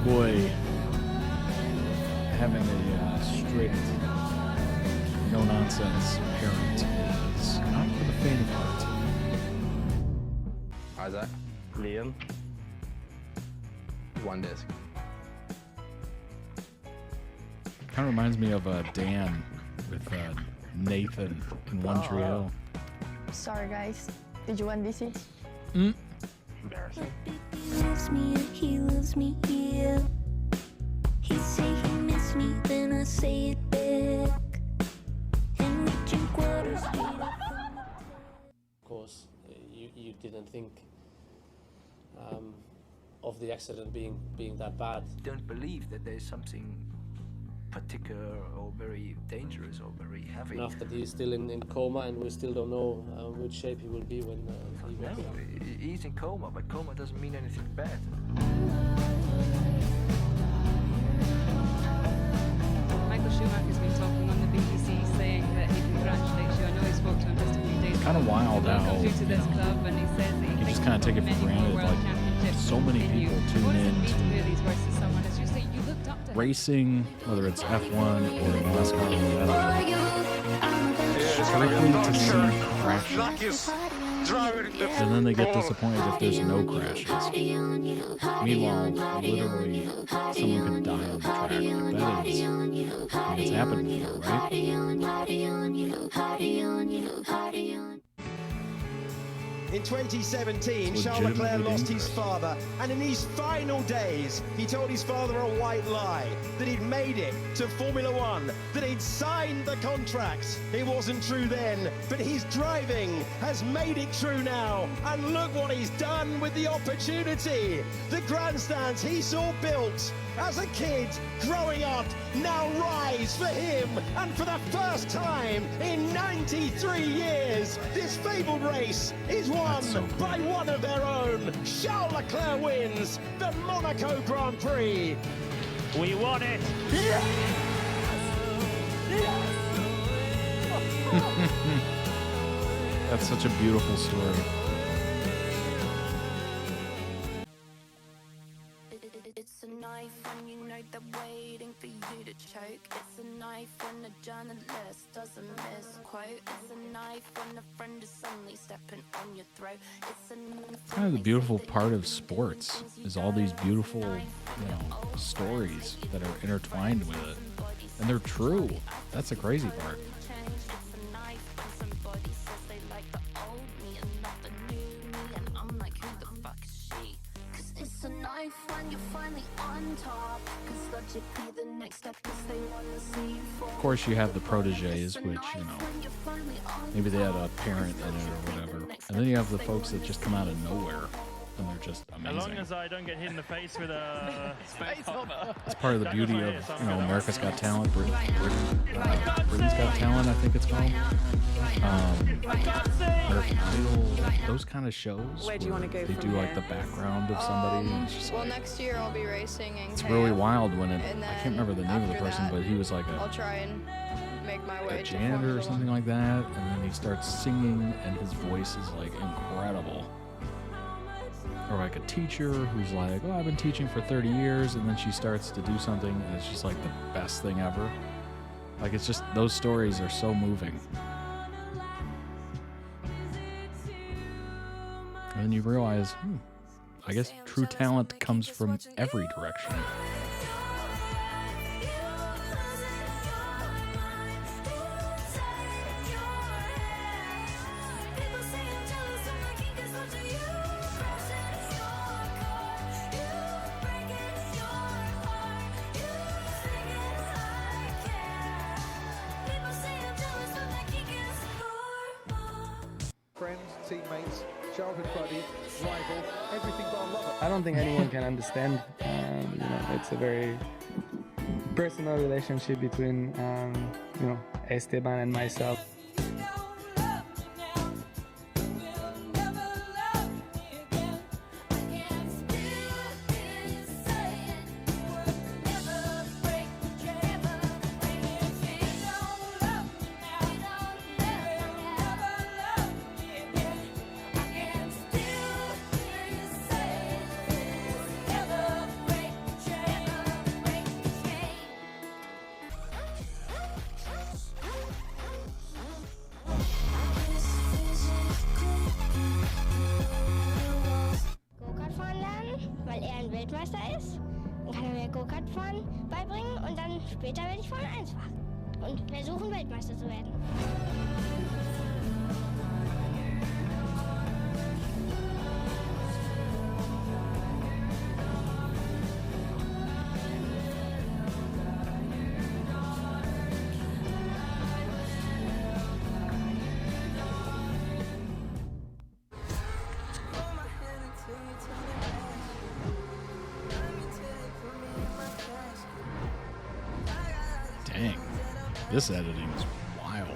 Boy, having a strict, no-nonsense parent is not for the faint of heart. Isaac. Liam. One disc. Kind of reminds me of Dan with Nathan in One Tree Hill. Sorry, guys. Did you want this? Embarrassing. loves me, he loves me, yeah. He say he miss me, then I say it back. And we drink water straight up from the tap. Of course, you didn't think of the accident being that bad. Don't believe that there's something particular or very dangerous or very heavy. And after he's still in coma, and we still don't know which shape he will be when he wakes up. He's in coma, but coma doesn't mean anything bad. Michael Schumacher's been talking on the BBC saying that he congratulates you. I know he spoke to him just a few days ago. Kind of wild how Welcomes you to this club, and he says that he you just thinks kind of take it many for more granted. world Like championships so many will continue. people tune What does it in mean to to hear these words to someone as you say you looked up to him? racing, whether it's F1 or NASCAR or whatever, strictly to see crashes. And then they get disappointed if there's no crashes. Meanwhile, literally, someone could die on the track. That is, I mean, it's happened before, right? In 2017, Charles Leclerc lost his father, and in his final days, he told his father a white lie, that he'd made it to Formula One, that he'd signed the contract. It wasn't true then, but his driving has made it true now, and look what he's done with the opportunity. The grandstands he saw built as a kid growing up now rise for him, and for the first time in 93 years, this fabled race is won by one of their own. Charles Leclerc wins the Monaco Grand Prix. We won it! That's such a beautiful story. It's a knife when you know they're waiting for you to choke. It's a knife when a journalist doesn't misquote. It's a knife when a friend is suddenly stepping on your throat. It's a knife. Kind of the beautiful part of sports is all these beautiful, stories that are intertwined with it, and they're true. That's the crazy part. It's a knife when you're finally on top. 'Cause logically the next step is they wanna see you fall. Of course, you have the proteges, which, maybe they had a parent in it or whatever. And then you have the folks that just come out of nowhere, and they're just As long amazing. as I don't get hit in the face with a space hopper. It's part of the beauty of, America's Got Talent, Britain's Got Talent, I think it's called. American Idol, those kind of shows. Where do you want to go They from do like here? the background of somebody. And it's just Well, like, next year I'll be racing in it's really KF, wild when it. and I then can't remember the name of the after person, that, but he was like I'll a try and make my way to janitor Formula or something like that, and then he starts singing, and his voice is like incredible. Or like a teacher who's like, oh, I've been teaching for 30 years, and then she starts to do something, and it's just like the best thing ever. Like, it's just, those stories are so moving. And then you realize, I guess true talent comes from every direction. Friends, teammates, childhood buddy, rival, everything but a lover. I don't think anyone can understand. It's a very personal relationship between, Esteban and myself. Go-Kart fahren lernen, weil er ein Weltmeister ist. Dann kann er mir Go-Kart fahren beibringen und dann später werde ich Formel 1 fahren und versuchen, Weltmeister zu werden. This editing is wild.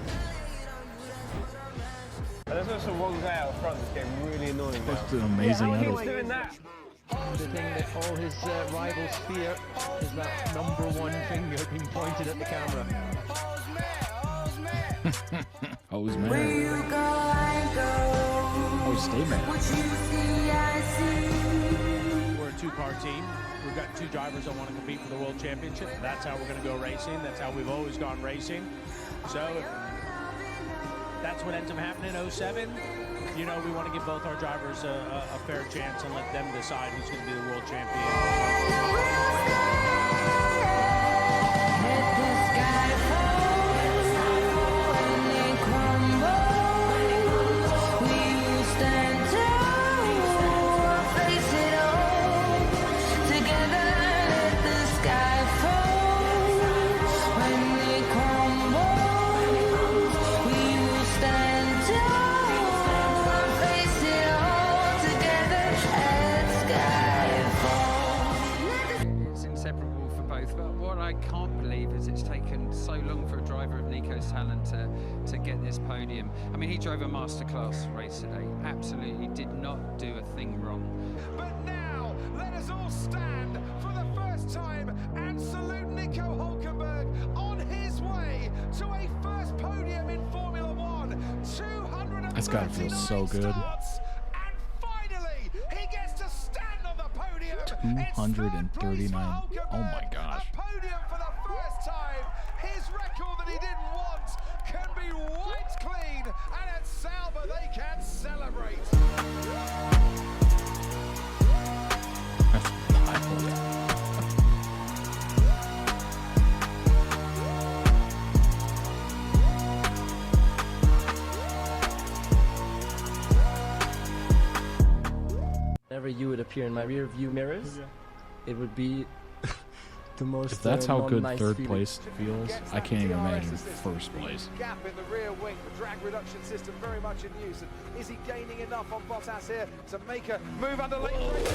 There's also one guy out front that's getting really annoying now. That's an amazing How edit. are doing that? The thing that all his rivals fear is that number one finger being pointed at the camera. Hose man. Hose stay man. We're a two-car team. We've got two drivers that want to compete for the World Championship. That's how we're going to go racing. That's how we've always gone racing. So if that's what ends up happening in 07. You know, we want to give both our drivers a fair chance and let them decide who's going to be the world champion. I can't believe is it's taken so long for a driver of Nico's talent to get this podium. I mean, he drove a masterclass race today. Absolutely did not do a thing wrong. But now, let us all stand for the first time and salute Nico Hülkenberg on his way to a first podium in Formula One. 239 That's gotta feel so good. starts, and finally, he gets to stand on the podium. 239. Oh my gosh. Podium for the first time. His record that he didn't want can be wiped clean, and at Sauber they can celebrate. That's wild. Whenever you would appear in my rear view mirrors, it would be the most. If that's how good nice third feeling. place feels, I can't even imagine first place. Gap in the rear wing, the drag reduction system very much in use. And is he gaining enough on Bottas here to make a move under late brake?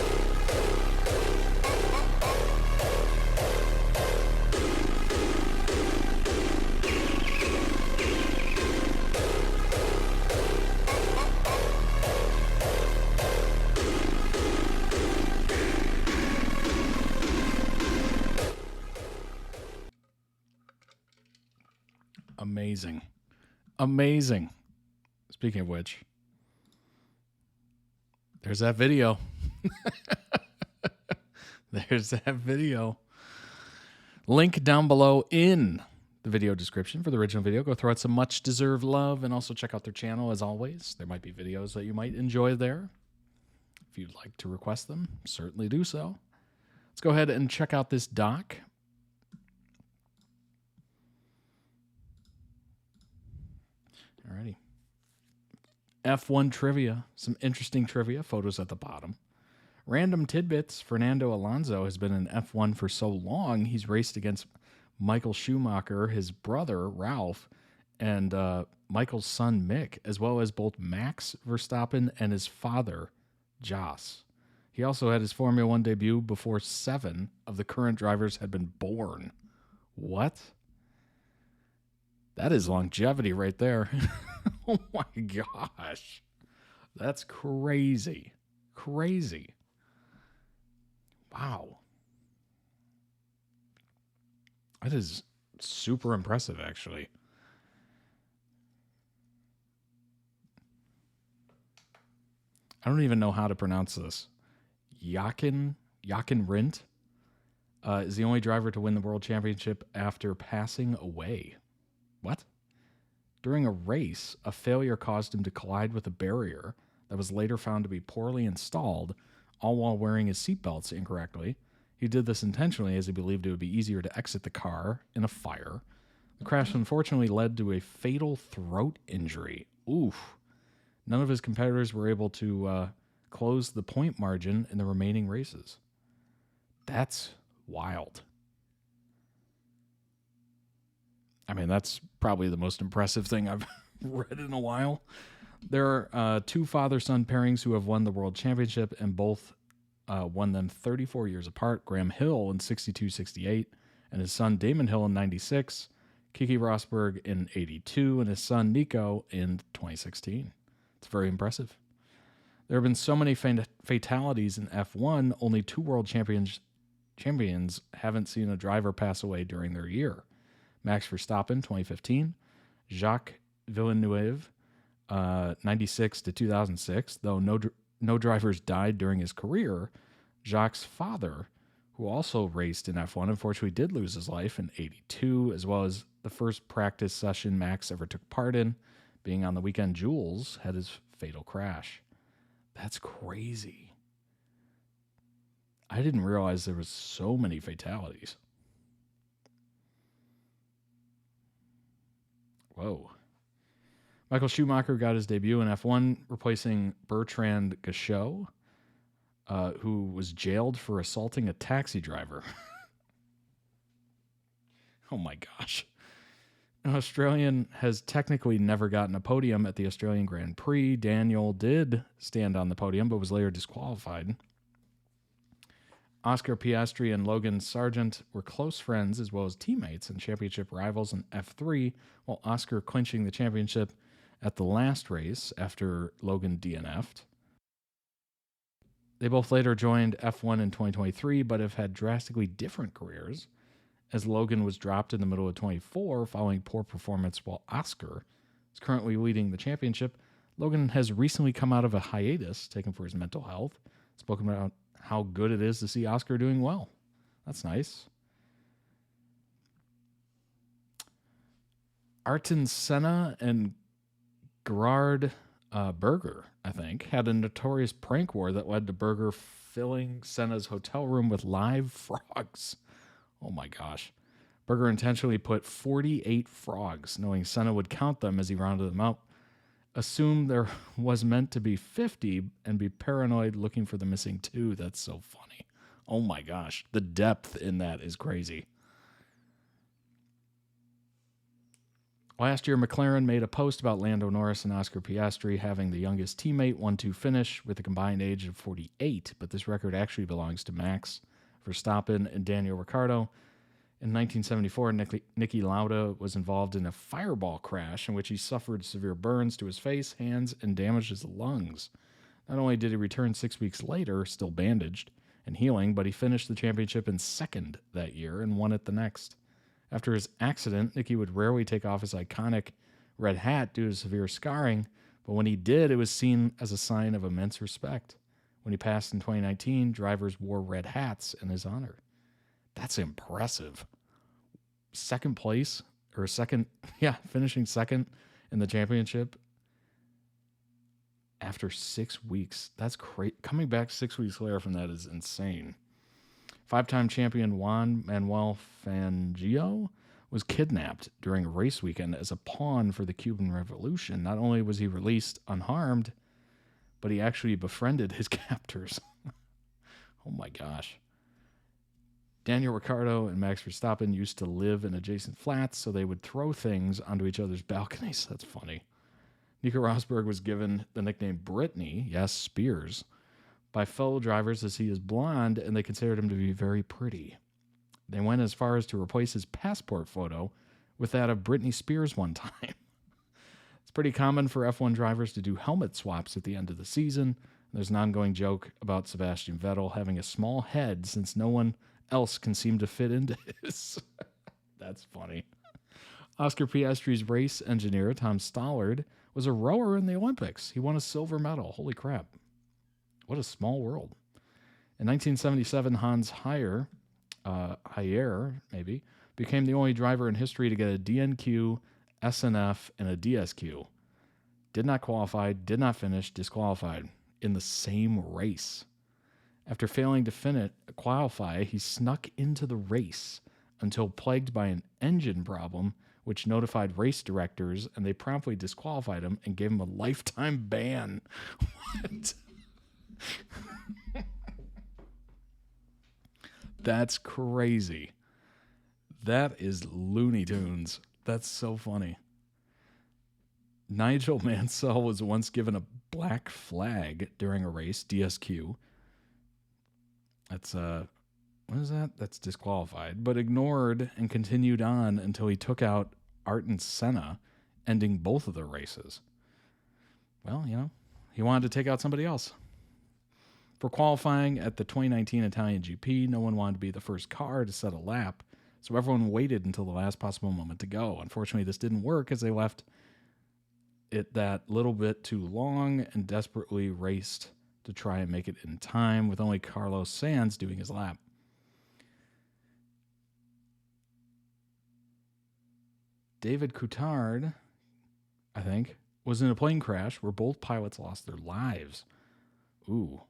Amazing. Amazing. Speaking of which, there's that video. There's that video. Link down below in the video description for the original video. Go throw out some much deserved love and also check out their channel as always. There might be videos that you might enjoy there. If you'd like to request them, certainly do so. Let's go ahead and check out this doc. Alrighty. F1 trivia. Some interesting trivia. Photos at the bottom. Random tidbits. Fernando Alonso has been in F1 for so long, he's raced against Michael Schumacher, his brother, Ralph, and Michael's son, Mick, as well as both Max Verstappen and his father, Jos. He also had his Formula One debut before 7 of the current drivers had been born. What? That is longevity right there. Oh my gosh. That's crazy. Crazy. Wow. That is super impressive, actually. I don't even know how to pronounce this. Jochen Rindt is the only driver to win the World Championship after passing away. What? During a race, a failure caused him to collide with a barrier that was later found to be poorly installed, all while wearing his seatbelts incorrectly. He did this intentionally as he believed it would be easier to exit the car in a fire. The crash unfortunately led to a fatal throat injury. Oof. None of his competitors were able to close the point margin in the remaining races. That's wild. I mean, that's probably the most impressive thing I've read in a while. There are two father-son pairings who have won the World Championship, and both won them 34 years apart. Graham Hill in 62-68, and his son Damon Hill in 96. Keke Rosberg in 82, and his son Nico in 2016. It's very impressive. There have been so many fatalities in F1, only 2 world champions haven't seen a driver pass away during their year. Max Verstappen, 2015. Jacques Villeneuve, 96 to 2006. Though no drivers died during his career, Jacques' father, who also raced in F1, unfortunately did lose his life in 82, as well as the first practice session Max ever took part in, being on the weekend. Jules had his fatal crash. That's crazy. I didn't realize there was so many fatalities. Whoa. Michael Schumacher got his debut in F1, replacing Bertrand Gachot, who was jailed for assaulting a taxi driver. Oh my gosh. An Australian has technically never gotten a podium at the Australian Grand Prix. Daniel did stand on the podium, but was later disqualified. Oscar Piastri and Logan Sargent were close friends as well as teammates and championship rivals in F3, while Oscar clinching the championship at the last race after Logan DNF'd. They both later joined F1 in 2023, but have had drastically different careers, as Logan was dropped in the middle of 24 following poor performance, while Oscar is currently leading the championship. Logan has recently come out of a hiatus taken for his mental health, spoken about how good it is to see Oscar doing well. That's nice. Ayrton Senna and Gerard Berger, I think, had a notorious prank war that led to Berger filling Senna's hotel room with live frogs. Oh my gosh. Berger intentionally put 48 frogs, knowing Senna would count them as he rounded them up. Assumed there was meant to be 50 and be paranoid looking for the missing 2. That's so funny. Oh my gosh. The depth in that is crazy. Last year, McLaren made a post about Lando Norris and Oscar Piastri having the youngest teammate 1-2 finish with a combined age of 48, but this record actually belongs to Max Verstappen and Daniel Ricciardo. In 1974, Niki Lauda was involved in a fireball crash in which he suffered severe burns to his face, hands, and damaged his lungs. Not only did he return 6 weeks later, still bandaged and healing, but he finished the championship in second that year and won it the next. After his accident, Niki would rarely take off his iconic red hat due to severe scarring, but when he did, it was seen as a sign of immense respect. When he passed in 2019, drivers wore red hats in his honor. That's impressive. Second place, or finishing second in the championship after 6 weeks. That's great. Coming back 6 weeks later from that is insane. 5-time champion Juan Manuel Fangio was kidnapped during a race weekend as a pawn for the Cuban Revolution. Not only was he released unharmed, but he actually befriended his captors. Oh my gosh. Daniel Ricciardo and Max Verstappen used to live in adjacent flats, so they would throw things onto each other's balconies. That's funny. Nico Rosberg was given the nickname Brittany, yes, Spears, by fellow drivers as he is blonde, and they considered him to be very pretty. They went as far as to replace his passport photo with that of Britney Spears one time. It's pretty common for F1 drivers to do helmet swaps at the end of the season. There's an ongoing joke about Sebastian Vettel having a small head since no one else can seem to fit into his. That's funny. Oscar Piastri's race engineer, Tom Stollard, was a rower in the Olympics. He won a silver medal. Holy crap. What a small world. In 1977, Hans Heyer became the only driver in history to get a DNQ, SNF, and a DSQ. Did not qualify, did not finish, disqualified in the same race. After failing to qualify, he snuck into the race until plagued by an engine problem, which notified race directors, and they promptly disqualified him and gave him a lifetime ban. What? That's crazy. That is Looney Tunes. That's so funny. Nigel Mansell was once given a black flag during a race, DSQ. That's what is that? That's disqualified, but ignored and continued on until he took out Ayrton Senna, ending both of their races. Well, you know, he wanted to take out somebody else. For qualifying at the 2019 Italian GP, no one wanted to be the first car to set a lap, so everyone waited until the last possible moment to go. Unfortunately, this didn't work as they left it that little bit too long and desperately raced to try and make it in time, with only Carlos Sainz doing his lap. David Coulthard, I think, was in a plane crash where both pilots lost their lives. Ooh.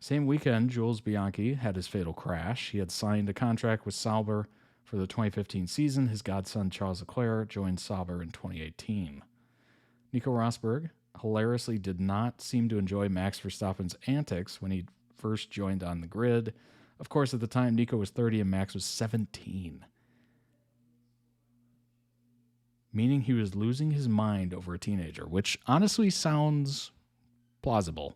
Same weekend, Jules Bianchi had his fatal crash. He had signed a contract with Sauber for the 2015 season. His godson, Charles Leclerc, joined Sauber in 2018. Nico Rosberg hilariously did not seem to enjoy Max Verstappen's antics when he first joined on the grid. Of course, at the time, Nico was 30 and Max was 17. Meaning he was losing his mind over a teenager, which honestly sounds plausible.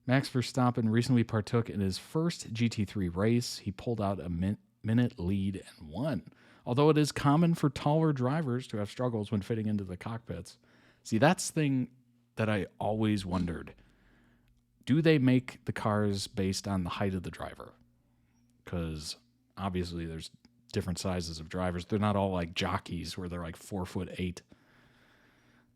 Max Verstappen recently partook in his first GT3 race. He pulled out a minute lead and won. Although it is common for taller drivers to have struggles when fitting into the cockpits. See, that's the thing that I always wondered. Do they make the cars based on the height of the driver? Because obviously there's different sizes of drivers. They're not all like jockeys where they're like 4'8".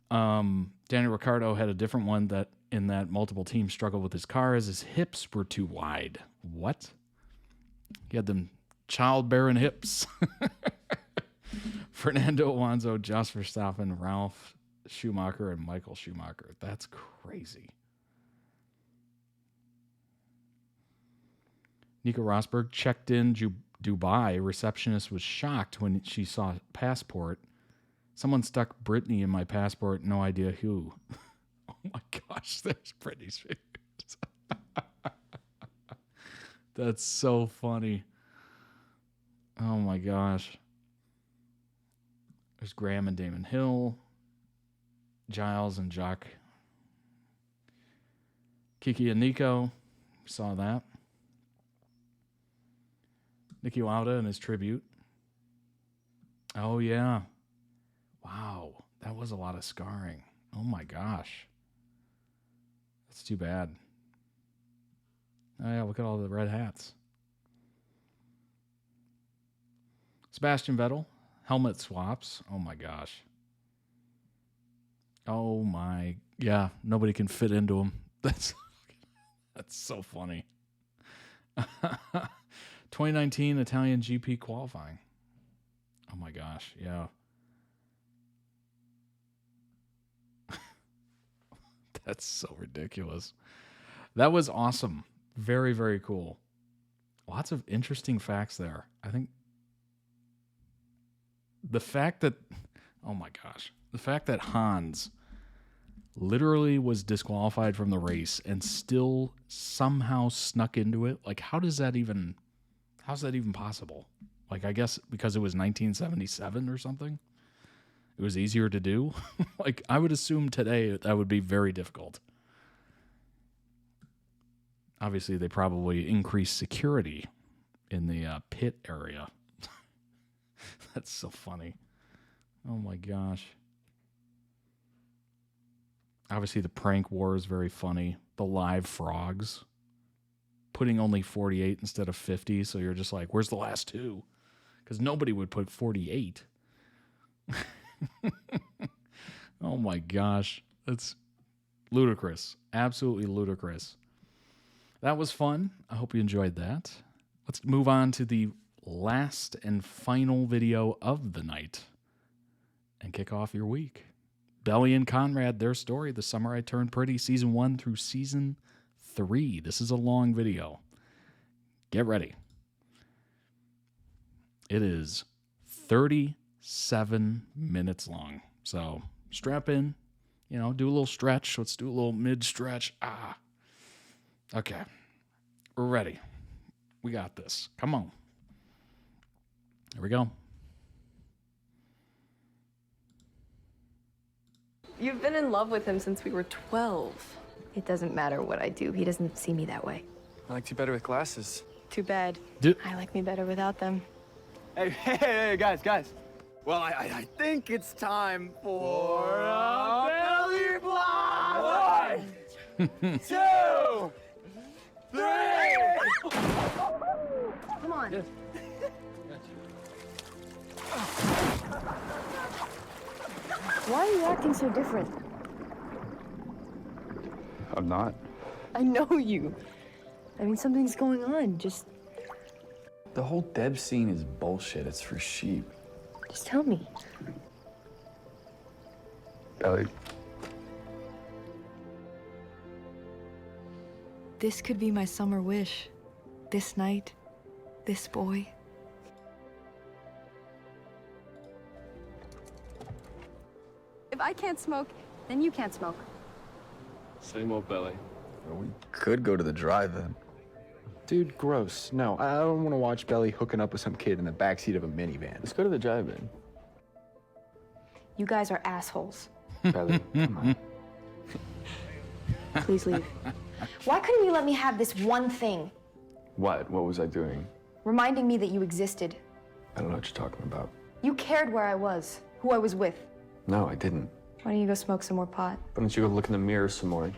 Daniel Ricciardo had a different one that in that multiple teams struggled with his car as his hips were too wide. What? He had them childbearing hips. Fernando Alonso, Jos Verstappen, Ralph Schumacher, and Michael Schumacher. That's crazy. Nico Rosberg checked in Dubai. Receptionist was shocked when she saw passport. Someone stuck Britney in my passport. No idea who. Oh my gosh, there's Britney's fingers. That's so funny. Oh my gosh. There's Graham and Damon Hill. Giles and Jock. Kiki and Nico. Saw that. Niki Lauda and his tribute. Oh, yeah. Wow. That was a lot of scarring. Oh, my gosh. That's too bad. Oh, yeah. Look at all the red hats. Sebastian Vettel. Helmet swaps. Oh, my gosh. Oh, my. Yeah. Nobody can fit into them. That's so funny. 2019 Italian GP qualifying. Oh my gosh, yeah. That's so ridiculous. That was awesome. Very, very cool. Lots of interesting facts there. I think the fact that, oh my gosh, the fact that Hans literally was disqualified from the race and still somehow snuck into it. Like, how's that even possible? Like, I guess because it was 1977 or something, it was easier to do. Like, I would assume today that would be very difficult. Obviously, they probably increased security in the pit area. That's so funny. Oh my gosh. Obviously, the prank war is very funny. The live frogs. Putting only 48 instead of 50, so you're just like, where's the last two? Because nobody would put 48. Oh my gosh. That's ludicrous. Absolutely ludicrous. That was fun. I hope you enjoyed that. Let's move on to the last and final video of the night and kick off your week. Belly and Conrad, their story, The Summer I Turned Pretty, Season 1 through Season 3. This is a long video. Get ready. It is 37 minutes long. So strap in, do a little stretch. Let's do a little mid-stretch. Okay. We're ready. We got this. Come on. Here we go. You've been in love with him since we were 12. It doesn't matter what I do. He doesn't see me that way. I liked you better with glasses. Too bad. I like me better without them. Hey, guys. Well, I think it's time for a belly blast! 1, 2, 3! Come on. Yes. Why are you acting so different? I'm not. I know you. I mean, something's going on. Just The whole Deb scene is bullshit. It's for sheep. tell me. Belly. This could be my summer wish. This night, this boy. If I can't smoke, then you can't smoke. Same old Belly. We could go to the drive-in. Dude, gross. No, I don't want to watch Belly hooking up with some kid in the backseat of a minivan. Let's go to the drive-in. You guys are assholes. Belly, come on. Please leave. Why couldn't you let me have this one thing? What? What was I doing? Reminding me that you existed. I don't know what you're talking about. You cared where I was, who I was with. No, I didn't. Why don't you go smoke some more pot? Why don't you go look in the mirror some more?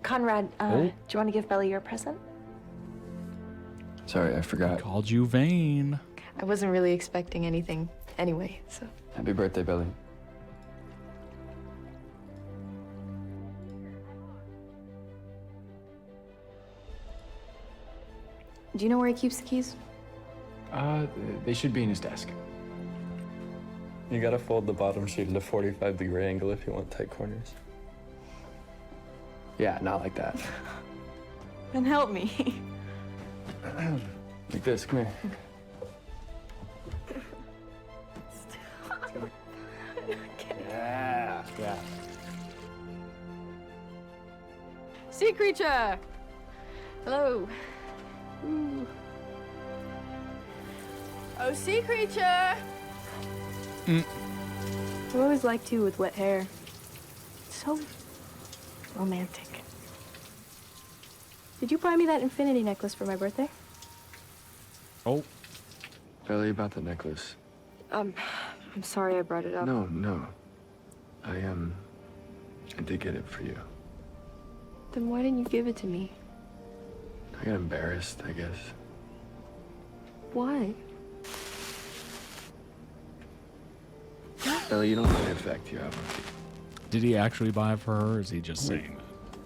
Conrad, do you want to give Belly your present? Sorry, I forgot. Called you vain. I wasn't really expecting anything anyway, so. Happy birthday, Belly. Do you know where he keeps the keys? They should be in his desk. You gotta fold the bottom sheet at a 45-degree angle if you want tight corners. Yeah, not like that. Then help me. Like this, come here. Yeah. Sea creature! Hello. Ooh. Oh, sea creature! I always liked you with wet hair. So romantic. Did you buy me that infinity necklace for my birthday? Oh. Belly, about the necklace. I'm sorry I brought it up. No. I did get it for you. Then why didn't you give it to me? I got embarrassed, I guess. Why? Belly, you don't know the effect you have. Did he actually buy it for her, or is he just saying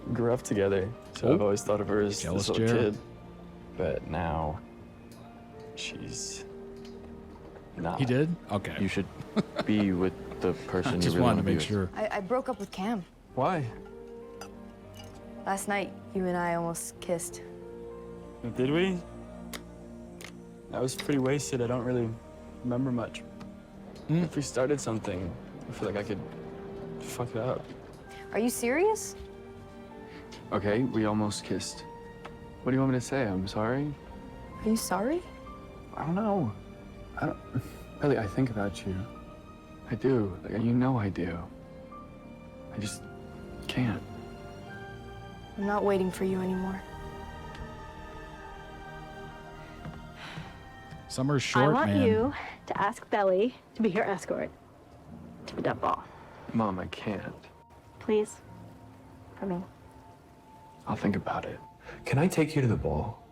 We grew up together, so I've always thought of her as Jealous this little Jared. kid. But now, she's not. He did? Okay. You should be with the person I you just really wanted want to be make with. sure. I broke up with Cam. Why? Last night, you and I almost kissed. Did we? I was pretty wasted. I don't really remember much. If we started something, I feel like I could fuck it up. Are you serious? Okay, we almost kissed. What do you want me to say? I'm sorry? Are you sorry? I don't know. Really, I think about you. I do. Like, you know I do. I just can't. I'm not waiting for you anymore. Summer's short, I want man. you to ask Belly to be your escort to the dump ball. Mom, I can't. Please. For me. I'll think about it. Can I take you to the ball?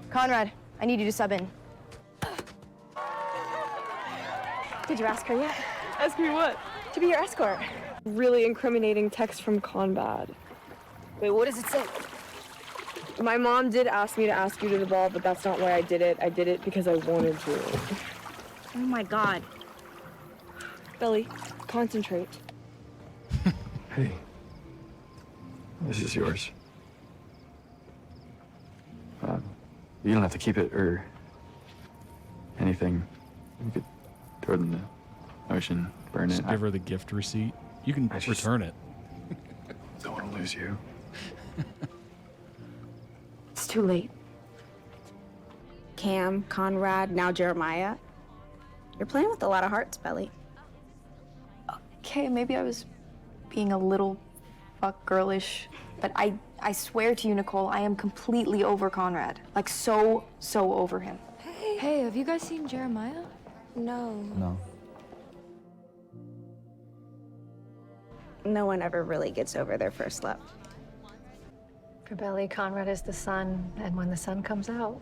Conrad, I need you to sub in. Did you ask her yet? Ask me what? To be your escort. Really incriminating text from Conrad. Wait, what does it say? My mom did ask me to ask you to the ball, but that's not why I did it. I did it because I wanted to. Oh my God. Belly, concentrate. Hey. This is yours. You don't have to keep it or anything. You could throw it in the ocean, burn Just it. give her the gift receipt. You can return it. Don't want to lose you. It's too late. Cam, Conrad, now Jeremiah. You're playing with a lot of hearts, Belly. Okay, maybe I was being a little fuck girlish, but I swear to you, Nicole, I am completely over Conrad. Like, so over him. Hey, have you guys seen Jeremiah? No. No. No one ever really gets over their first love. For Belly, Conrad is the sun, and when the sun comes out,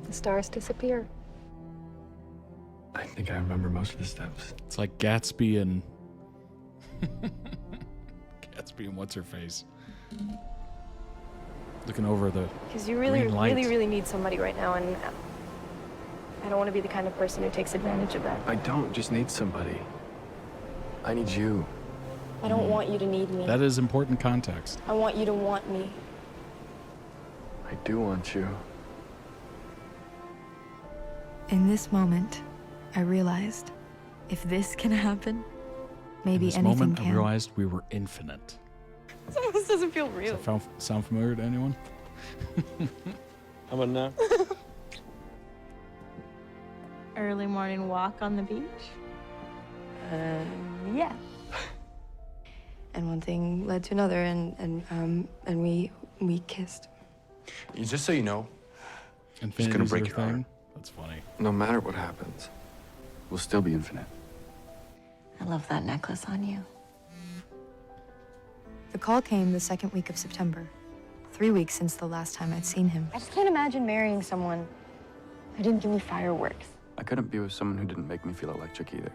the stars disappear. I think I remember most of the steps. It's like Gatsby and Gatsby and what's her face looking over the Because you really, green light. really need somebody right now, and I don't want to be the kind of person who takes advantage of that. I don't just need somebody. I need you. I don't want you to need me. That is important context. I want you to want me. I do want you. In this moment, I realized if this can happen, maybe In this anything moment, can. I realized we were infinite. This doesn't feel Does real. that sound familiar to anyone? How about now? Early morning walk on the beach? Yeah. And one thing led to another, and we kissed. Just so you know, Infinity's gonna break your your thing? That's funny. no matter what happens, we'll still be infinite. I love that necklace on you. The call came the second week of September, 3 weeks since the last time I'd seen him. I just can't imagine marrying someone who didn't give me fireworks. I couldn't be with someone who didn't make me feel electric either.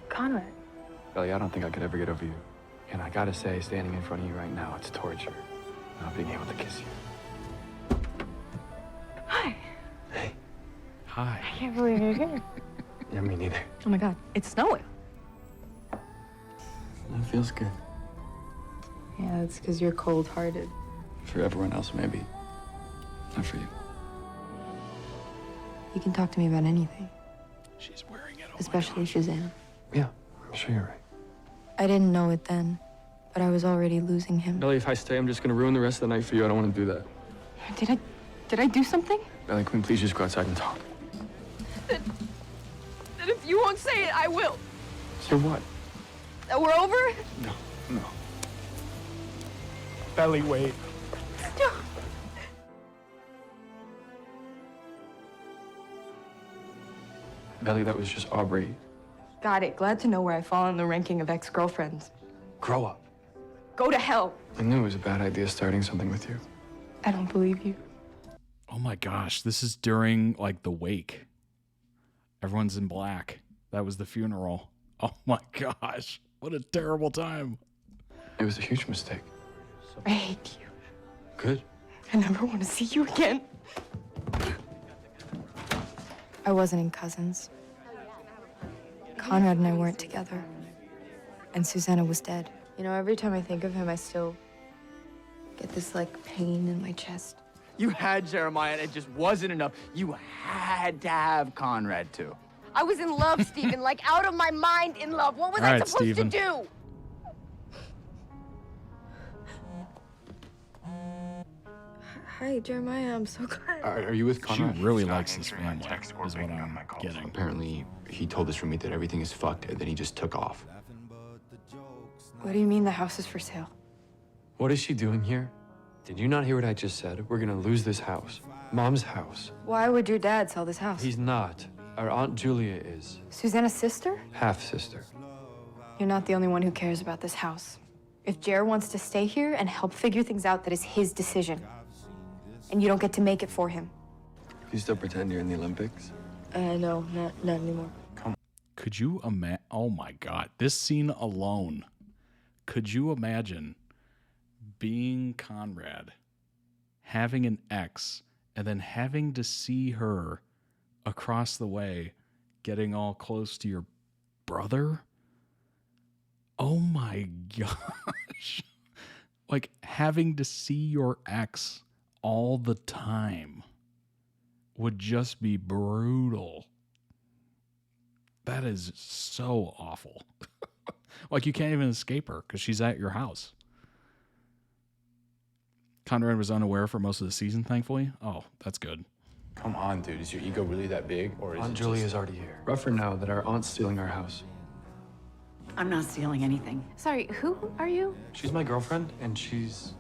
Conrad. Belly, I don't think I could ever get over you. And I gotta say, standing in front of you right now, it's torture. Not being able to kiss you. Hi. Hi. I can't believe you're here. Yeah, me neither. Oh my God, it's snowing. It feels good. Yeah, that's because you're cold-hearted. For everyone else, maybe. Not for you. You can talk to me about anything. She's wearing it. Especially Suzanne. Yeah, I'm sure you're right. I didn't know it then, but I was already losing him. Belly, if I stay, I'm just gonna ruin the rest of the night for you. I don't want to do that. Did I do something? Belly, can we please just go outside and talk? Then if you won't say it, I will. So what? That we're over? No. Belly, wait. Belly, that was just Aubrey. Got it. Glad to know where I fall in the ranking of ex-girlfriends. Grow up. Go to hell. I knew it was a bad idea starting something with you. I don't believe you. Oh my gosh, this is during like the wake. Everyone's in black. That was the funeral. Oh my gosh, what a terrible time. It was a huge mistake. I hate you. Good. I never want to see you again. I wasn't in Cousins. Conrad and I weren't together. And Susanna was dead. You know, every time I think of him, I still get this, like, pain in my chest. You had Jeremiah, and it just wasn't enough. You had to have Conrad, too. I was in love, Stephen, like out of my mind in love. What was All I right, supposed Stephen. to do? Hi, Jeremiah. I'm so glad. Are you with She Conrad? really likes this family, is what I'm getting. Apparently, he told his roommate that everything is fucked, and then he just took off. What do you mean the house is for sale? What is she doing here? Did you not hear what I just said? We're gonna lose this house. Mom's house. Why would your dad sell this house? He's not. Our Aunt Julia is. Susanna's sister? Half-sister. You're not the only one who cares about this house. If Jer wants to stay here and help figure things out, that is his decision. And you don't get to make it for him. You still pretend you're in the Olympics? No, not anymore. Could you imagine? Oh my God, this scene alone. Could you imagine being Conrad, having an ex, and then having to see her across the way getting all close to your brother? Oh my gosh. Like having to see your ex all the time would just be brutal. That is so awful. Like you can't even escape her because she's at your house. Conrad was unaware for most of the season, thankfully. Oh, that's good. Come on, dude. Is your ego really that big? Or is Aunt it Julia's just... already here. Rougher now that our aunt's stealing our house. I'm not stealing anything. Sorry, who are you? She's my girlfriend, and she's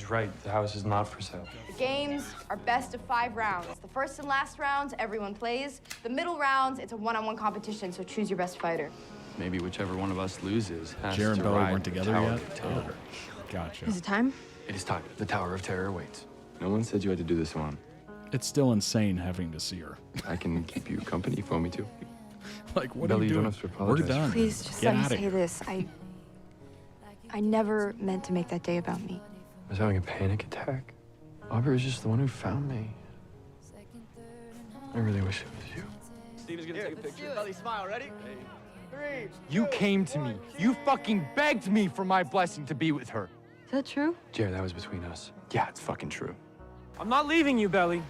right. The house is not for sale. The games are best of 5 rounds. The first and last rounds, everyone plays. The middle rounds, it's a one-on-one competition, so choose your best fighter. Maybe whichever one of us loses has Jared to and Bowie ride weren't the together Tower yet? of Terror. Gotcha. Is it time? It is time. The Tower of Terror waits. No one said you had to do this alone. It's still insane having to see her. I can keep you company if you want me to. Like, what Belly, are you don't doing? have to We're apologize. done. Please, just Get let me out of say here. this. I never meant to make that day about me. I was having a panic attack. Aubrey was just the one who found me. I really wish it was you. Steven's gonna take a picture. Belly, smile. Ready? 3. You came to me. You fucking begged me for my blessing to be with her. Is that true? Jared, that was between us. Yeah, it's fucking true. I'm not leaving you, Belly.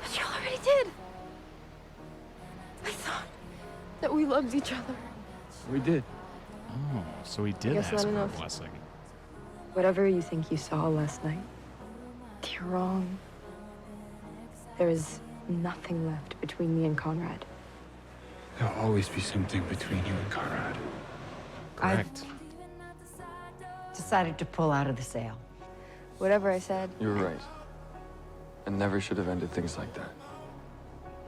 But you already did. I thought that we loved each other. We did. Oh, so he did Guess ask not for a enough. blessing. Whatever you think you saw last night, you're wrong. There is nothing left between me and Conrad. There'll always be something between you and Conrad. Correct. Decided to pull out of the sale. Whatever I said, You were right. I never should have ended things like that.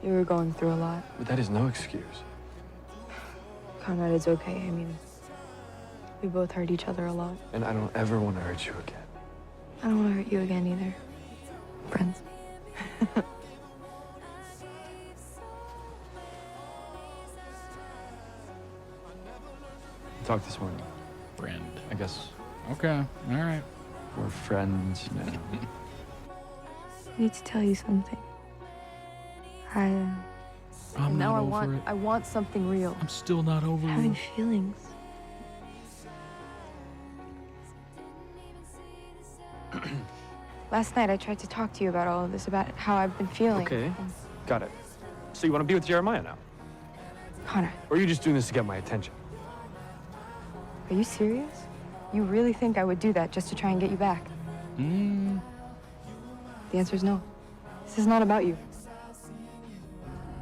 you were going through a lot. But that is no excuse. Conrad, it's okay. I mean, we both hurt each other a lot. And I don't ever want to hurt you again. I don't want to hurt you again either. Friends. We talked this morning. Friend. I guess Okay. All right. we're friends now. I need to tell you something. I'm now not I over want it. I want something real. I'm still not over I'm having it. feelings. Last night I tried to talk to you about all of this, about how I've been feeling. Okay, got it. So you want to be with Jeremiah now? Conrad, Or are you just doing this to get my attention? are you serious? You really think I would do that just to try and get you back? Mm. The answer is no. This is not about you.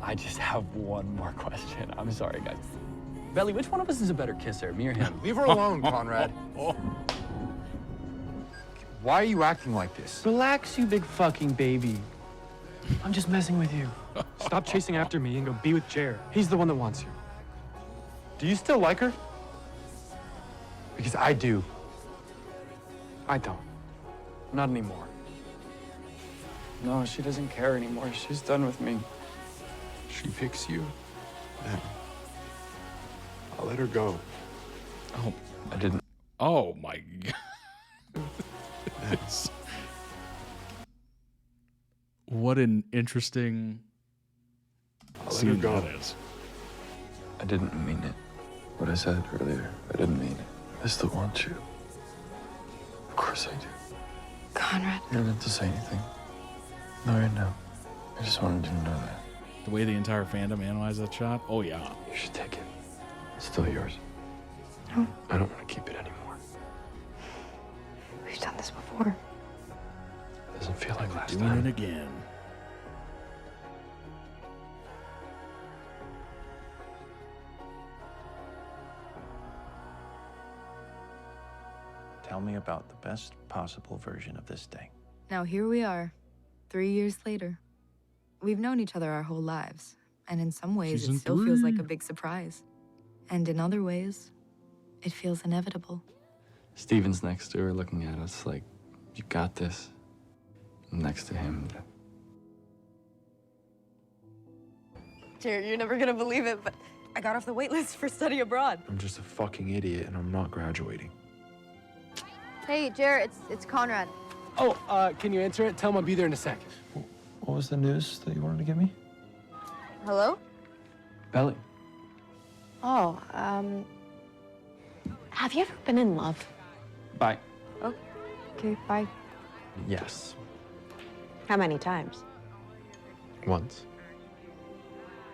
I just have one more question. I'm sorry, guys. Belly, which one of us is a better kisser, me or him? Leave her alone, Conrad. Why are you acting like this? Relax, you big fucking baby. I'm just messing with you. Stop chasing after me and go be with Jer. He's the one that wants you. Do you still like her? Because I do. I don't. Not anymore. No, she doesn't care anymore. She's done with me. She picks you, then I'll let her go. Oh, I didn't. oh my God. What an interesting I'll let her scene go. that is. I didn't mean it. What I said earlier, I didn't mean it. I still want you. Of course I do. Conrad. You don't have to say anything. Not right now. I just wanted you to know that. The way the entire fandom analyzed that shot, oh yeah. You should take it. It's still yours. No. I don't want to keep it anymore. We've done this before. It doesn't feel like last Doing time. it again. Tell me about the best possible version of this day. Now here we are, 3 years later. We've known each other our whole lives, and in some ways Season it still feels like 3. a big surprise. And in other ways, it feels inevitable. Steven's next to her looking at us like, you got this. Next to him. Jared, you're never gonna believe it, but I got off the wait list for study abroad. I'm just a fucking idiot and I'm not graduating. Hey, Jared, it's Conrad. Oh, can you answer it? Tell him I'll be there in a sec. What was the news that you wanted to give me? Hello? Belly. Oh, have you ever been in love? Bye. Okay, bye. Yes. How many times? Once.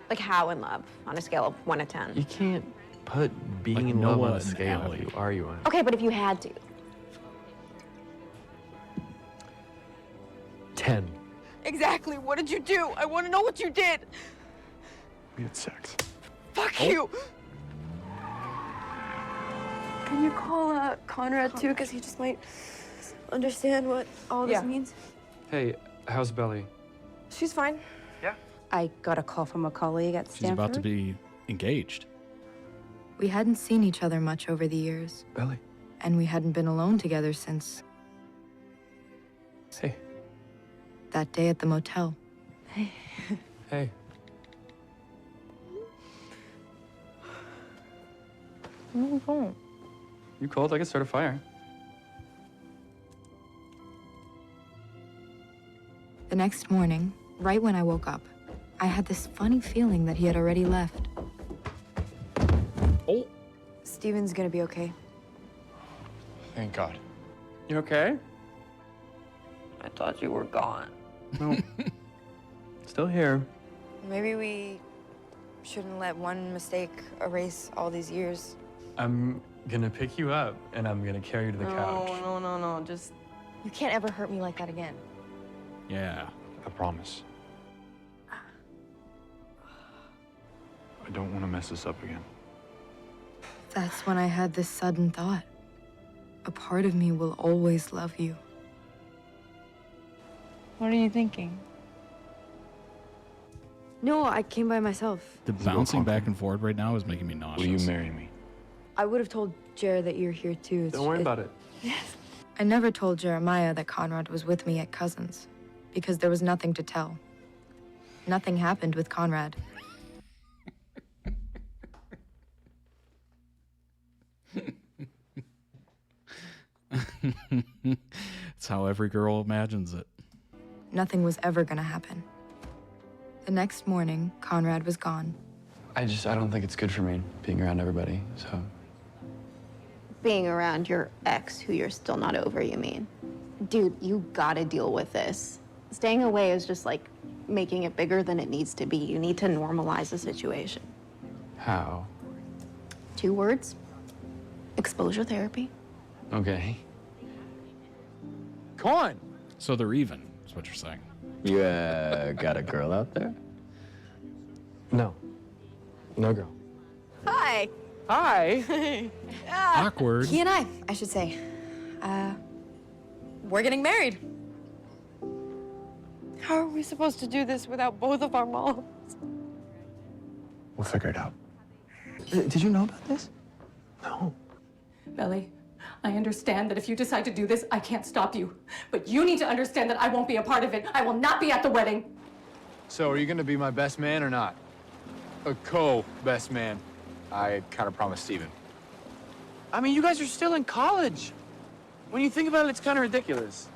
Like how in love, on a scale of 1 to 10? You can't put being Like in love Noah on a and scale. Allie. Who are you on? Okay, but if you had to. 10. Exactly. What did you do? I want to know what you did. We had sex. Fuck you. Can you call Conrad too? Because he just might understand what all this means. Hey, how's Belly? She's fine. Yeah. I got a call from a colleague at She's Stanford. about to be engaged. We hadn't seen each other much over the years. Belly. And we hadn't been alone together since Hey. that day at the motel. Hey. No, don't. You cold? I could start a fire. The next morning, right when I woke up, I had this funny feeling that he had already left. Oh. Steven's gonna be okay. Thank God. You okay? I thought you were gone. No. Still here. Maybe we shouldn't let one mistake erase all these years. I'm gonna pick you up and I'm gonna carry you to the couch. No. Just... You can't ever hurt me like that again. Yeah. I promise. I don't want to mess this up again. That's when I had this sudden thought. A part of me will always love you. What are you thinking? No, I came by myself. The bouncing back and forth right now is making me nauseous. Will you marry me? I would have told Jared that you're here too. Don't worry about it. Yes. I never told Jeremiah that Conrad was with me at Cousins, because there was nothing to tell. Nothing happened with Conrad. It's how every girl imagines it. Nothing was ever gonna happen. The next morning, Conrad was gone. I don't think it's good for me being around everybody, so. Being around your ex who you're still not over, you mean? Dude, you gotta deal with this. Staying away is just like making it bigger than it needs to be. You need to normalize the situation. How? 2 words. Exposure therapy. Okay. Come on. So they're even, is what you're saying. You got a girl out there? No. No girl. Hi. Hi. Awkward. He and I should say. We're getting married. How are we supposed to do this without both of our moms? We'll figure it out. Did you know about this? No. Belly, I understand that if you decide to do this, I can't stop you. But you need to understand that I won't be a part of it. I will not be at the wedding. So are you gonna be my best man or not? A co-best man. I kind of promised Steven. I mean, you guys are still in college. When you think about it, it's kind of ridiculous.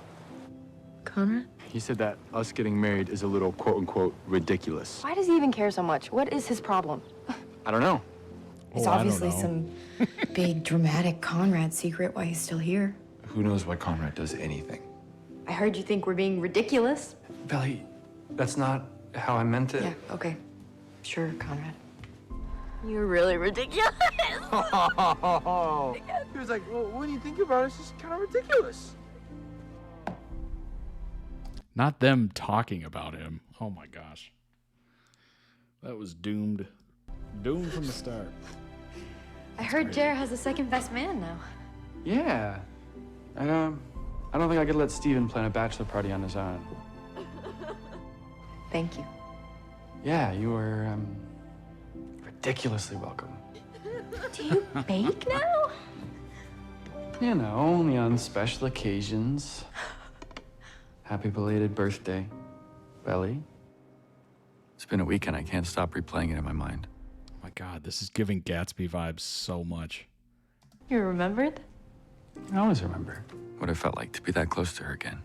Conrad? He said that us getting married is a little quote-unquote ridiculous. Why does he even care so much? What is his problem? I don't know. It's obviously some big, dramatic Conrad secret why he's still here. Who knows why Conrad does anything? I heard you think we're being ridiculous. Belly, that's not how I meant it. Yeah, okay. Sure, Conrad. You're really ridiculous. He was like, well, when you think about it, it's just kind of ridiculous. Not them talking about him. Oh my gosh. That was doomed. Doomed from the start. I heard Jared has a second best man now. Yeah. I don't think I could let Steven plan a bachelor party on his own. Thank you. Yeah, you were, ridiculously welcome. Do you bake now? You know, only on special occasions. Happy belated birthday, Belly. It's been a week and I can't stop replaying it in my mind. Oh my God, this is giving Gatsby vibes so much. You remembered? I always remember what it felt like to be that close to her again.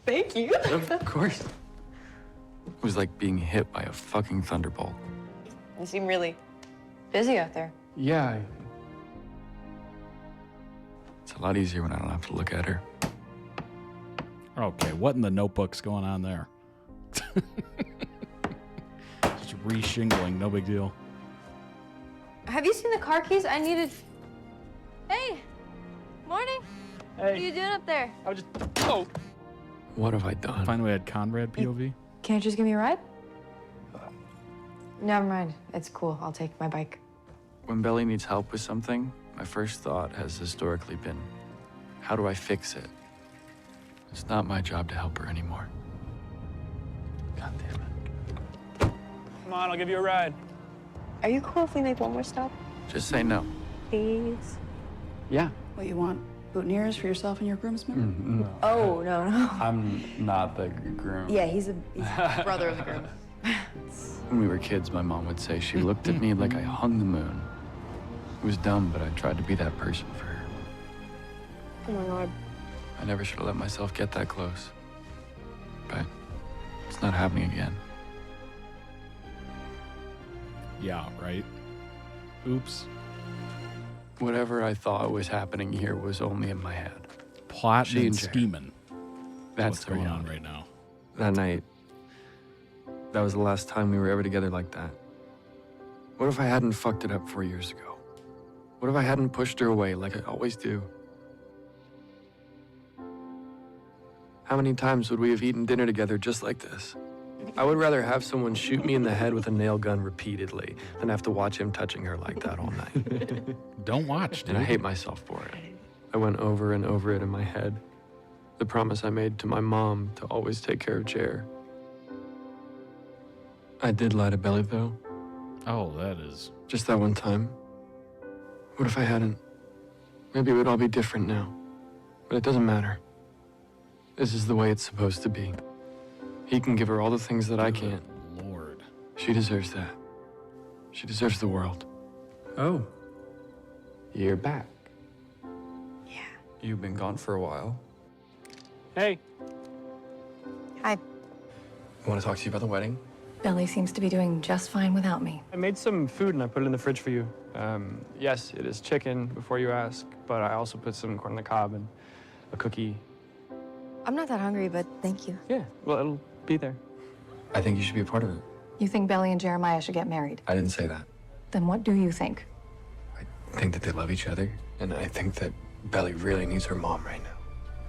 Thank you. Of course. It was like being hit by a fucking thunderbolt. You seem really busy out there. Yeah. It's a lot easier when I don't have to look at her. Okay, what in the Notebook's going on there? Just re-shingling, no big deal. Have you seen the car keys? I needed... Hey. Morning. Hey. What are you doing up there? I was just... Oh. What have I done? Finally had Conrad POV. Can't you just give me a ride? Never mind. It's cool. I'll take my bike. When Belly needs help with something, my first thought has historically been, how do I fix it? It's not my job to help her anymore. God damn it. Come on, I'll give you a ride. Are you cool if we make one more stop? Just say no. Please. Yeah. What you want? Boutonnieres for yourself and your groomsmen? No. Oh, no. I'm not the groom. Yeah, he's a brother of the groom. When we were kids, my mom would say she looked at me like I hung the moon. It was dumb, but I tried to be that person for her. Oh my God. I never should have let myself get that close. But it's not happening again. Yeah, right? Oops. Whatever I thought was happening here was only in my head. Plotting and Jared. scheming. That's what's going on right now. That night, that was the last time we were ever together like that. What if I hadn't fucked it up 4 years ago? What if I hadn't pushed her away like I always do? How many times would we have eaten dinner together just like this? I would rather have someone shoot me in the head with a nail gun repeatedly than have to watch him touching her like that all night. Don't watch, dude. And I hate myself for it. I went over and over it in my head. The promise I made to my mom to always take care of Jer. I did lie to Belly, though. Oh, that is... Just that one time. What if I hadn't? Maybe it would all be different now. But it doesn't matter. This is the way it's supposed to be. He can give her all the things that I can't. Lord. She deserves that. She deserves the world. Oh. You're back. Yeah. You've been gone for a while. Hey. Hi. I want to talk to you about the wedding. Belly seems to be doing just fine without me. I made some food and I put it in the fridge for you. Yes, it is chicken, before you ask, but I also put some corn on the cob and a cookie. I'm not that hungry, but thank you. Yeah, well, it'll be there. I think you should be a part of it. You think Belly and Jeremiah should get married? I didn't say that. Then what do you think? I think that they love each other, and I think that Belly really needs her mom right now.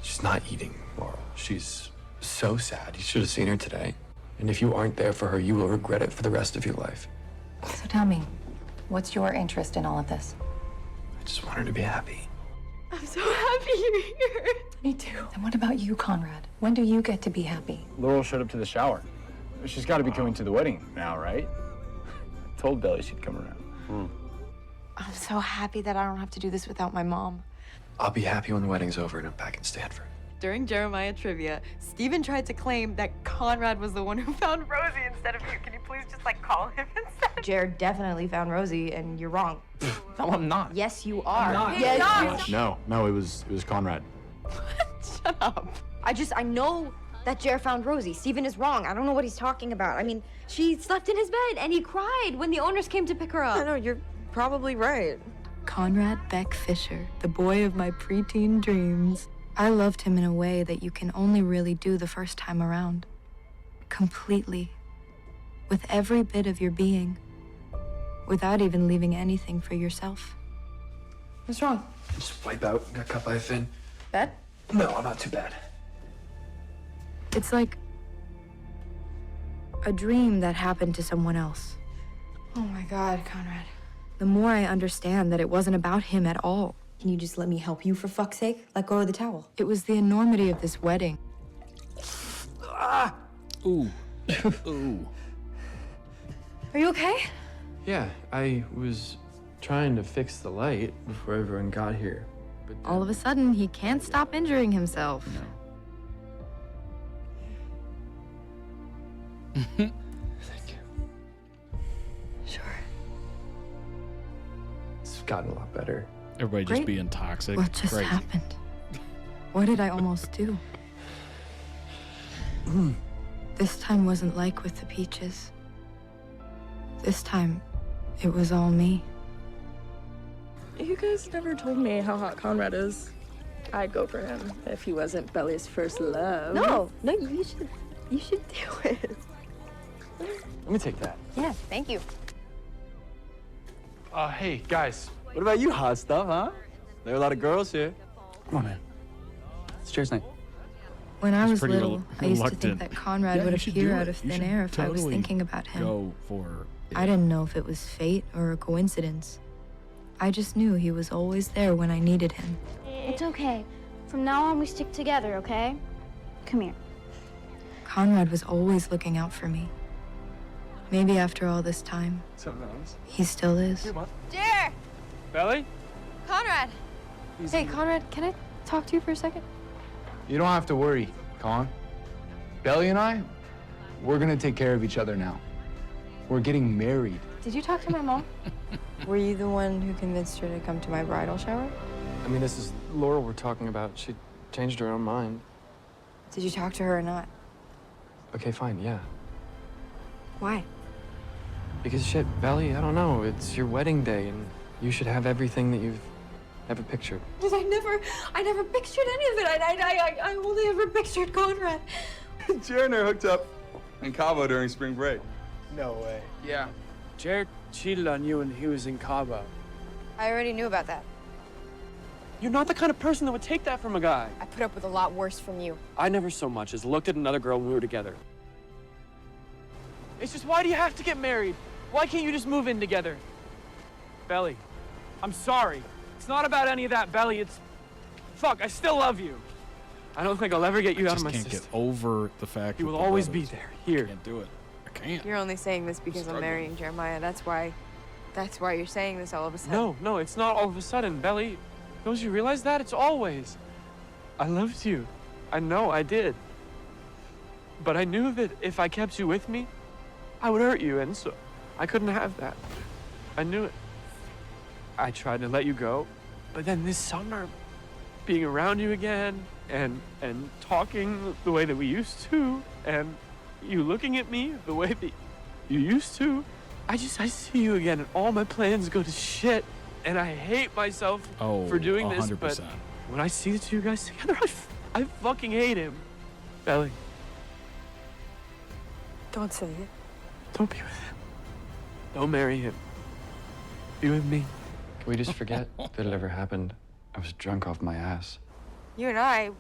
She's not eating, Laurel. She's so sad. You should have seen her today. And if you aren't there for her, you will regret it for the rest of your life. So tell me, what's your interest in all of this? I just want her to be happy. I'm so happy you're here. Me too. And what about you, Conrad? When do you get to be happy? Laurel showed up to the shower. She's got to be coming to the wedding now, right? Told Belly she'd come around. I'm so happy that I don't have to do this without my mom. I'll be happy when the wedding's over and I'm back in Stanford. During Jeremiah trivia, Steven tried to claim that Conrad was the one who found Rosie instead of you. Can you please just, call him instead? Jared definitely found Rosie, and you're wrong. No, I'm not. Yes, you are. Yes, No, it was Conrad. Shut up. I know that Jer found Rosie. Steven is wrong. I don't know what he's talking about. I mean, she slept in his bed, and he cried when the owners came to pick her up. I know, you're probably right. Conrad Beck Fisher, the boy of my preteen dreams. I loved him in a way that you can only really do the first time around. Completely. With every bit of your being. Without even leaving anything for yourself. What's wrong? Just wipe out. Got cut by a fin. Bed? No, I'm not too bad. It's like a dream that happened to someone else. Oh my God, Conrad. The more I understand that it wasn't about him at all. Can you just let me help you, for fuck's sake? Let go of the towel. It was the enormity of this wedding. Ooh. Ooh. Are you okay? Yeah, I was trying to fix the light before everyone got here. But All of a sudden, he can't stop injuring himself. Thank you. Sure. It's gotten a lot better. Everybody just Great. being toxic. What just Great. happened? What did I almost do? This time wasn't like with the peaches. This time, it was all me. You guys never told me how hot Conrad is. I'd go for him if he wasn't Belly's first love. No, you should do it. Let me take that. Yeah, thank you. Hey, guys. What about you, hot stuff, huh? There are a lot of girls here. Come on, man. It's cheers night. When I He's was pretty little, I used to think reluctant. that Conrad Yeah, would you should appear do out it. of You thin should air if I was totally thinking about him. Go for I didn't know if it was fate or a coincidence. I just knew he was always there when I needed him. It's okay. From now on, we stick together, okay? Come here. Conrad was always looking out for me. Maybe after all this time, he still is. Jer! Belly? Conrad! Hey, Conrad, can I talk to you for a second? You don't have to worry, Con. Belly and I, we're gonna take care of each other now. We're getting married. Did you talk to my mom? Were you the one who convinced her to come to my bridal shower? I mean, this is Laura we're talking about. She changed her own mind. Did you talk to her or not? Okay, fine, yeah. Why? Because shit, Belly, I don't know. It's your wedding day, and you should have everything that you've ever pictured. Because I never pictured any of it. I only ever pictured Conrad. Jared and I hooked up in Cabo during spring break. No way. Yeah. Jared cheated on you when he was in Cabo. I already knew about that. You're not the kind of person that would take that from a guy. I put up with a lot worse from you. I never so much as looked at another girl when we were together. It's just, why do you have to get married? Why can't you just move in together? Belly, I'm sorry. It's not about any of that, Belly. It's... Fuck, I still love you. I don't think I'll ever get you out of my can't system. get over the fact You that will the always brothers be there, here. Can't do it. I can't. You're only saying this because I'm Struggling. marrying Jeremiah. That's why you're saying this all of a sudden. No, it's not all of a sudden, Belly. Don't you realize that? It's always. I loved you. I know I did. But I knew that if I kept you with me, I would hurt you, and so I couldn't have that. I knew it. I tried to let you go, but then this summer, being around you again, and talking the way that we used to, and you looking at me the way that you used to, I see you again, and all my plans go to shit, and I hate myself for doing this, 100%. but when I see the two guys together, I fucking hate him. Belly, Don't say it. don't be with him. Don't marry him. Be with me. Can we just forget that it ever happened? I was drunk off my ass. You and I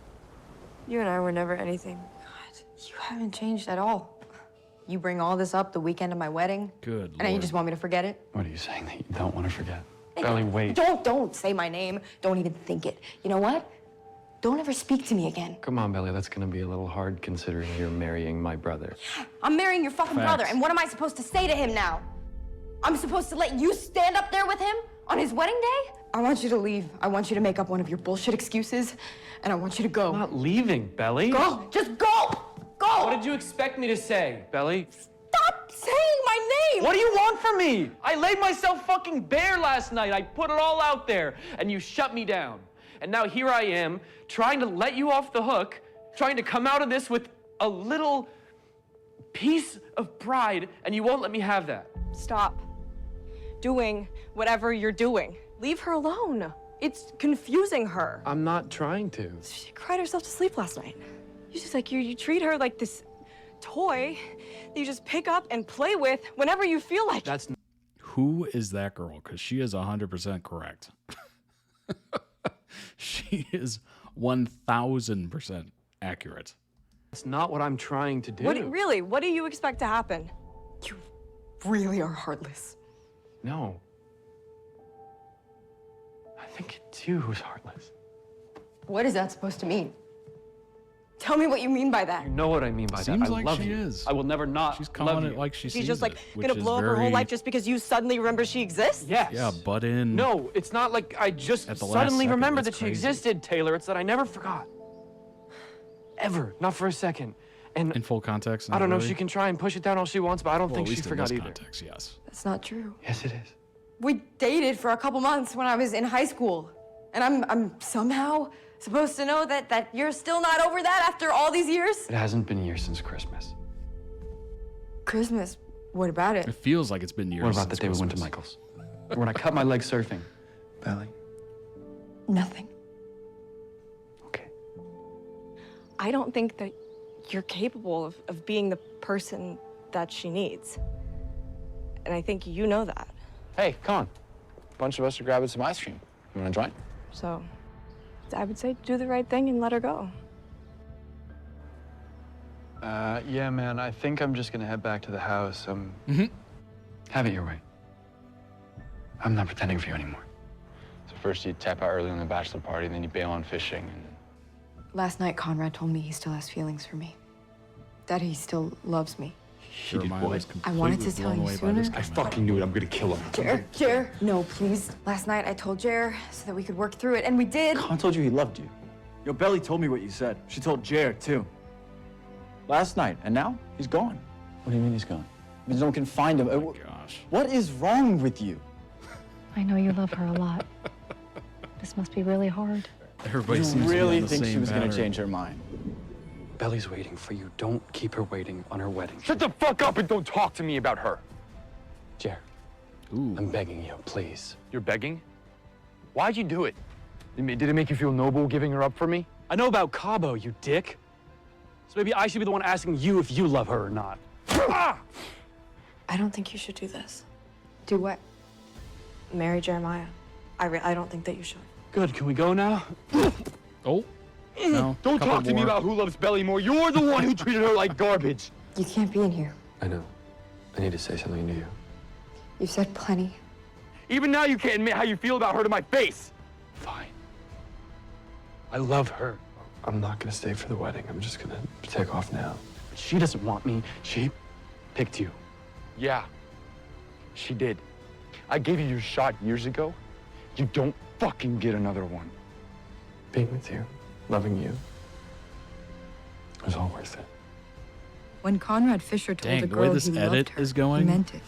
were never anything. God, you haven't changed at all. You bring all this up the weekend of my wedding, Good and now you Lord. just want me to forget it? What are you saying that you don't want to forget? Belly, wait. Don't say my name. Don't even think it. You know what? Don't ever speak to me again. Come on, Belly, that's gonna be a little hard considering you're marrying my brother. I'm marrying your fucking brother, and what am I supposed to say to him now? I'm supposed to let you stand up there with him on his wedding day? I want you to leave. I want you to make up one of your bullshit excuses, and I want you to go. I'm not leaving, Belly. Go! Just go! Go! What did you expect me to say, Belly? Stop saying my name! What do you want from me? I laid myself fucking bare last night. I put it all out there, and you shut me down. And now here I am, trying to let you off the hook, trying to come out of this with a little piece of pride, and you won't let me have that. Stop doing whatever you're doing. Leave her alone. It's confusing her. I'm not trying to. She cried herself to sleep last night. You just like, you treat her like this toy that you just pick up and play with whenever you feel like it. That's Who is that girl? Because she is 100% correct. She is 1,000% accurate. That's not what I'm trying to do. What do you expect to happen? You really are heartless. No. I think it's you who's heartless. What is that supposed to mean? Tell me what you mean by that. You know what I mean by that. Seems I like love she you. is. I will never not She's love calling you. it like she She's sees just like it, which gonna is blow up her whole very- life just because you suddenly remember she exists? Yes. Yeah, butt in. No, it's not like I just At the last suddenly second. remembered That's that she crazy. existed, Taylor. It's that I never forgot. Ever. Not for a second. And In full context. I don't know, really? she can try and push it down all she wants, but I don't Well, think at she least in forgot this either. context, yes. That's not true. Yes, it is. We dated for a couple months when I was in high school. And I'm somehow supposed to know that you're still not over that after all these years? It hasn't been years since Christmas. Christmas, what about it? It feels like it's been years. What about the since day we went to Christmas. Michael's? Or when I cut my leg surfing? Belly. Nothing. I don't think that you're capable of being the person that she needs. And I think you know that. Hey, come on. Bunch of us are grabbing some ice cream. You wanna join? So I would say do the right thing and let her go. Yeah, man, I think I'm just gonna head back to the house. Have it your way. I'm not pretending for you anymore. So first you tap out early on the bachelor party, then you bail on fishing, and... Last night, Conrad told me he still has feelings for me. That he still loves me. He did what? I wanted to tell you sooner. I fucking knew it. I'm gonna kill him. Jer, no, please. Last night, I told Jer so that we could work through it, and we did. Con told you he loved you. Yo, Belly told me what you said. She told Jer, too. Last night, and now he's gone. What do you mean he's gone? Because no one can find him. Oh my gosh. What is wrong with you? I know you love her a lot. This must be really hard. Everybody You seems to be really on the think same she was gonna pattern. change her mind? Belly's waiting for you. Don't keep her waiting on her wedding. Shut the fuck up and don't talk to me about her. Jer, Ooh. I'm begging you, please. You're begging? Why'd you do it? Did it make you feel noble giving her up for me? I know about Cabo, you dick. So maybe I should be the one asking you if you love her or not. I don't think you should do this. Do what? Marry Jeremiah. I don't think that you should. Good, can we go now? Oh. No. Don't couple talk to me more. about who loves Belly more. You're the one who treated her like garbage. You can't be in here. I know. I need to say something to you. You've said plenty. Even now you can't admit how you feel about her to my face. Fine. I love her. I'm not gonna stay for the wedding. I'm just gonna take off now. But she doesn't want me. She picked you. Yeah, she did. I gave you your shot years ago. You don't fucking get another one. Being with you, loving you, it was all worth it. When Conrad Fisher told Dang, a the way girl this he loved edit her, is going, he meant it.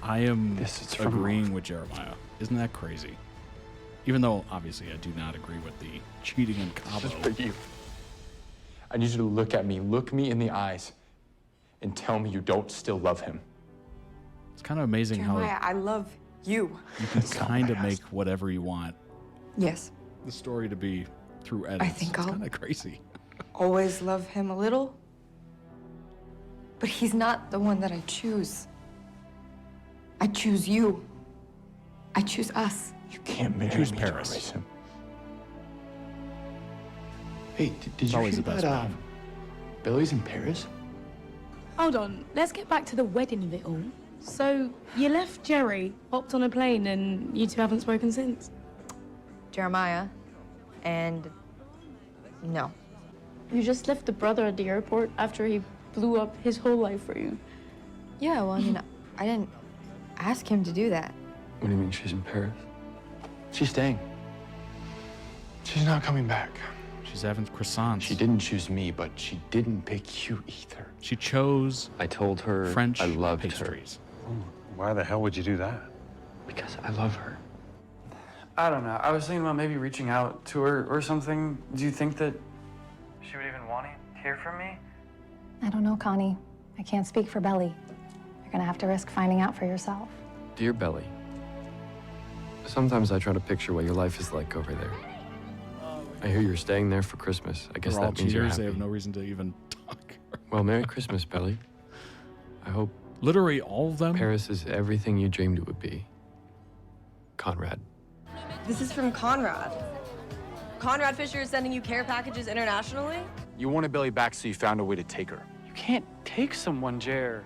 I am This is from agreeing with Jeremiah. Isn't that crazy? Even though, obviously, I do not agree with the cheating in Cabo. But you, I need you to look me in the eyes, and tell me you don't still love him. It's kind of amazing Jeremiah, how I love you. you can kind of make whatever you want Yes. the story to be through edits. think it's I'll- kind of crazy. Always love him a little. But he's not the one that I choose. I choose you. I choose us. You can't marry Choose me Paris. to erase him. Hey, did you always hear the best that, man. Billy's in Paris? Hold on, let's get back to the wedding of it all. So, you left Jerry, hopped on a plane, and you two haven't spoken since? Jeremiah. And no. You just left the brother at the airport after he blew up his whole life for you. Yeah, well, I mean, I didn't ask him to do that. What do you mean she's in Paris? She's staying. She's not coming back. She's having croissants. She didn't choose me, but she didn't pick you either. She chose I told her French I loved pastries. Why the hell would you do that? her because I love her. I don't know. I was thinking about maybe reaching out to her or something. Do you think that she would even want to hear from me? I don't know, Connie. I can't speak for Belly. You're gonna have to risk finding out for yourself. Dear Belly, sometimes I try to picture what your life is like over there. I hear you're staying there for Christmas. I guess They're all that means you're cheers. happy. They have no reason to even talk. Well, Merry Christmas, Belly. I hope Literally all of them. Paris is everything you dreamed it would be. Conrad. This is from Conrad. Conrad Fisher is sending you care packages internationally? You wanted Belly back, so you found a way to take her. You can't take someone, Jer.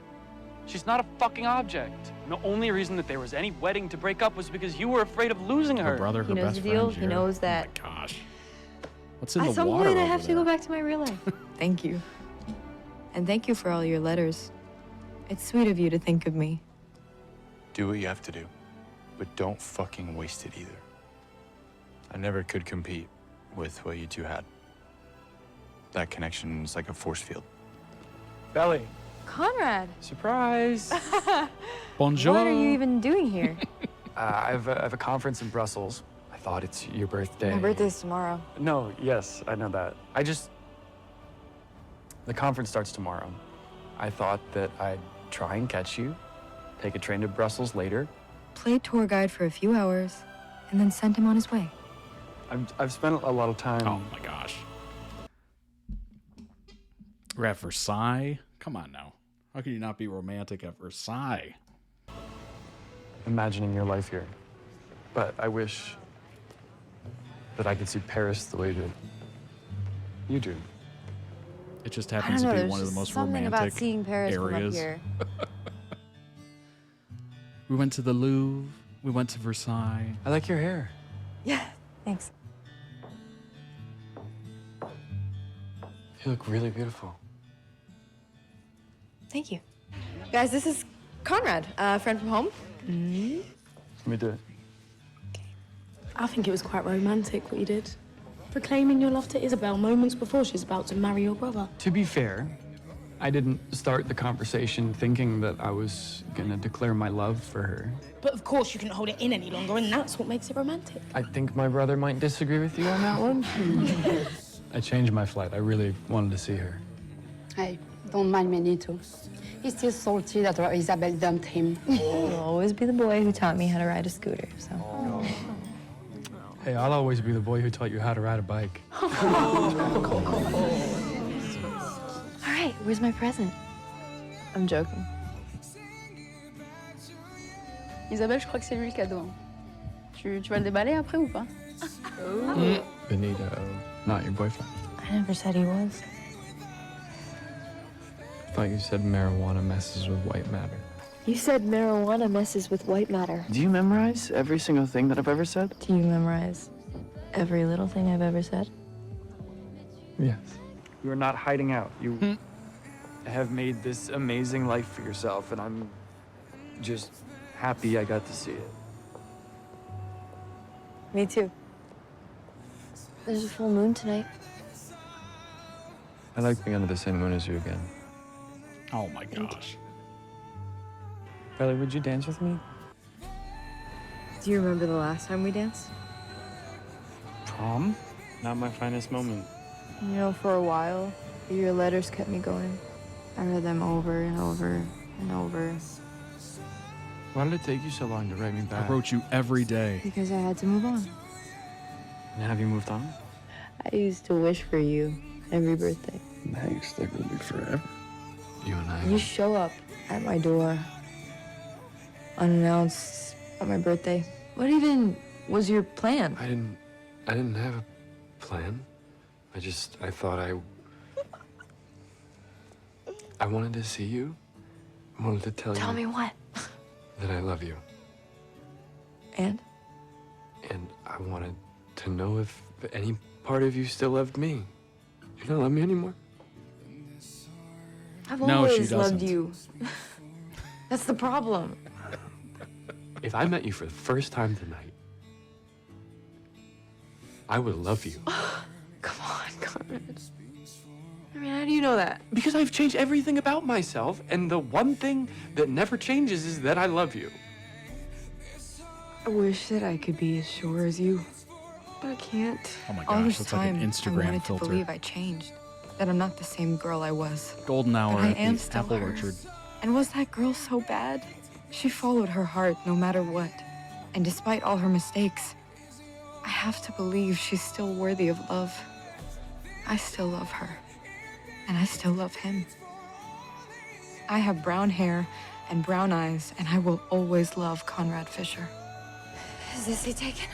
She's not a fucking object. The only reason that there was any wedding to break up was because you were afraid of losing her. Her brother, her He knows best the deal. friend. He Jared. knows that. Oh my gosh. What's in At the some water point, I over have to there? go back to my real life. Thank you. And thank you for all your letters. It's sweet of you to think of me. Do what you have to do, but don't fucking waste it either. I never could compete with what you two had. That connection is like a force field. Belly. Conrad, Surprise. Bonjour. what are you even doing here? I have a conference in Brussels. I thought it's your birthday. My birthday's tomorrow. No, yes, I know that. The conference starts tomorrow. I thought that I'd try and catch you, take a train to Brussels later. Play tour guide for a few hours, and then send him on his way. I've spent a lot of time. Oh my gosh. We're at Versailles. Come on now. How can you not be romantic at Versailles? Imagining your life here. But I wish that I could see Paris the way that you do. It just I happens don't know, to be there's one of the just most something romantic about seeing Paris from up areas. here. We went to the Louvre. We went to Versailles. I like your hair. Yeah, thanks. You look really beautiful. Thank you. Guys, this is Conrad, a friend from home. Let me do it. I think it was quite romantic what you did. Proclaiming your love to Isabel moments before she's about to marry your brother. To be fair, I didn't start the conversation thinking that I was gonna declare my love for her. But of course you couldn't hold it in any longer, and that's what makes it romantic. I think my brother might disagree with you on that one. I changed my flight. I really wanted to see her. Hey, don't mind Benito. He's still salty that Isabel dumped him. You'll always be the boy who taught me how to ride a scooter, so. Hey, I'll always be the boy who taught you how to ride a bike. All right, where's my present? I'm joking. Isabelle, je crois que c'est lui le cadeau. Tu vas le déballer après ou pas? Benito, not your boyfriend. I never said he was. I thought you said marijuana messes with white matter. You said marijuana messes with white matter. Do you memorize every single thing that I've ever said? Do you memorize every little thing I've ever said? Yes. You are not hiding out. You have made this amazing life for yourself, and I'm just happy I got to see it. Me too. There's a full moon tonight. I like being under the same moon as you again. Oh my gosh. Belly, would you dance with me? Do you remember the last time we danced? Prom? Not my finest moment. You know, for a while, your letters kept me going. I read them over and over and over. Why did it take you so long to write me back? I wrote you every day. Because I had to move on. And have you moved on? I used to wish for you every birthday. Thanks, that will be forever. You and I. You show up at my door unannounced on my birthday. What even was your plan? I didn't have a plan. I thought I wanted to see you. I wanted to tell you. Tell me what? That I love you. And? And I wanted to know if any part of you still loved me. You don't love me anymore? I've No, she always loved doesn't. you. That's the problem. If I met you for the first time tonight, I would love you. Come on, Conrad. I mean, how do you know that? Because I've changed everything about myself, and the one thing that never changes is that I love you. I wish that I could be as sure as you, but I can't. Oh my All gosh, this that's like time, an I Instagram wanted filter. to believe I changed, that I'm not the same girl I was. Golden hour But I at am the still Apple her. Orchard. And was that girl so bad? She followed her heart no matter what. And despite all her mistakes, I have to believe she's still worthy of love. I still love her. And I still love him. I have brown hair and brown eyes, and I will always love Conrad Fisher. Is this it taken?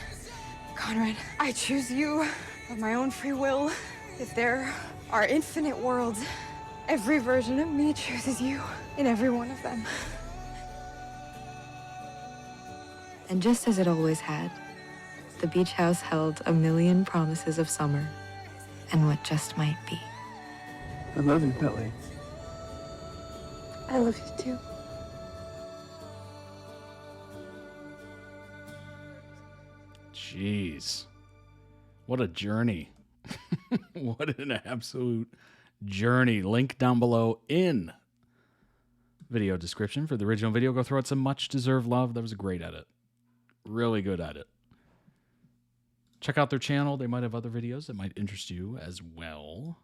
Conrad, I choose you of my own free will. If there are infinite worlds, every version of me chooses you in every one of them. And just as it always had, the beach house held a million promises of summer and what just might be. I love you, Belly. I love you too. Jeez. What a journey. What an absolute journey. Link down below in video description for the original video. Go throw it some much deserved love. That was a great edit. Really good edit. Check out their channel. They might have other videos that might interest you as well.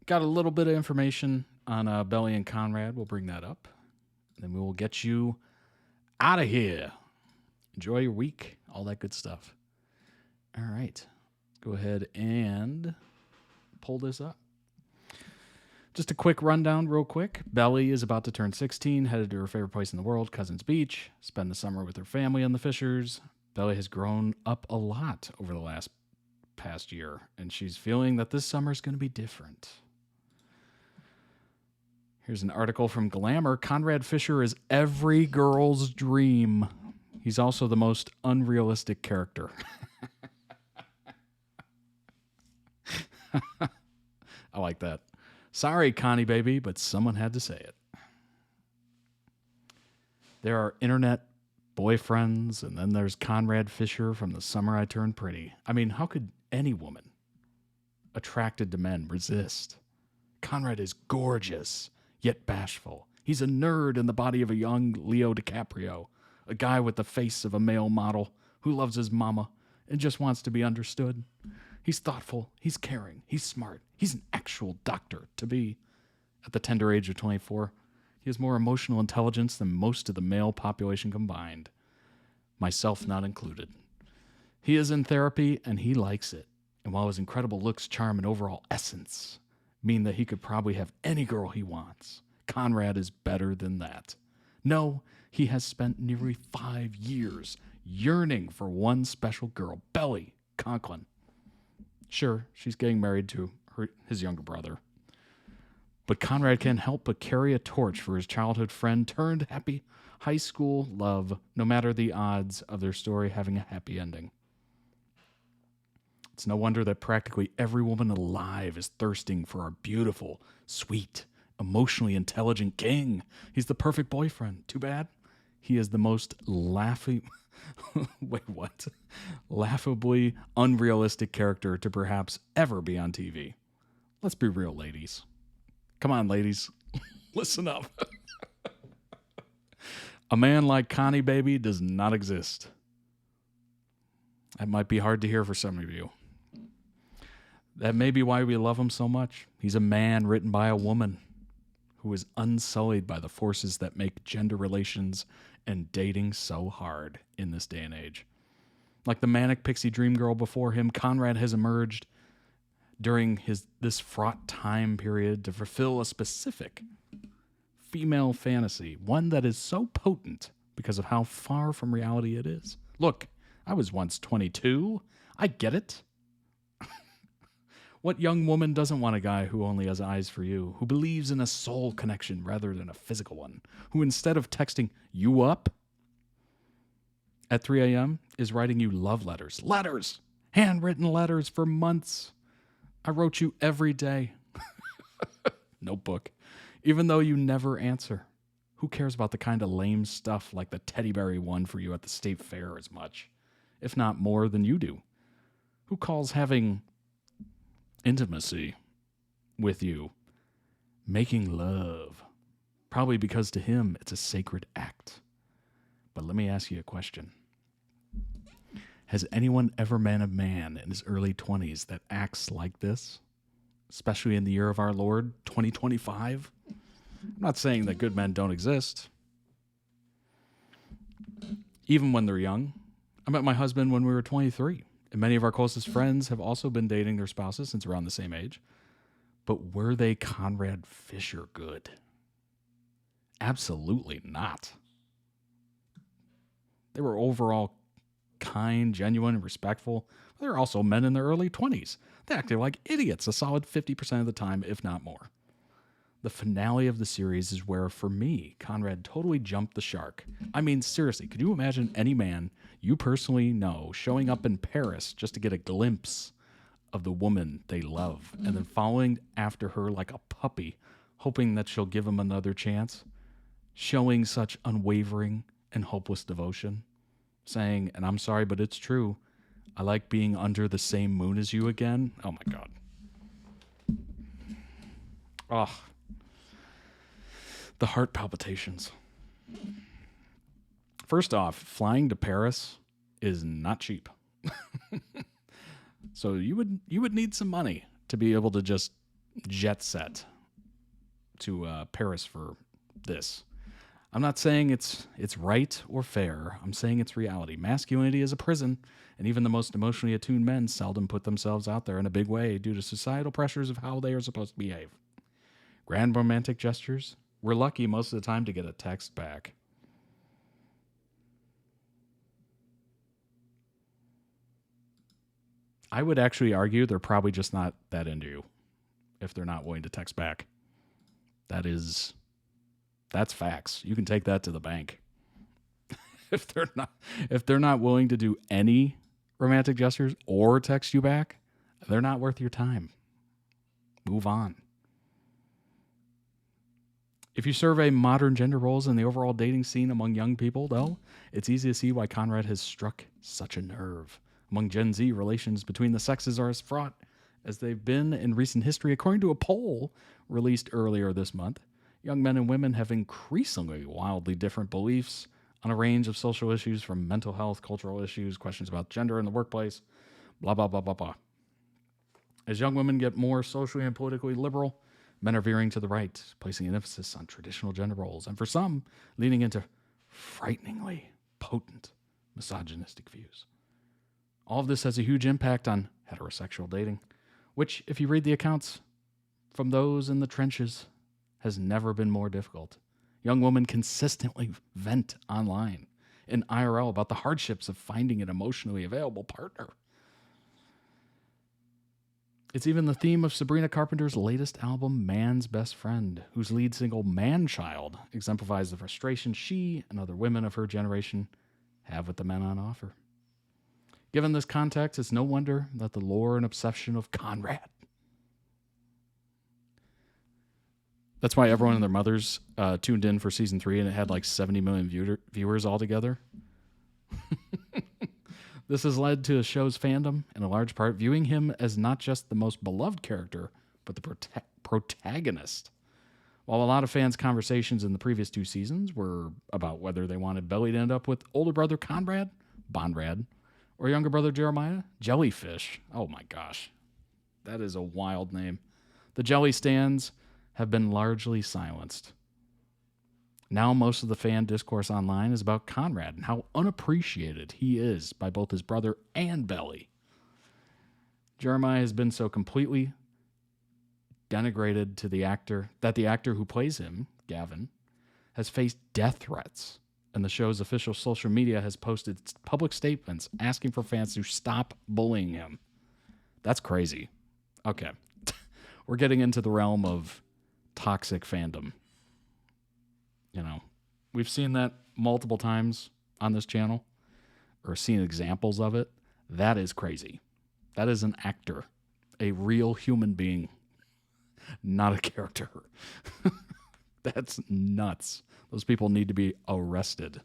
Got a little bit of information on Belly and Conrad. We'll bring that up. Then we will get you out of here. Enjoy your week. All that good stuff. All right. Go ahead and pull this up. Just a quick rundown real quick. Belly is about to turn 16, headed to her favorite place in the world, Cousins Beach, spend the summer with her family and the Fishers. Belly has grown up a lot over the past year, and she's feeling that this summer's going to be different. Here's an article from Glamour. Conrad Fisher is every girl's dream. He's also the most unrealistic character. I like that. Sorry, Connie baby, but someone had to say it. There are internet boyfriends, and then there's Conrad Fisher from The Summer I Turned Pretty. I mean, how could any woman attracted to men resist? Conrad is gorgeous, yet bashful. He's a nerd in the body of a young Leo DiCaprio, a guy with the face of a male model who loves his mama and just wants to be understood. He's thoughtful, he's caring, he's smart, he's an actual doctor to be. At the tender age of 24, he has more emotional intelligence than most of the male population combined, myself not included. He is in therapy, and he likes it. And while his incredible looks, charm, and overall essence mean that he could probably have any girl he wants, Conrad is better than that. No, he has spent nearly 5 years yearning for one special girl, Belly Conklin. Sure, she's getting married to his younger brother. But Conrad can't help but carry a torch for his childhood friend turned happy high school love, no matter the odds of their story having a happy ending. It's no wonder that practically every woman alive is thirsting for our beautiful, sweet, emotionally intelligent king. He's the perfect boyfriend. Too bad he is the most laughably unrealistic character to perhaps ever be on TV. Let's be real, ladies. Come on, ladies. Listen up. A man like Connie baby does not exist. That might be hard to hear for some of you. That may be why we love him so much. He's a man written by a woman who is unsullied by the forces that make gender relations and dating so hard in this day and age. Like the manic pixie dream girl before him, Conrad has emerged during this fraught time period to fulfill a specific female fantasy, one that is so potent because of how far from reality it is. Look, I was once 22. I get it. What young woman doesn't want a guy who only has eyes for you, who believes in a soul connection rather than a physical one, who instead of texting you up at 3 a.m. is writing you love letters. Letters! Handwritten letters for months. I wrote you every day. Notebook. Even though you never answer. Who cares about the kind of lame stuff like the teddy bear he won for you at the state fair as much, if not more than you do? Who calls having intimacy with you making love? Probably because to him it's a sacred act. But let me ask you a question. Has anyone ever met a man in his early 20s that acts like this? Especially in the year of our Lord, 2025? I'm not saying that good men don't exist. Even when they're young. I met my husband when we were 23. And many of our closest friends have also been dating their spouses since around the same age. But were they Conrad Fisher good? Absolutely not. They were overall kind, genuine, and respectful. There are also men in their early 20s. They acted like idiots a solid 50% of the time, if not more. The finale of the series is where, for me, Conrad totally jumped the shark. I mean, seriously, could you imagine any man you personally know showing up in Paris just to get a glimpse of the woman they love and then following after her like a puppy, hoping that she'll give him another chance? Showing such unwavering and hopeless devotion, saying, and I'm sorry, but it's true, I like being under the same moon as you again. Oh my God. Ugh. The heart palpitations. First off, flying to Paris is not cheap. So you would need some money to be able to just jet set to Paris for this. I'm not saying it's right or fair. I'm saying it's reality. Masculinity is a prison, and even the most emotionally attuned men seldom put themselves out there in a big way due to societal pressures of how they are supposed to behave. Grand romantic gestures, we're lucky most of the time to get a text back. I would actually argue they're probably just not that into you if they're not willing to text back. That's facts. You can take that to the bank. if they're not willing to do any romantic gestures or text you back, they're not worth your time. Move on. If you survey modern gender roles in the overall dating scene among young people, though, it's easy to see why Conrad has struck such a nerve. Among Gen Z, relations between the sexes are as fraught as they've been in recent history. According to a poll released earlier this month, young men and women have increasingly wildly different beliefs on a range of social issues, from mental health, cultural issues, questions about gender in the workplace, blah, blah, blah, blah, blah. As young women get more socially and politically liberal, men are veering to the right, placing an emphasis on traditional gender roles, and for some, leaning into frighteningly potent misogynistic views. All of this has a huge impact on heterosexual dating, which, if you read the accounts from those in the trenches, has never been more difficult. Young women consistently vent online in IRL about the hardships of finding an emotionally available partner. It's even the theme of Sabrina Carpenter's latest album, Man's Best Friend, whose lead single, Man-Child, exemplifies the frustration she and other women of her generation have with the men on offer. Given this context, it's no wonder that the lore and obsession of Conrad. That's why everyone and their mothers tuned in for season 3, and it had like 70 million viewers altogether. This has led to the show's fandom, in a large part, viewing him as not just the most beloved character, but the protagonist. While a lot of fans' conversations in the previous 2 seasons were about whether they wanted Belly to end up with older brother Conrad, Bonrad, or younger brother Jeremiah, Jellyfish. Oh my gosh, that is a wild name. The Jelly stands have been largely silenced. Now most of the fan discourse online is about Conrad and how unappreciated he is by both his brother and Belly. Jeremiah has been so completely denigrated to the actor that the actor who plays him, Gavin, has faced death threats, and the show's official social media has posted public statements asking for fans to stop bullying him. That's crazy. Okay. We're getting into the realm of toxic fandom. You know, we've seen that multiple times on this channel, or seen examples of it. That is crazy. That is an actor, a real human being, not a character. That's nuts. Those people need to be arrested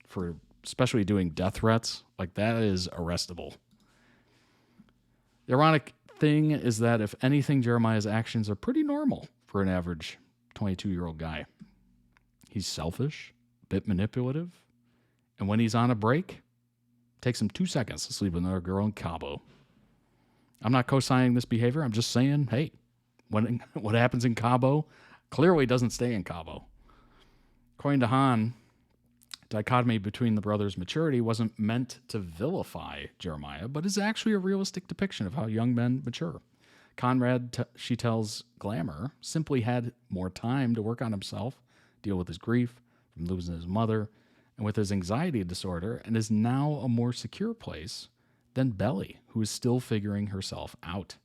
for especially doing death threats. Like, that is arrestable. The ironic thing is that, if anything, Jeremiah's actions are pretty normal for an average 22-year-old guy. He's selfish, a bit manipulative, and when he's on a break, it takes him 2 seconds to sleep with another girl in Cabo. I'm not co-signing this behavior. I'm just saying, hey, what happens in Cabo clearly doesn't stay in Cabo. According to Han, dichotomy between the brothers' maturity wasn't meant to vilify Jeremiah, but is actually a realistic depiction of how young men mature. Conrad, she tells Glamour, simply had more time to work on himself, deal with his grief from losing his mother, and with his anxiety disorder, and is now a more secure place than Belly, who is still figuring herself out.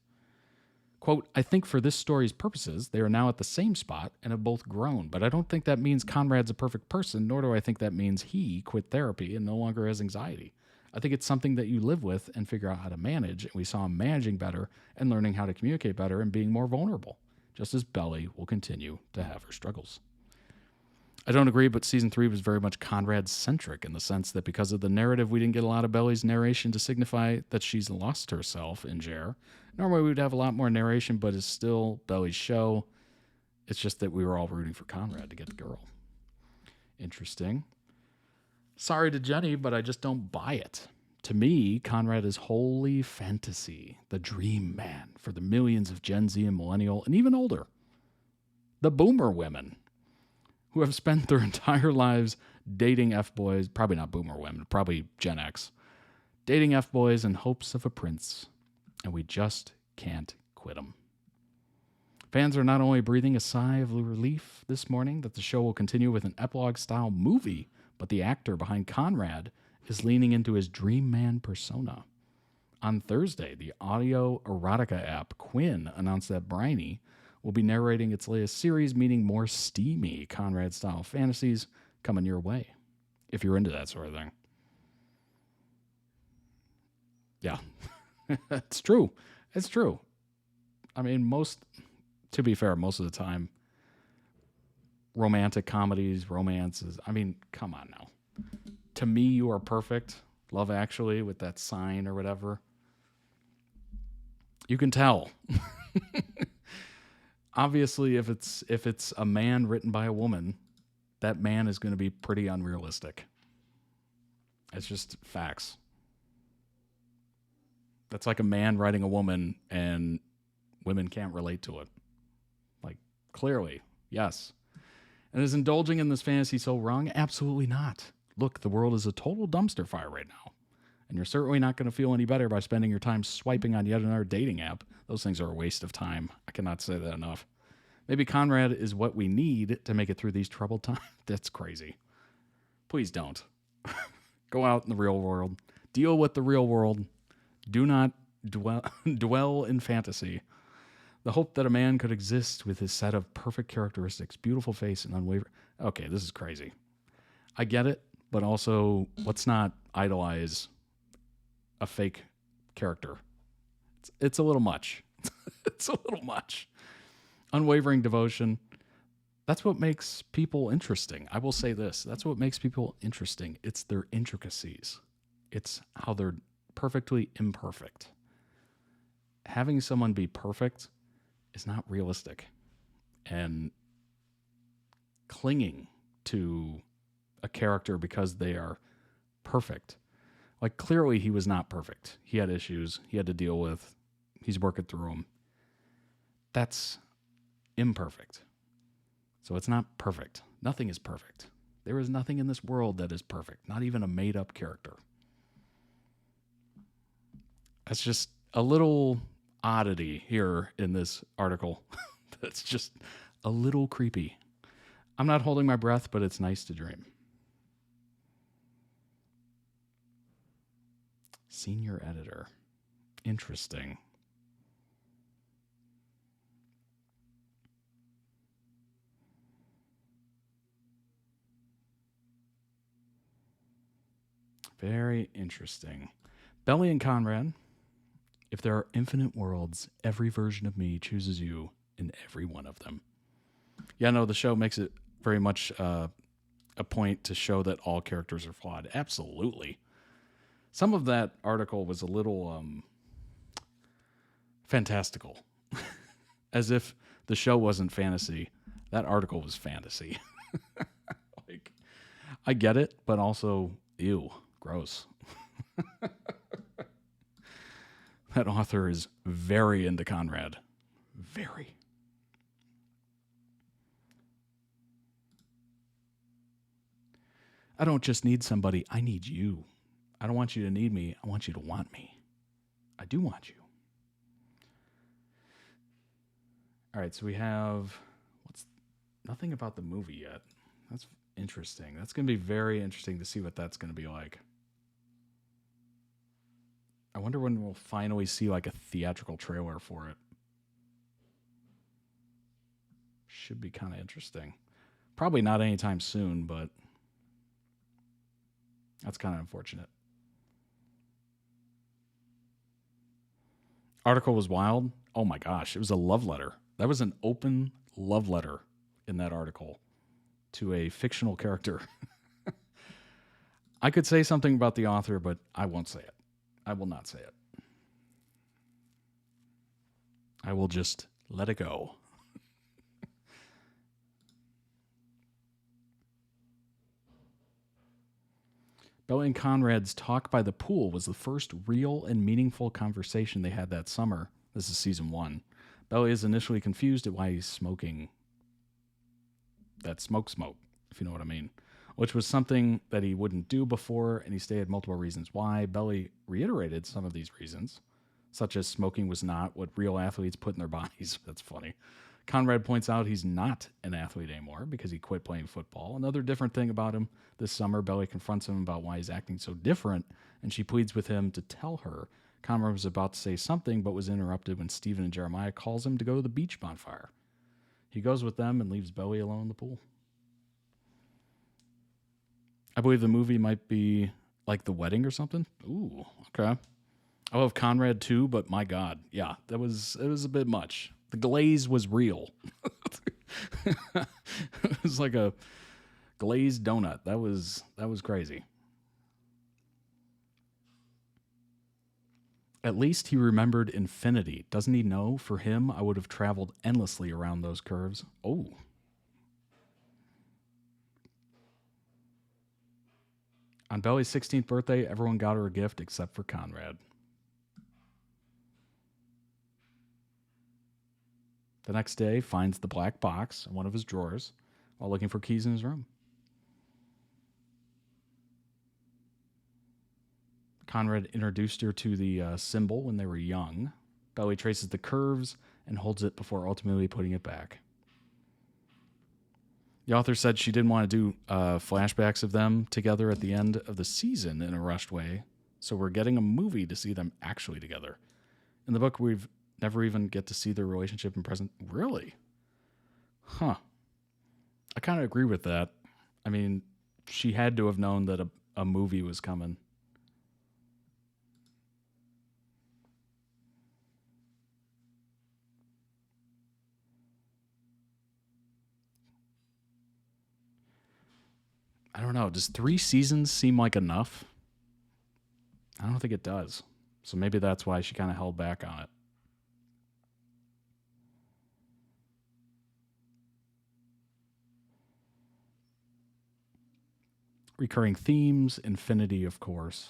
Quote, I think for this story's purposes, they are now at the same spot and have both grown, but I don't think that means Conrad's a perfect person, nor do I think that means he quit therapy and no longer has anxiety. I think it's something that you live with and figure out how to manage, and we saw him managing better and learning how to communicate better and being more vulnerable, just as Belly will continue to have her struggles. I don't agree, but season 3 was very much Conrad-centric in the sense that because of the narrative, we didn't get a lot of Belly's narration to signify that she's lost herself in Jer. Normally, we would have a lot more narration, but it's still Belly's show. It's just that we were all rooting for Conrad to get the girl. Interesting. Sorry to Jenny, but I just don't buy it. To me, Conrad is wholly fantasy, the dream man for the millions of Gen Z and millennial and even older. The boomer women who have spent their entire lives dating F-boys, probably not boomer women, probably Gen X, dating F-boys in hopes of a prince, and we just can't quit them. Fans are not only breathing a sigh of relief this morning that the show will continue with an epilogue-style movie, but the actor behind Conrad is leaning into his dream man persona. On Thursday, the audio erotica app Quinn announced that Bryony will be narrating its latest series, meaning more steamy Conrad-style fantasies coming your way, if you're into that sort of thing. Yeah, it's true. It's true. I mean, to be fair, most of the time, romantic comedies, romances, I mean, come on now. To Me, You Are Perfect, Love Actually, with that sign or whatever. You can tell. Obviously, if it's a man written by a woman, that man is going to be pretty unrealistic. It's just facts. That's like a man writing a woman and women can't relate to it. Like, clearly, yes. And is indulging in this fantasy so wrong? Absolutely not. Look, the world is a total dumpster fire right now. And you're certainly not going to feel any better by spending your time swiping on yet another dating app. Those things are a waste of time. I cannot say that enough. Maybe Conrad is what we need to make it through these troubled times. That's crazy. Please don't. Go out in the real world. Deal with the real world. Do not dwell in fantasy. The hope that a man could exist with his set of perfect characteristics, beautiful face, and unwavering... Okay, this is crazy. I get it, but also, let's not idolize a fake character. It's a little much. It's a little much. Unwavering devotion. That's what makes people interesting. I will say this. That's what makes people interesting. It's their intricacies. It's how they're perfectly imperfect. Having someone be perfect is not realistic. And clinging to a character because they are perfect. Like, clearly he was not perfect. He had issues he had to deal with. He's working through them. That's imperfect. So it's not perfect. Nothing is perfect. There is nothing in this world that is perfect. Not even a made-up character. That's just a little oddity here in this article. That's just a little creepy. I'm not holding my breath, but it's nice to dream. Senior editor. Interesting. Very interesting. Belly and Conrad. If there are infinite worlds, every version of me chooses you in every one of them. Yeah, no, the show makes it very much a point to show that all characters are flawed. Absolutely. Some of that article was a little fantastical. As if the show wasn't fantasy. That article was fantasy. Like, I get it, but also, ew, gross. That author is very into Conrad. Very. I don't just need somebody. I need you. I don't want you to need me. I want you to want me. I do want you. All right, so we have nothing about the movie yet. That's interesting. That's going to be very interesting to see what that's going to be like. I wonder when we'll finally see like a theatrical trailer for it. Should be kind of interesting. Probably not anytime soon, but that's kind of unfortunate. Article was wild. Oh my gosh, it was a love letter. That was an open love letter in that article to a fictional character. I could say something about the author, but I won't say it. I will not say it. I will just let it go. Belly and Conrad's talk by the pool was the first real and meaningful conversation they had that summer. This is season 1. Belly is initially confused at why he's smoking that smoke, if you know what I mean, which was something that he wouldn't do before, and he stated multiple reasons why. Belly reiterated some of these reasons, such as smoking was not what real athletes put in their bodies. That's funny. Conrad points out he's not an athlete anymore because he quit playing football. Another different thing about him this summer, Belly confronts him about why he's acting so different, and she pleads with him to tell her. Conrad was about to say something, but was interrupted when Stephen and Jeremiah calls him to go to the beach bonfire. He goes with them and leaves Belly alone in the pool. I believe the movie might be like The Wedding or something. Ooh, okay. I love Conrad too, but my God, yeah, it was a bit much. The glaze was real. It was like a glazed donut. That was crazy. At least he remembered infinity. Doesn't he know? For him, I would have traveled endlessly around those curves. Oh. On Belly's 16th birthday, everyone got her a gift except for Conrad. The next day, finds the black box in one of his drawers while looking for keys in his room. Conrad introduced her to the symbol when they were young. Belly traces the curves and holds it before ultimately putting it back. The author said she didn't want to do flashbacks of them together at the end of the season in a rushed way, so we're getting a movie to see them actually together. In the book, we've never even get to see their relationship in present. Really? Huh. I kind of agree with that. I mean, she had to have known that a movie was coming. I don't know. Does 3 seasons seem like enough? I don't think it does. So maybe that's why she kind of held back on it. Recurring themes, infinity, of course.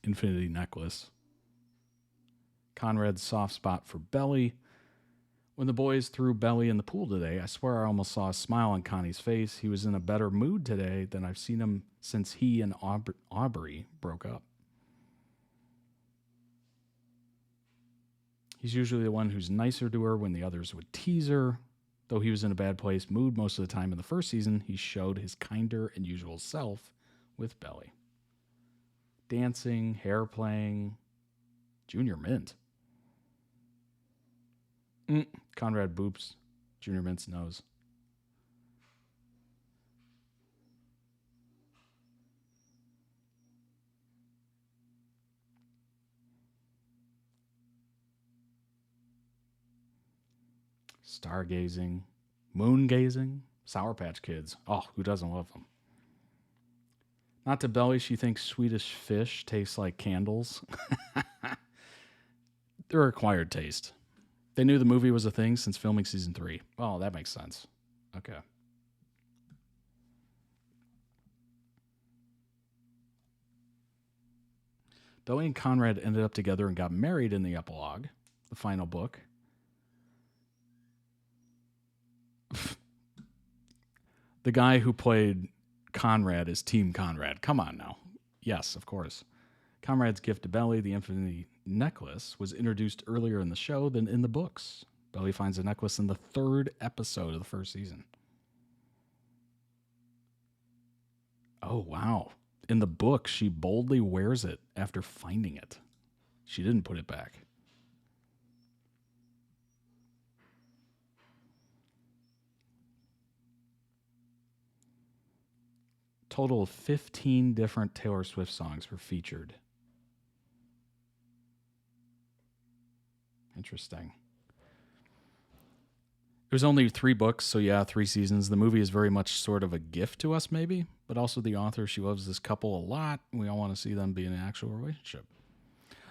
Infinity necklace. Conrad's soft spot for Belly. When the boys threw Belly in the pool today, I swear I almost saw a smile on Connie's face. He was in a better mood today than I've seen him since he and Aubrey broke up. He's usually the one who's nicer to her when the others would tease her. Though he was in a bad place mood most of the time in the first season, he showed his kinder and usual self with Belly. Dancing, hair playing, Junior Mint. Conrad boops Junior Mint's nose. Stargazing, moon gazing, Sour Patch Kids. Oh, who doesn't love them? Not to Belly, she thinks Swedish fish tastes like candles. They're acquired taste. They knew the movie was a thing since filming season 3. Oh, that makes sense. Okay. Belly and Conrad ended up together and got married in the epilogue, the final book. The guy who played Conrad is Team Conrad. Come on now. Yes, of course. Conrad's gift to Belly, the infinity necklace, was introduced earlier in the show than in the books. Belly finds the necklace in the 3rd episode of the 1st season. Oh, wow. In the book, she boldly wears it after finding it. She didn't put it back. Total of 15 different Taylor Swift songs were featured. Interesting. It was only 3 books, so yeah, 3 seasons. The movie is very much sort of a gift to us, maybe, but also the author, she loves this couple a lot. We all want to see them be in an actual relationship.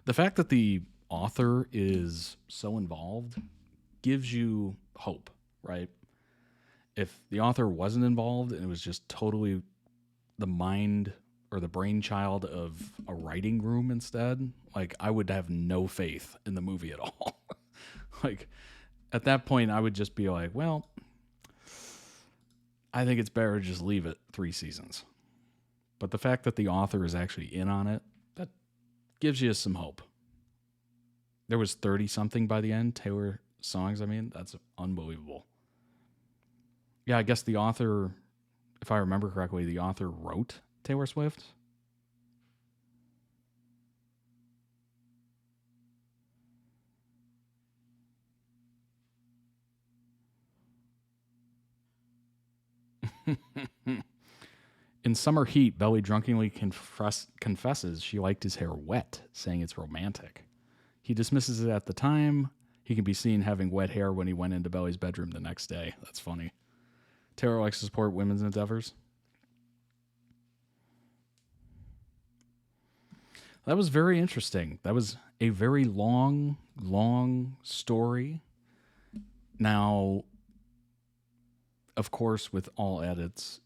The fact that the author is so involved gives you hope, right? If the author wasn't involved and it was just totally the mind or the brainchild of a writing room instead, like, I would have no faith in the movie at all. Like, at that point, I would just be like, well, I think it's better to just leave it 3 seasons. But the fact that the author is actually in on it, that gives you some hope. There was 30-something by the end, Taylor songs. I mean, that's unbelievable. Yeah, I guess the author, if I remember correctly, the author wrote Taylor Swift. In Summer Heat, Belly drunkenly confesses she liked his hair wet, saying it's romantic. He dismisses it at the time. He can be seen having wet hair when he went into Belly's bedroom the next day. That's funny. Taylor likes to support women's endeavors. That was very interesting. That was a very long, long story. Now, of course, with all edits,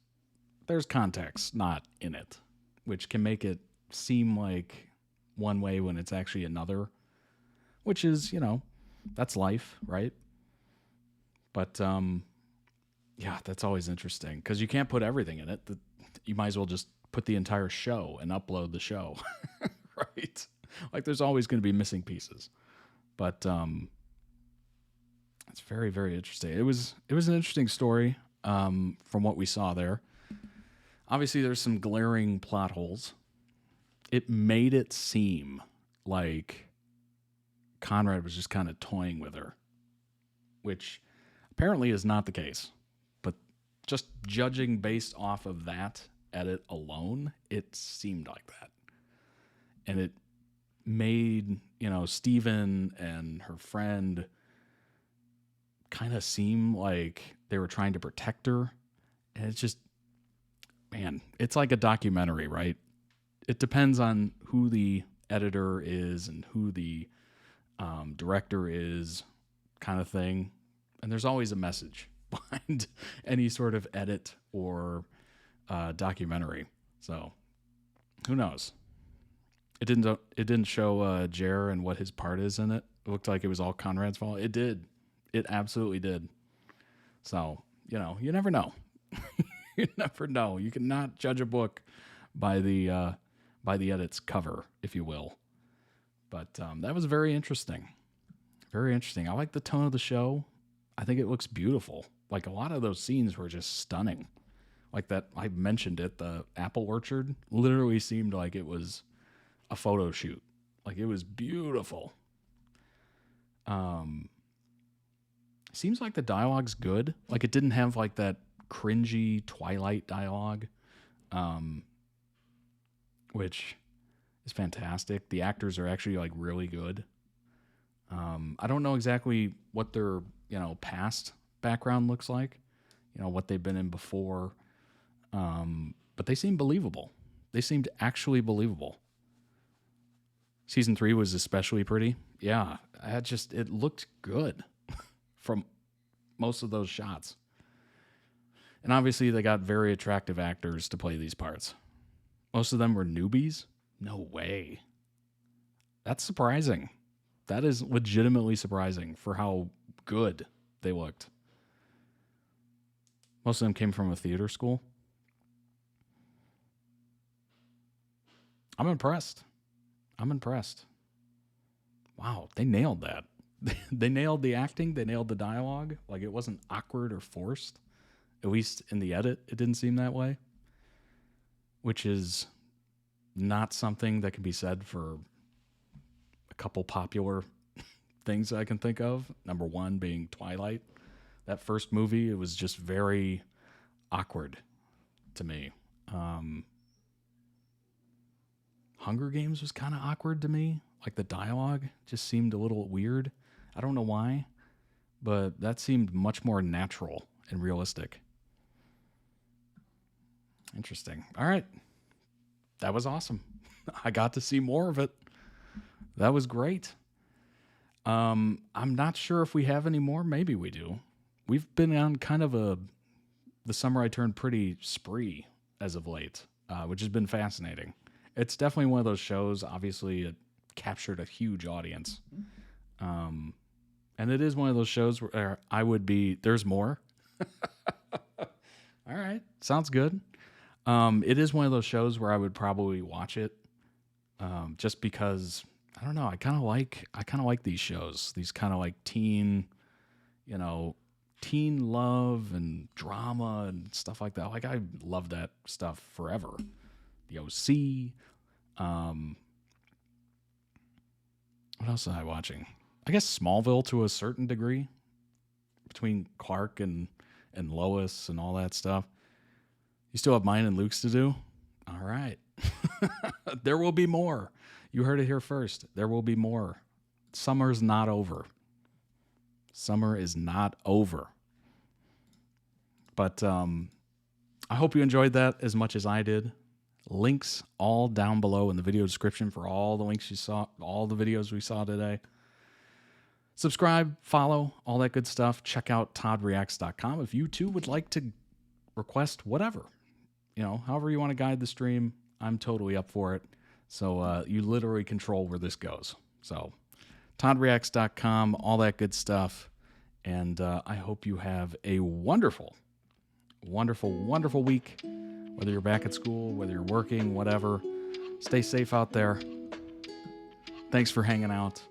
there's context not in it, which can make it seem like one way when it's actually another, which is, that's life, right? But, yeah, that's always interesting because you can't put everything in it. You might as well just put the entire show and upload the show, right? Like there's always going to be missing pieces. But it's very, very interesting. It was an interesting story from what we saw there. Obviously, there's some glaring plot holes. It made it seem like Conrad was just kind of toying with her, which apparently is not the case. But just judging based off of that edit alone, it seemed like that. And it made, Steven and her friend kind of seem like they were trying to protect her. And it's just, man, it's like a documentary, right? It depends on who the editor is and who the director is, kind of thing. And there's always a message behind any sort of edit or documentary. So who knows? It didn't show Jer and what his part is in it. It looked like it was all Conrad's fault. It did. It absolutely did. So, you never know. You never know. You cannot judge a book by the edit's cover, if you will. But that was very interesting. Very interesting. I like the tone of the show. I think it looks beautiful. Like a lot of those scenes were just stunning. Like that, I mentioned it, the apple orchard literally seemed like it was a photo shoot. Like it was beautiful. Seems like the dialogue's good. Like it didn't have like that cringy Twilight dialogue, which is fantastic. The actors are actually like really good. I don't know exactly what their, past background looks like, what they've been in before. But they seem believable. They seemed actually believable. Season 3 was especially pretty. Yeah, it looked good from most of those shots. And obviously they got very attractive actors to play these parts. Most of them were newbies? No way. That's surprising. That is legitimately surprising for how good they looked. Most of them came from a theater school. I'm impressed. Wow, they nailed that. They nailed the acting. They nailed the dialogue. Like it wasn't awkward or forced. At least in the edit, it didn't seem that way. Which is not something that can be said for a couple popular things I can think of. Number one being Twilight. That first movie, it was just very awkward to me. Hunger Games was kind of awkward to me. Like the dialogue just seemed a little weird. I don't know why, but that seemed much more natural and realistic. Interesting. All right. That was awesome. I got to see more of it. That was great. I'm not sure if we have any more. Maybe we do. We've been on kind of the Summer I Turned Pretty spree as of late, which has been fascinating. It's definitely one of those shows. Obviously, it captured a huge audience. And it is one of those shows where I would be, there's more. All right. Sounds good. It is one of those shows where I would probably watch it. Just because, I don't know, I kind of like these shows. These kind of like teen love and drama and stuff like that. Like I love that stuff forever. The OC. What else am I watching? I guess Smallville to a certain degree, between Clark and Lois and all that stuff. You still have mine and Luke's to do? All right. There will be more. You heard it here first. There will be more. Summer's not over. Summer is not over. But I hope you enjoyed that as much as I did. Links all down below in the video description for all the links you saw, all the videos we saw today. Subscribe, follow, all that good stuff. Check out toddreacts.com if you too would like to request whatever. You know, however you want to guide the stream, I'm totally up for it. So you literally control where this goes. So toddreacts.com, all that good stuff. And I hope you have a wonderful, wonderful, wonderful week. Whether you're back at school, whether you're working, whatever. Stay safe out there. Thanks for hanging out.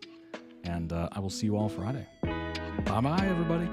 And I will see you all Friday. Bye-bye, everybody.